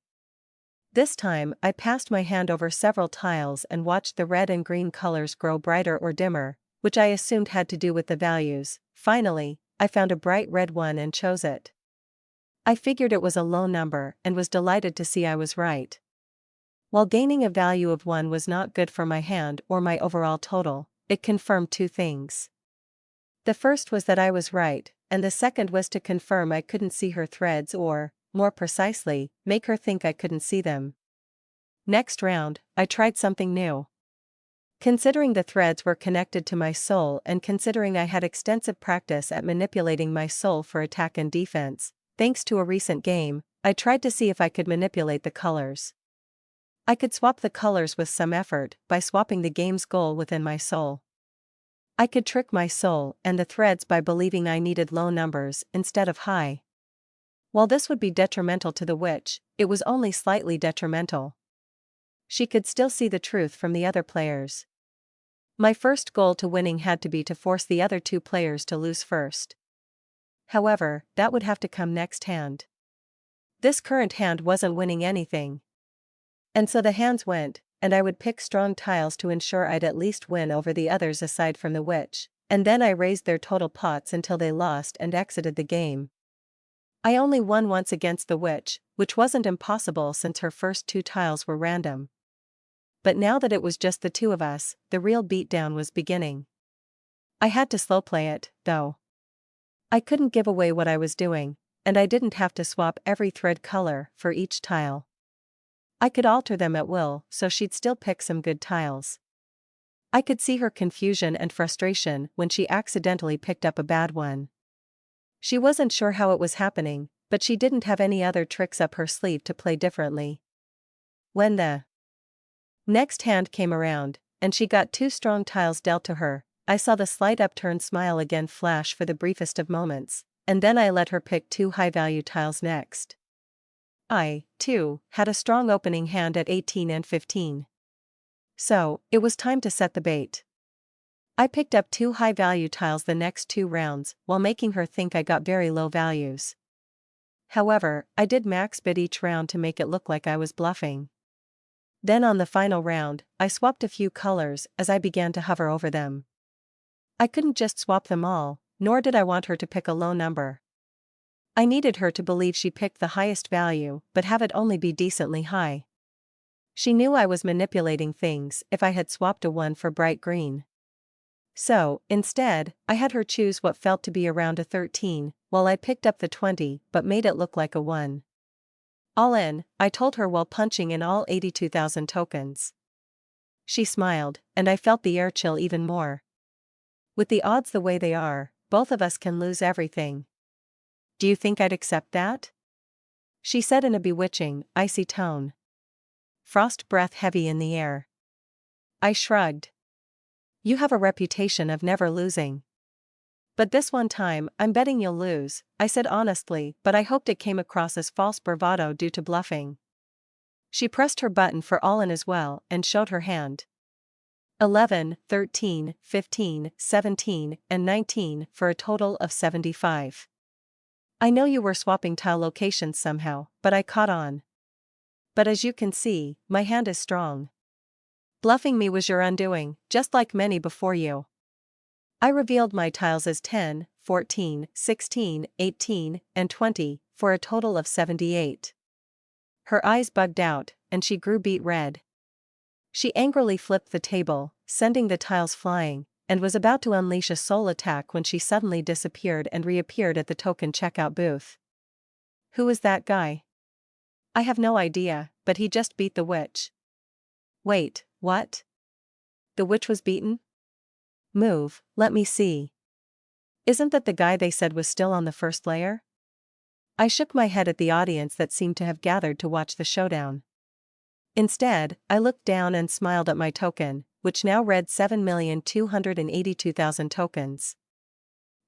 This time, I passed my hand over several tiles and watched the red and green colors grow brighter or dimmer, which I assumed had to do with the values. Finally, I found a bright red one and chose it. I figured it was a low number and was delighted to see I was right. While gaining a value of 1 was not good for my hand or my overall total, it confirmed 2 things. The first was that I was right, and the second was to confirm I couldn't see her threads or, more precisely, make her think I couldn't see them. Next round, I tried something new. Considering the threads were connected to my soul and considering I had extensive practice at manipulating my soul for attack and defense, thanks to a recent game, I tried to see if I could manipulate the colors. I could swap the colors with some effort by swapping the game's goal within my soul. I could trick my soul and the threads by believing I needed low numbers instead of high. While this would be detrimental to the witch, it was only slightly detrimental. She could still see the truth from the other players. My first goal to winning had to be to force the other 2 players to lose first. However, that would have to come next hand. This current hand wasn't winning anything. And so the hands went, and I would pick strong tiles to ensure I'd at least win over the others aside from the witch, and then I raised their total pots until they lost and exited the game. I only won once against the witch, which wasn't impossible since her first 2 tiles were random. But now that it was just the 2 of us, the real beatdown was beginning. I had to slow play it, though. I couldn't give away what I was doing, and I didn't have to swap every thread color for each tile. I could alter them at will, so she'd still pick some good tiles. I could see her confusion and frustration when she accidentally picked up a bad one. She wasn't sure how it was happening, but she didn't have any other tricks up her sleeve to play differently. When the next hand came around, and she got 2 strong tiles dealt to her, I saw the slight upturned smile again flash for the briefest of moments, and then I let her pick 2 high-value tiles next. I, too, had a strong opening hand at 18 and 15. So, it was time to set the bait. I picked up 2 high-value tiles the next 2 rounds, while making her think I got very low values. However, I did max bid each round to make it look like I was bluffing. Then on the final round, I swapped a few colors as I began to hover over them. I couldn't just swap them all, nor did I want her to pick a low number. I needed her to believe she picked the highest value but have it only be decently high. She knew I was manipulating things if I had swapped a 1 for bright green. So, instead, I had her choose what felt to be around a 13, while I picked up the 20 but made it look like a 1. All in, I told her while punching in all 82,000 tokens. She smiled, and I felt the air chill even more. With the odds the way they are, both of us can lose everything. Do you think I'd accept that? She said in a bewitching, icy tone. Frost breath heavy in the air. I shrugged. You have a reputation of never losing. But this one time, I'm betting you'll lose, I said honestly, but I hoped it came across as false bravado due to bluffing. She pressed her button for all in as well and showed her hand. 11, 13, 15, 17, and 19 for a total of 75. I know you were swapping tile locations somehow, but I caught on. But as you can see, my hand is strong. Bluffing me was your undoing, just like many before you. I revealed my tiles as 10, 14, 16, 18, and 20, for a total of 78. Her eyes bugged out, and she grew beet red. She angrily flipped the table, sending the tiles flying, and was about to unleash a soul attack when she suddenly disappeared and reappeared at the token checkout booth. Who is that guy? I have no idea, but he just beat the witch. Wait, what? The witch was beaten? Move, let me see. Isn't that the guy they said was still on the first layer? I shook my head at the audience that seemed to have gathered to watch the showdown. Instead, I looked down and smiled at my token, which now read 7,282,000 tokens.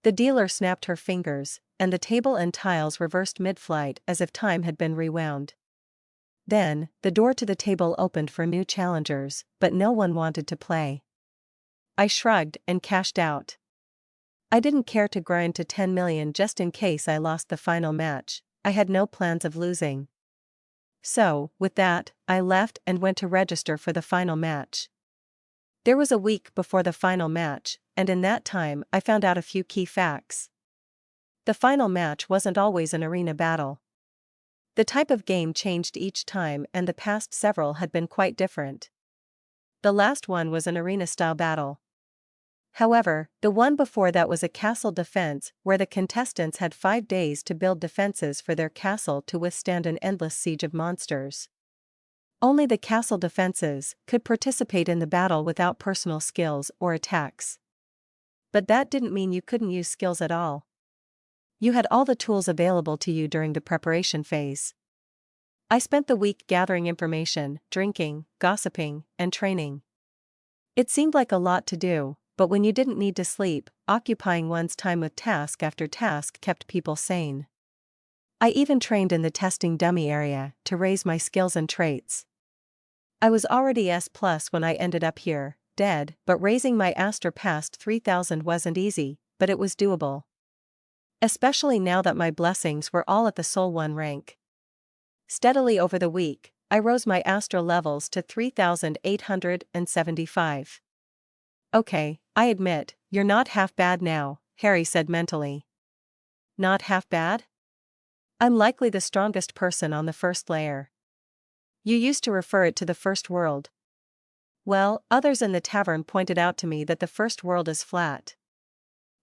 The dealer snapped her fingers, and the table and tiles reversed mid-flight as if time had been rewound. Then, the door to the table opened for new challengers, but no one wanted to play. I shrugged and cashed out. I didn't care to grind to 10 million just in case I lost the final match. I had no plans of losing. So, with that, I left and went to register for the final match. There was a week before the final match, and in that time I found out a few key facts. The final match wasn't always an arena battle. The type of game changed each time, and the past several had been quite different. The last one was an arena-style battle. However, the one before that was a castle defense where the contestants had 5 days to build defenses for their castle to withstand an endless siege of monsters. Only the castle defenses could participate in the battle without personal skills or attacks. But that didn't mean you couldn't use skills at all. You had all the tools available to you during the preparation phase. I spent the week gathering information, drinking, gossiping, and training. It seemed like a lot to do, but when you didn't need to sleep, occupying one's time with task after task kept people sane. I even trained in the testing dummy area to raise my skills and traits. I was already S+ when I ended up here, dead, but raising my Aster past 3000 wasn't easy, but it was doable. Especially now that my blessings were all at the Soul 1 rank. Steadily over the week, I rose my Aster levels to 3,875. Okay, I admit, you're not half bad now, Harry said mentally. Not half bad? I'm likely the strongest person on the first layer. You used to refer it to the first world. Well, others in the tavern pointed out to me that the first world is flat.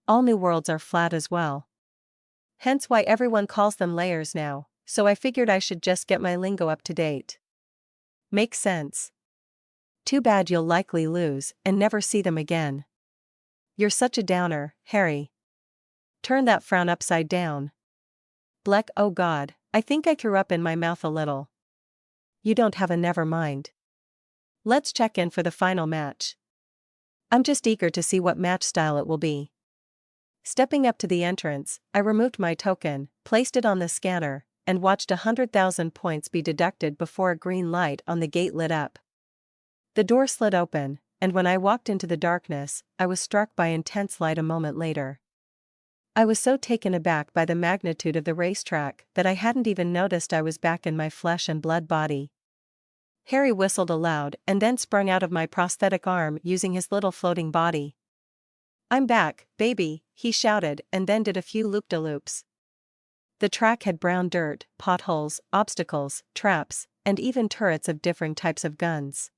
All new worlds are flat as well. Hence why everyone calls them layers now, so I figured I should just get my lingo up to date. Makes sense. Too bad you'll likely lose and never see them again. You're such a downer, Harry. Turn that frown upside down. Bleck, oh God, I think I threw up in my mouth a little. You don't have a never mind. Let's check in for the final match. I'm just eager to see what match style it will be. Stepping up to the entrance, I removed my token, placed it on the scanner, and watched 100,000 points be deducted before a green light on the gate lit up. The door slid open, and when I walked into the darkness, I was struck by intense light a moment later. I was so taken aback by the magnitude of the racetrack that I hadn't even noticed I was back in my flesh and blood body. Harry whistled aloud and then sprung out of my prosthetic arm using his little floating body. I'm back, baby, he shouted and then did a few loop-de-loops. The track had brown dirt, potholes, obstacles, traps, and even turrets of differing types of guns.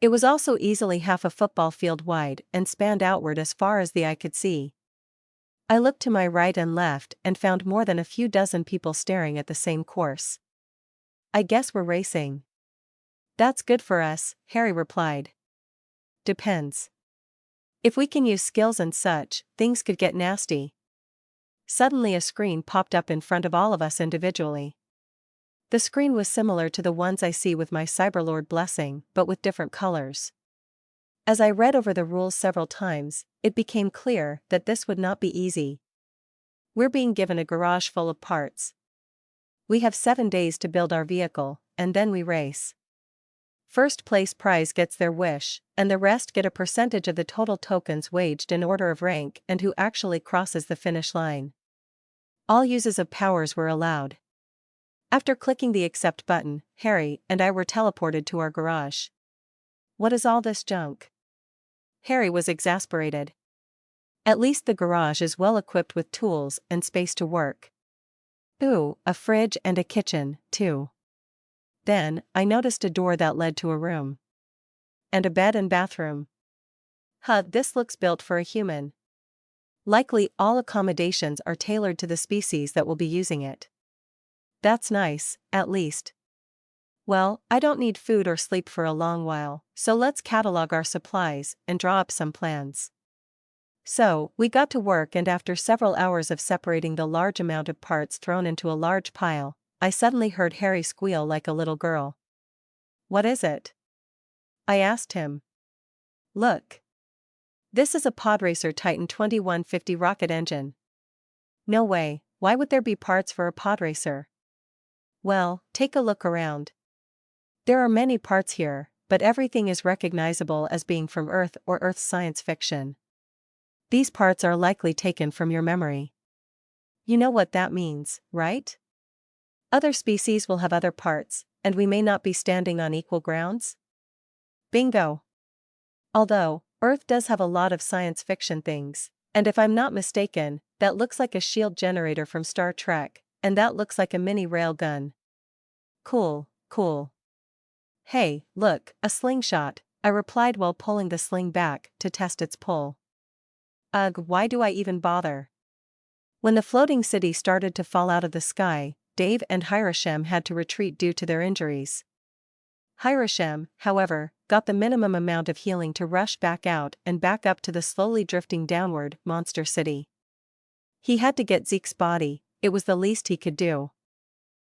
It was also easily half a football field wide and spanned outward as far as the eye could see. I looked to my right and left and found more than a few dozen people staring at the same course. I guess we're racing. That's good for us, Harry replied. Depends. If we can use skills and such, things could get nasty. Suddenly a screen popped up in front of all of us individually. The screen was similar to the ones I see with my Cyberlord blessing, but with different colors. As I read over the rules several times, it became clear that this would not be easy. We're being given a garage full of parts. We have 7 days to build our vehicle, and then we race. First place prize gets their wish, and the rest get a percentage of the total tokens waged in order of rank and who actually crosses the finish line. All uses of powers were allowed. After clicking the accept button, Harry and I were teleported to our garage. What is all this junk? Harry was exasperated. At least the garage is well equipped with tools and space to work. Ooh, a fridge and a kitchen, too. Then, I noticed a door that led to a room. And a bed and bathroom. This looks built for a human. Likely all accommodations are tailored to the species that will be using it. That's nice, at least. Well, I don't need food or sleep for a long while, so let's catalog our supplies and draw up some plans. So, we got to work, and after several hours of separating the large amount of parts thrown into a large pile, I suddenly heard Harry squeal like a little girl. "What is it?" I asked him. "Look. This is a Podracer Titan 2150 rocket engine." "No way, why would there be parts for a Podracer?" "Well, take a look around. There are many parts here, but everything is recognizable as being from Earth or Earth's science fiction. These parts are likely taken from your memory. You know what that means, right? Other species will have other parts, and we may not be standing on equal grounds?" Bingo! Although, Earth does have a lot of science fiction things, and if I'm not mistaken, that looks like a shield generator from Star Trek, and that looks like a mini rail gun. Cool, cool. "Hey, look, a slingshot," I replied while pulling the sling back to test its pull. Ugh, why do I even bother? When the floating city started to fall out of the sky, Dave and Hiroshim had to retreat due to their injuries. Hiroshim, however, got the minimum amount of healing to rush back out and back up to the slowly drifting downward monster city. He had to get Zeke's body, it was the least he could do.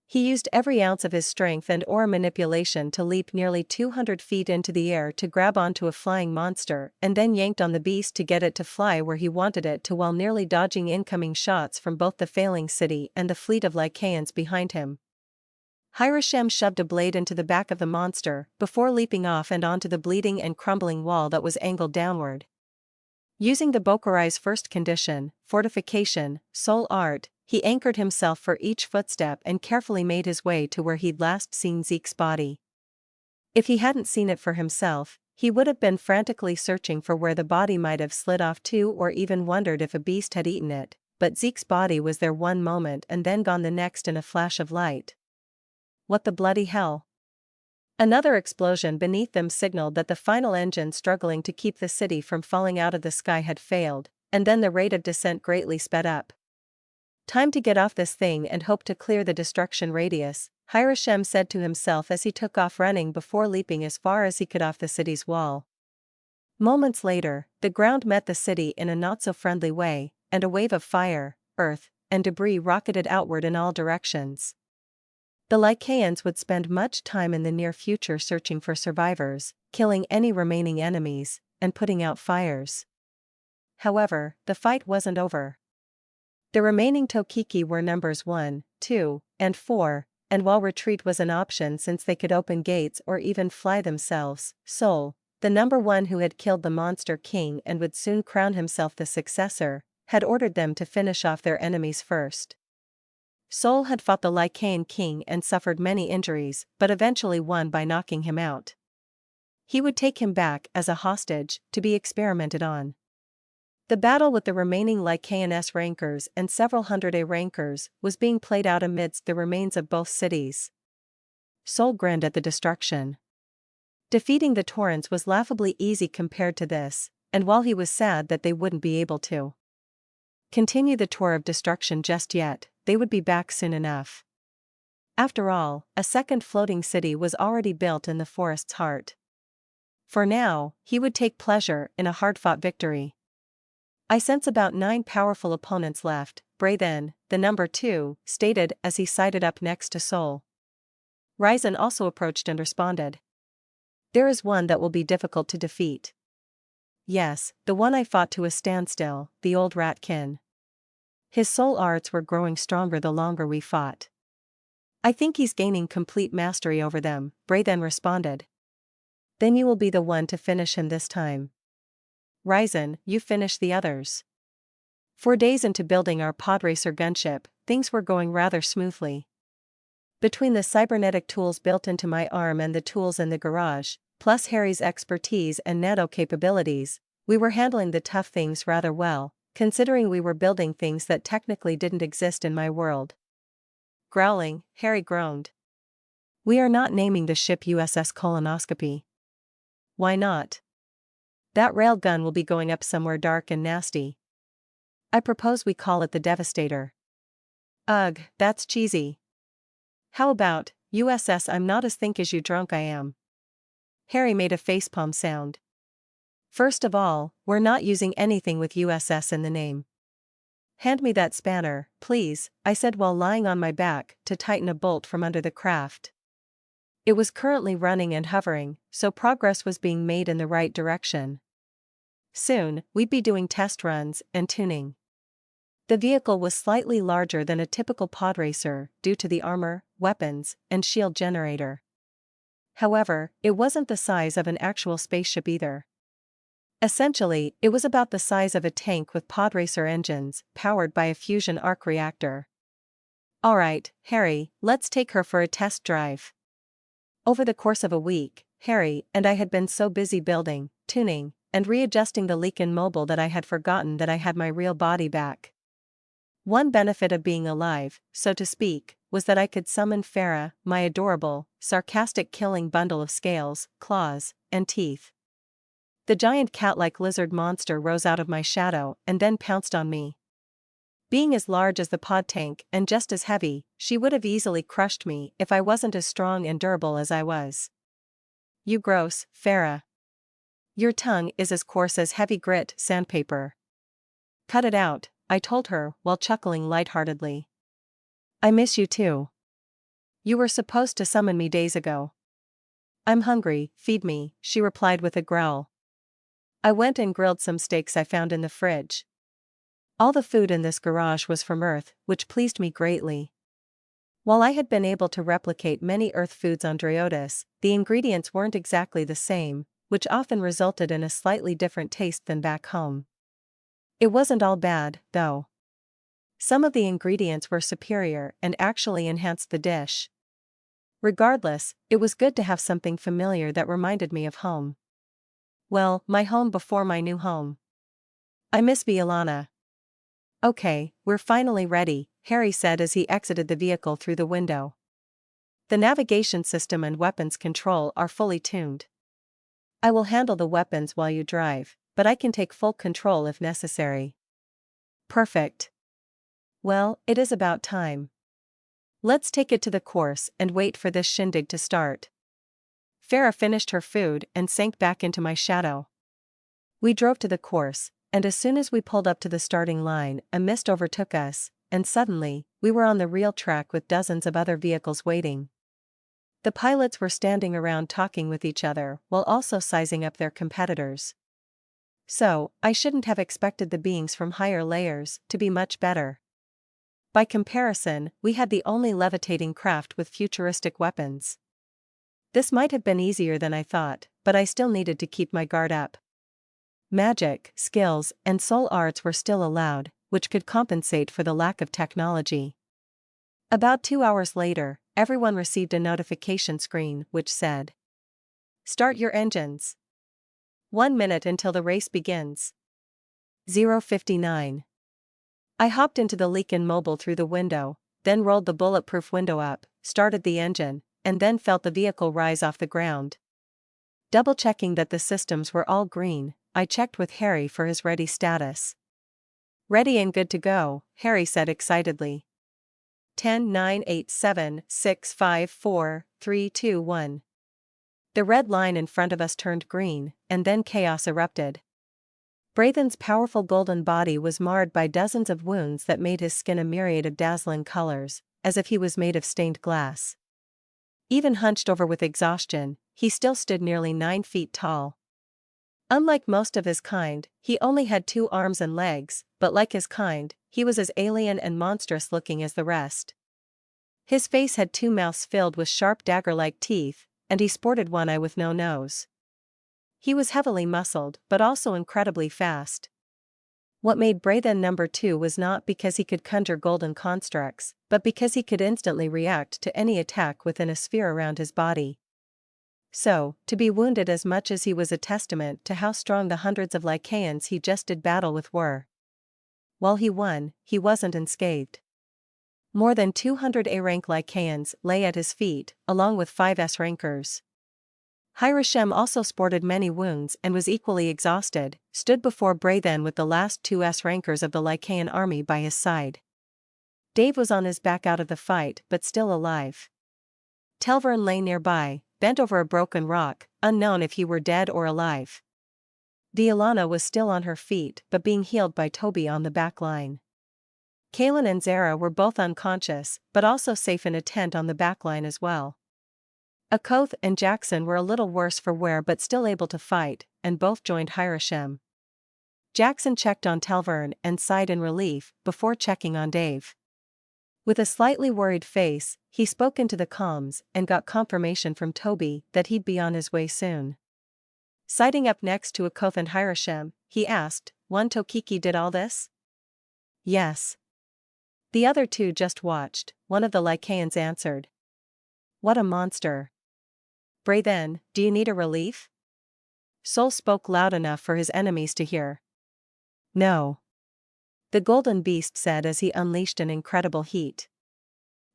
He used every ounce of his strength and aura manipulation to leap nearly 200 feet into the air to grab onto a flying monster, and then yanked on the beast to get it to fly where he wanted it to, while nearly dodging incoming shots from both the failing city and the fleet of Lycaons behind him. Hiroshim shoved a blade into the back of the monster before leaping off and onto the bleeding and crumbling wall that was angled downward. Using the Bokurai's first condition, fortification, soul art, he anchored himself for each footstep and carefully made his way to where he'd last seen Zeke's body. If he hadn't seen it for himself, he would have been frantically searching for where the body might have slid off to, or even wondered if a beast had eaten it, but Zeke's body was there one moment and then gone the next in a flash of light. What the bloody hell? Another explosion beneath them signaled that the final engine struggling to keep the city from falling out of the sky had failed, and then the rate of descent greatly sped up. "Time to get off this thing and hope to clear the destruction radius," Hiroshim said to himself as he took off running before leaping as far as he could off the city's wall. Moments later, the ground met the city in a not-so-friendly way, and a wave of fire, earth, and debris rocketed outward in all directions. The Lycaons would spend much time in the near future searching for survivors, killing any remaining enemies, and putting out fires. However, the fight wasn't over. The remaining Tokiki were numbers 1, 2, and 4, and while retreat was an option since they could open gates or even fly themselves, Sol, the number 1 who had killed the monster king and would soon crown himself the successor, had ordered them to finish off their enemies first. Sol had fought the Lycaon king and suffered many injuries, but eventually won by knocking him out. He would take him back as a hostage, to be experimented on. The battle with the remaining Lycaon S rankers and several hundred A rankers was being played out amidst the remains of both cities. Sol grinned at the destruction. Defeating the Torrents was laughably easy compared to this, and while he was sad that they wouldn't be able to continue the tour of destruction just yet, they would be back soon enough. After all, a second floating city was already built in the forest's heart. For now, he would take pleasure in a hard-fought victory. "I sense about 9 powerful opponents left," Braithen, the number 2, stated as he sided up next to Sol. Ryzen also approached and responded. "There is one that will be difficult to defeat." "Yes, the one I fought to a standstill, the old ratkin. His soul arts were growing stronger the longer we fought. I think he's gaining complete mastery over them," Braithen responded. "Then you will be the one to finish him this time. Ryzen, you finish the others." 4 days into building our Podracer gunship, things were going rather smoothly. Between the cybernetic tools built into my arm and the tools in the garage, plus Harry's expertise and nano capabilities, we were handling the tough things rather well, considering we were building things that technically didn't exist in my world. Growling, Harry groaned. "We are not naming the ship USS Colonoscopy." "Why not? That railgun will be going up somewhere dark and nasty. I propose we call it the Devastator." "Ugh, that's cheesy. How about USS I'm not as think as you drunk I am. Harry made a facepalm sound. First of all, we're not using anything with USS in the name. Hand me that spanner, please, I said while lying on my back to tighten a bolt from under the craft. It was currently running and hovering, so progress was being made in the right direction. Soon, we'd be doing test runs and tuning. The vehicle was slightly larger than a typical pod racer due to the armor, weapons, and shield generator. However, it wasn't the size of an actual spaceship either. Essentially, it was about the size of a tank with pod racer engines, powered by a fusion arc reactor. Alright, Harry, let's take her for a test drive. Over the course of a week, Harry and I had been so busy building, tuning, and readjusting the Lycan mobile that I had forgotten that I had my real body back. One benefit of being alive, so to speak, was that I could summon Farah, my adorable, sarcastic killing bundle of scales, claws, and teeth. The giant cat-like lizard monster rose out of my shadow and then pounced on me. Being as large as the pod tank and just as heavy, she would have easily crushed me if I wasn't as strong and durable as I was. You gross, Farah. Your tongue is as coarse as heavy grit sandpaper. Cut it out, I told her while chuckling lightheartedly. I miss you too. You were supposed to summon me days ago. I'm hungry, feed me, she replied with a growl. I went and grilled some steaks I found in the fridge. All the food in this garage was from Earth, which pleased me greatly. While I had been able to replicate many Earth foods on Driotis, the ingredients weren't exactly the same, which often resulted in a slightly different taste than back home. It wasn't all bad, though. Some of the ingredients were superior and actually enhanced the dish. Regardless, it was good to have something familiar that reminded me of home. Well, my home before my new home. I miss Violana. Okay, we're finally ready, Harry said as he exited the vehicle through the window. The navigation system and weapons control are fully tuned. I will handle the weapons while you drive, but I can take full control if necessary. Perfect. Well, it is about time. Let's take it to the course and wait for this shindig to start. Farah finished her food and sank back into my shadow. We drove to the course, and as soon as we pulled up to the starting line, a mist overtook us, and suddenly, we were on the real track with dozens of other vehicles waiting. The pilots were standing around talking with each other while also sizing up their competitors. So, I shouldn't have expected the beings from higher layers to be much better. By comparison, we had the only levitating craft with futuristic weapons. This might have been easier than I thought, but I still needed to keep my guard up. Magic, skills, and soul arts were still allowed, which could compensate for the lack of technology. About 2 hours later, everyone received a notification screen which said, "Start your engines. 1 minute until the race begins." 0:59. I hopped into the Lycan mobile through the window, then rolled the bulletproof window up, started the engine, and then felt the vehicle rise off the ground. Double-checking that the systems were all green, I checked with Harry for his ready status. Ready and good to go, Harry said excitedly. 10, 9, 8, 7, 6, 5, 4, 3, 2, 1. The red line in front of us turned green, and then chaos erupted. Braithen's powerful golden body was marred by dozens of wounds that made his skin a myriad of dazzling colors, as if he was made of stained glass. Even hunched over with exhaustion, he still stood nearly 9 feet tall. Unlike most of his kind, he only had 2 arms and legs, but like his kind, he was as alien and monstrous looking as the rest. His face had 2 mouths filled with sharp dagger-like teeth, and he sported one eye with no nose. He was heavily muscled, but also incredibly fast. What made Braithen number 2 was not because he could conjure golden constructs, but because he could instantly react to any attack within a sphere around his body. So, to be wounded as much as he was a testament to how strong the hundreds of Lycaeans he just did battle with were. While he won, he wasn't unscathed. More than 200 A-rank Lycaeans lay at his feet, along with 5 S-rankers. Hirashem also sported many wounds and was equally exhausted, stood before Braithen with the last 2 S-rankers of the Lycaean army by his side. Dave was on his back out of the fight but still alive. Telvern lay nearby, bent over a broken rock, unknown if he were dead or alive. Dialana was still on her feet but being healed by Toby on the back line. Kaelin and Zara were both unconscious, but also safe in a tent on the back line as well. Akoth and Jackson were a little worse for wear but still able to fight, and both joined Hirashim. Jackson checked on Telvern and sighed in relief before checking on Dave. With a slightly worried face, he spoke into the comms and got confirmation from Toby that he'd be on his way soon. Siding up next to Akoth and Hirashim, he asked, "One Tokiki did all this?" "Yes." The other two just watched, one of the Lycaons answered. "What a monster." "Bray then, do you need a relief?" Sol spoke loud enough for his enemies to hear. "No." The golden beast said as he unleashed an incredible heat.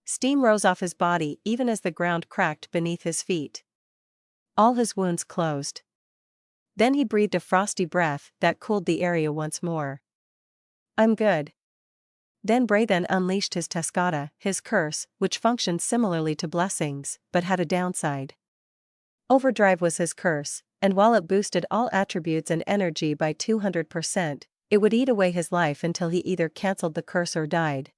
Steam rose off his body even as the ground cracked beneath his feet. All his wounds closed. Then he breathed a frosty breath that cooled the area once more. "I'm good." Then Bray then unleashed his Teskata, his curse, which functioned similarly to blessings, but had a downside. Overdrive was his curse, and while it boosted all attributes and energy by 200%, it would eat away his life until he either cancelled the curse or died.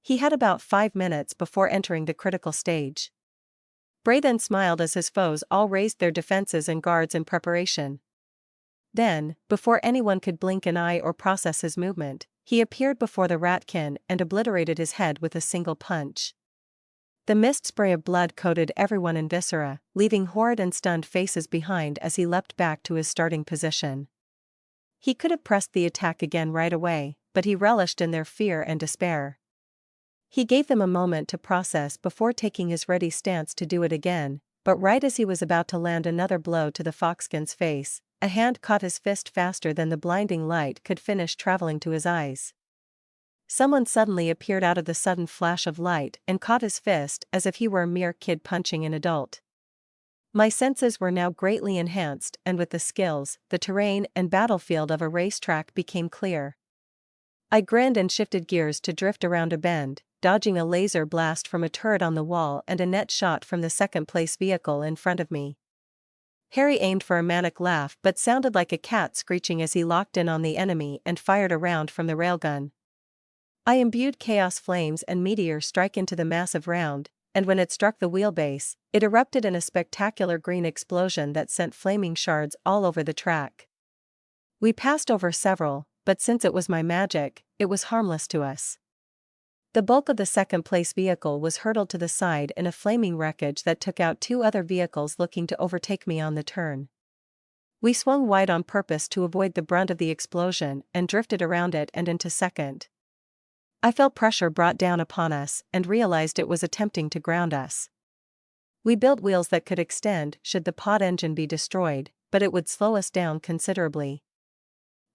He had about 5 minutes before entering the critical stage. Bray then smiled as his foes all raised their defenses and guards in preparation. Then, before anyone could blink an eye or process his movement, he appeared before the ratkin and obliterated his head with a single punch. The mist spray of blood coated everyone in viscera, leaving horrid and stunned faces behind as he leapt back to his starting position. He could have pressed the attack again right away, but he relished in their fear and despair. He gave them a moment to process before taking his ready stance to do it again, but right as he was about to land another blow to the foxkin's face, a hand caught his fist faster than the blinding light could finish traveling to his eyes. Someone suddenly appeared out of the sudden flash of light and caught his fist as if he were a mere kid punching an adult. My senses were now greatly enhanced, and with the skills, the terrain and battlefield of a racetrack became clear. I grinned and shifted gears to drift around a bend, dodging a laser blast from a turret on the wall and a net shot from the second-place vehicle in front of me. Harry aimed for a manic laugh but sounded like a cat screeching as he locked in on the enemy and fired a round from the railgun. I imbued chaos flames and meteor strike into the massive round, and when it struck the wheelbase, it erupted in a spectacular green explosion that sent flaming shards all over the track. We passed over several, but since it was my magic, it was harmless to us. The bulk of the second-place vehicle was hurtled to the side in a flaming wreckage that took out 2 other vehicles looking to overtake me on the turn. We swung wide on purpose to avoid the brunt of the explosion and drifted around it and into second. I felt pressure brought down upon us and realized it was attempting to ground us. We built wheels that could extend should the pod engine be destroyed, but it would slow us down considerably.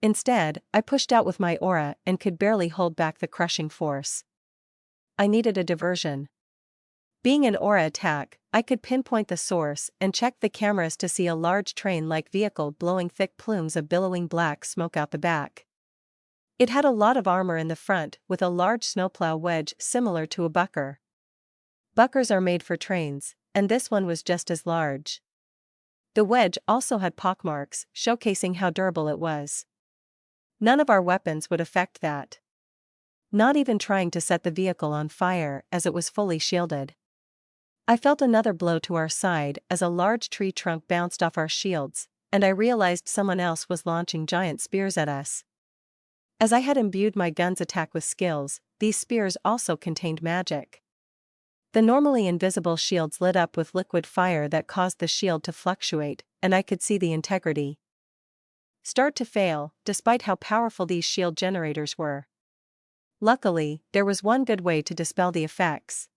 Instead, I pushed out with my aura and could barely hold back the crushing force. I needed a diversion. Being an aura attack, I could pinpoint the source and check the cameras to see a large train-like vehicle blowing thick plumes of billowing black smoke out the back. It had a lot of armor in the front with a large snowplow wedge similar to a bucker. Buckers are made for trains, and this one was just as large. The wedge also had pockmarks, showcasing how durable it was. None of our weapons would affect that. Not even trying to set the vehicle on fire as it was fully shielded. I felt another blow to our side as a large tree trunk bounced off our shields, and I realized someone else was launching giant spears at us. As I had imbued my gun's attack with skills, these spears also contained magic. The normally invisible shields lit up with liquid fire that caused the shield to fluctuate, and I could see the integrity start to fail, despite how powerful these shield generators were. Luckily, there was one good way to dispel the effects.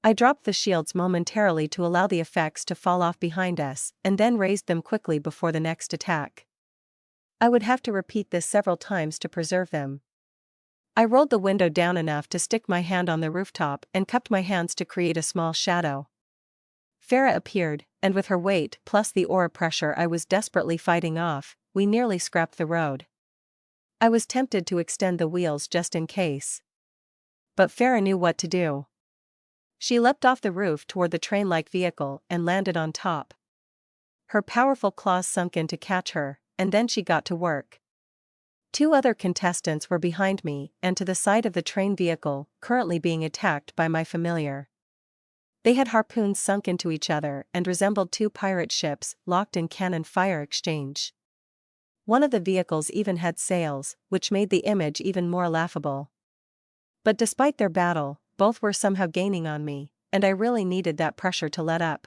I dropped the shields momentarily to allow the effects to fall off behind us, and then raised them quickly before the next attack. I would have to repeat this several times to preserve them. I rolled the window down enough to stick my hand on the rooftop and cupped my hands to create a small shadow. Farah appeared, and with her weight plus the aura pressure I was desperately fighting off, we nearly scrapped the road. I was tempted to extend the wheels just in case. But Farah knew what to do. She leapt off the roof toward the train-like vehicle and landed on top. Her powerful claws sunk in to catch her, and then she got to work. 2 other contestants were behind me and to the side of the train vehicle, currently being attacked by my familiar. They had harpoons sunk into each other and resembled 2 pirate ships locked in cannon fire exchange. One of the vehicles even had sails, which made the image even more laughable. But despite their battle, both were somehow gaining on me, and I really needed that pressure to let up.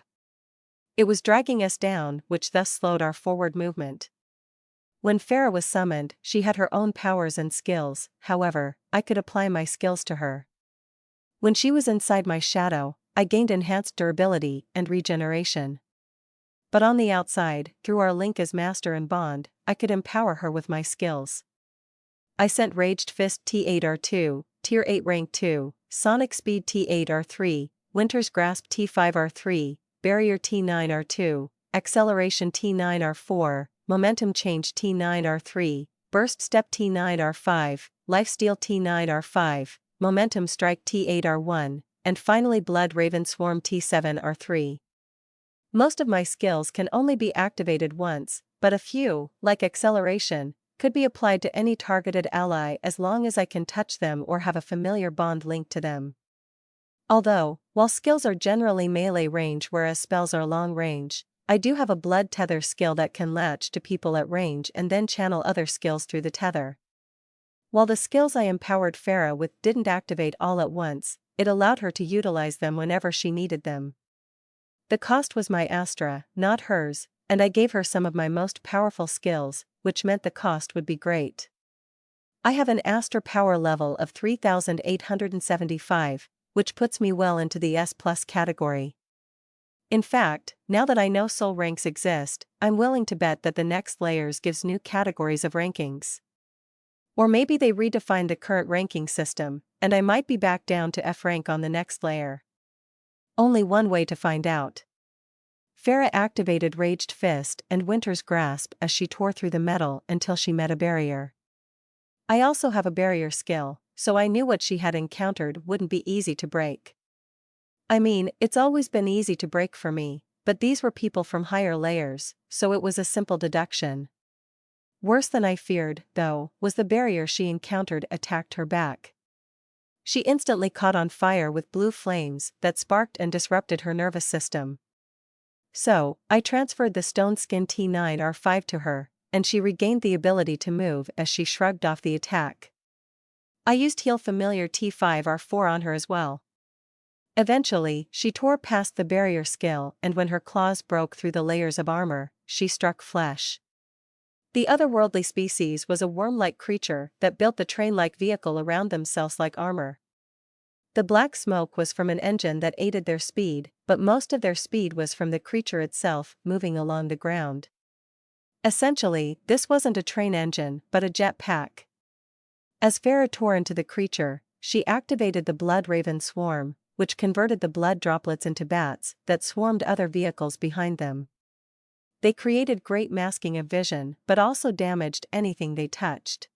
It was dragging us down, which thus slowed our forward movement. When Farah was summoned, she had her own powers and skills, however, I could apply my skills to her. When she was inside my shadow, I gained enhanced durability and regeneration. But on the outside, through our link as master and bond, I could empower her with my skills. I sent Raged Fist T8R2, Tier 8 Rank 2, Sonic Speed T8R3, Winter's Grasp T5R3, Barrier T9R2, Acceleration T9R4, Momentum Change T9R3, Burst Step T9R5, Lifesteal T9R5, Momentum Strike T8R1, and finally Blood Raven Swarm T7R3. Most of my skills can only be activated once, but a few, like Acceleration, could be applied to any targeted ally as long as I can touch them or have a familiar bond linked to them. Although, while skills are generally melee range whereas spells are long range, I do have a blood tether skill that can latch to people at range and then channel other skills through the tether. While the skills I empowered Farah with didn't activate all at once, it allowed her to utilize them whenever she needed them. The cost was my Astra, not hers, and I gave her some of my most powerful skills, which meant the cost would be great. I have an Astra power level of 3,875, which puts me well into the S+ category. In fact, now that I know soul ranks exist, I'm willing to bet that the next layers gives new categories of rankings. Or maybe they redefine the current ranking system, and I might be back down to F rank on the next layer. Only one way to find out. Farah activated Raged Fist and Winter's Grasp as she tore through the metal until she met a barrier. I also have a barrier skill, so I knew what she had encountered wouldn't be easy to break. I mean, it's always been easy to break for me, but these were people from higher layers, so it was a simple deduction. Worse than I feared, though, was the barrier she encountered attacked her back. She instantly caught on fire with blue flames that sparked and disrupted her nervous system. So, I transferred the Stone Skin T9R5 to her, and she regained the ability to move as she shrugged off the attack. I used Heal Familiar T5R4 on her as well. Eventually, she tore past the barrier skill, and when her claws broke through the layers of armor, she struck flesh. The otherworldly species was a worm-like creature that built the train-like vehicle around themselves like armor. The black smoke was from an engine that aided their speed, but most of their speed was from the creature itself moving along the ground. Essentially, this wasn't a train engine but a jet pack. As Farah tore into the creature, she activated the Blood Raven Swarm, which converted the blood droplets into bats that swarmed other vehicles behind them. They created great masking of vision but also damaged anything they touched.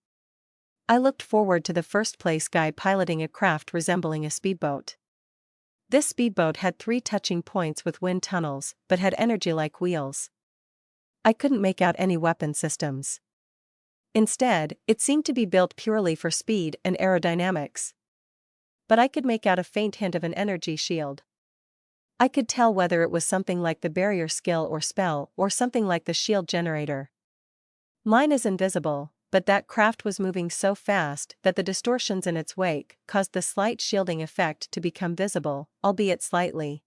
I looked forward to the first-place guy piloting a craft resembling a speedboat. This speedboat had 3 touching points with wind tunnels, but had energy like wheels. I couldn't make out any weapon systems. Instead, it seemed to be built purely for speed and aerodynamics. But I could make out a faint hint of an energy shield. I could tell whether it was something like the barrier skill or spell or something like the shield generator. Mine is invisible, but that craft was moving so fast that the distortions in its wake caused the slight shielding effect to become visible, albeit slightly.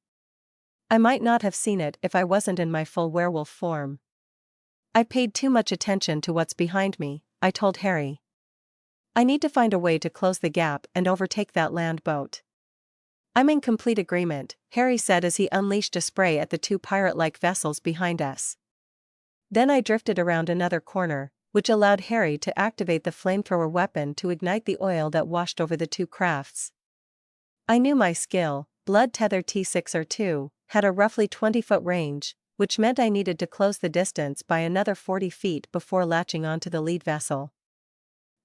I might not have seen it if I wasn't in my full werewolf form. I paid too much attention to what's behind me, I told Harry. I need to find a way to close the gap and overtake that land boat. I'm in complete agreement, Harry said as he unleashed a spray at the 2 pirate-like vessels behind us. Then I drifted around another corner, which allowed Harry to activate the flamethrower weapon to ignite the oil that washed over the 2 crafts. I knew my skill, Blood Tether T6R2, had a roughly 20-foot range, which meant I needed to close the distance by another 40 feet before latching onto the lead vessel.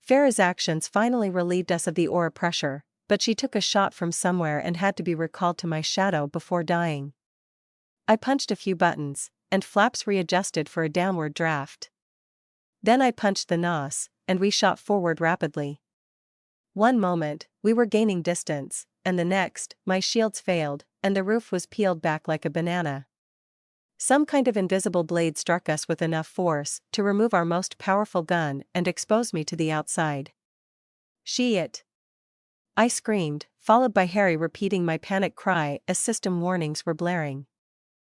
Farah's actions finally relieved us of the aura pressure, but she took a shot from somewhere and had to be recalled to my shadow before dying. I punched a few buttons, and flaps readjusted for a downward draft. Then I punched the nos, and we shot forward rapidly. One moment, we were gaining distance, and the next, my shields failed, and the roof was peeled back like a banana. Some kind of invisible blade struck us with enough force to remove our most powerful gun and expose me to the outside. Shit! I screamed, followed by Harry repeating my panic cry as system warnings were blaring.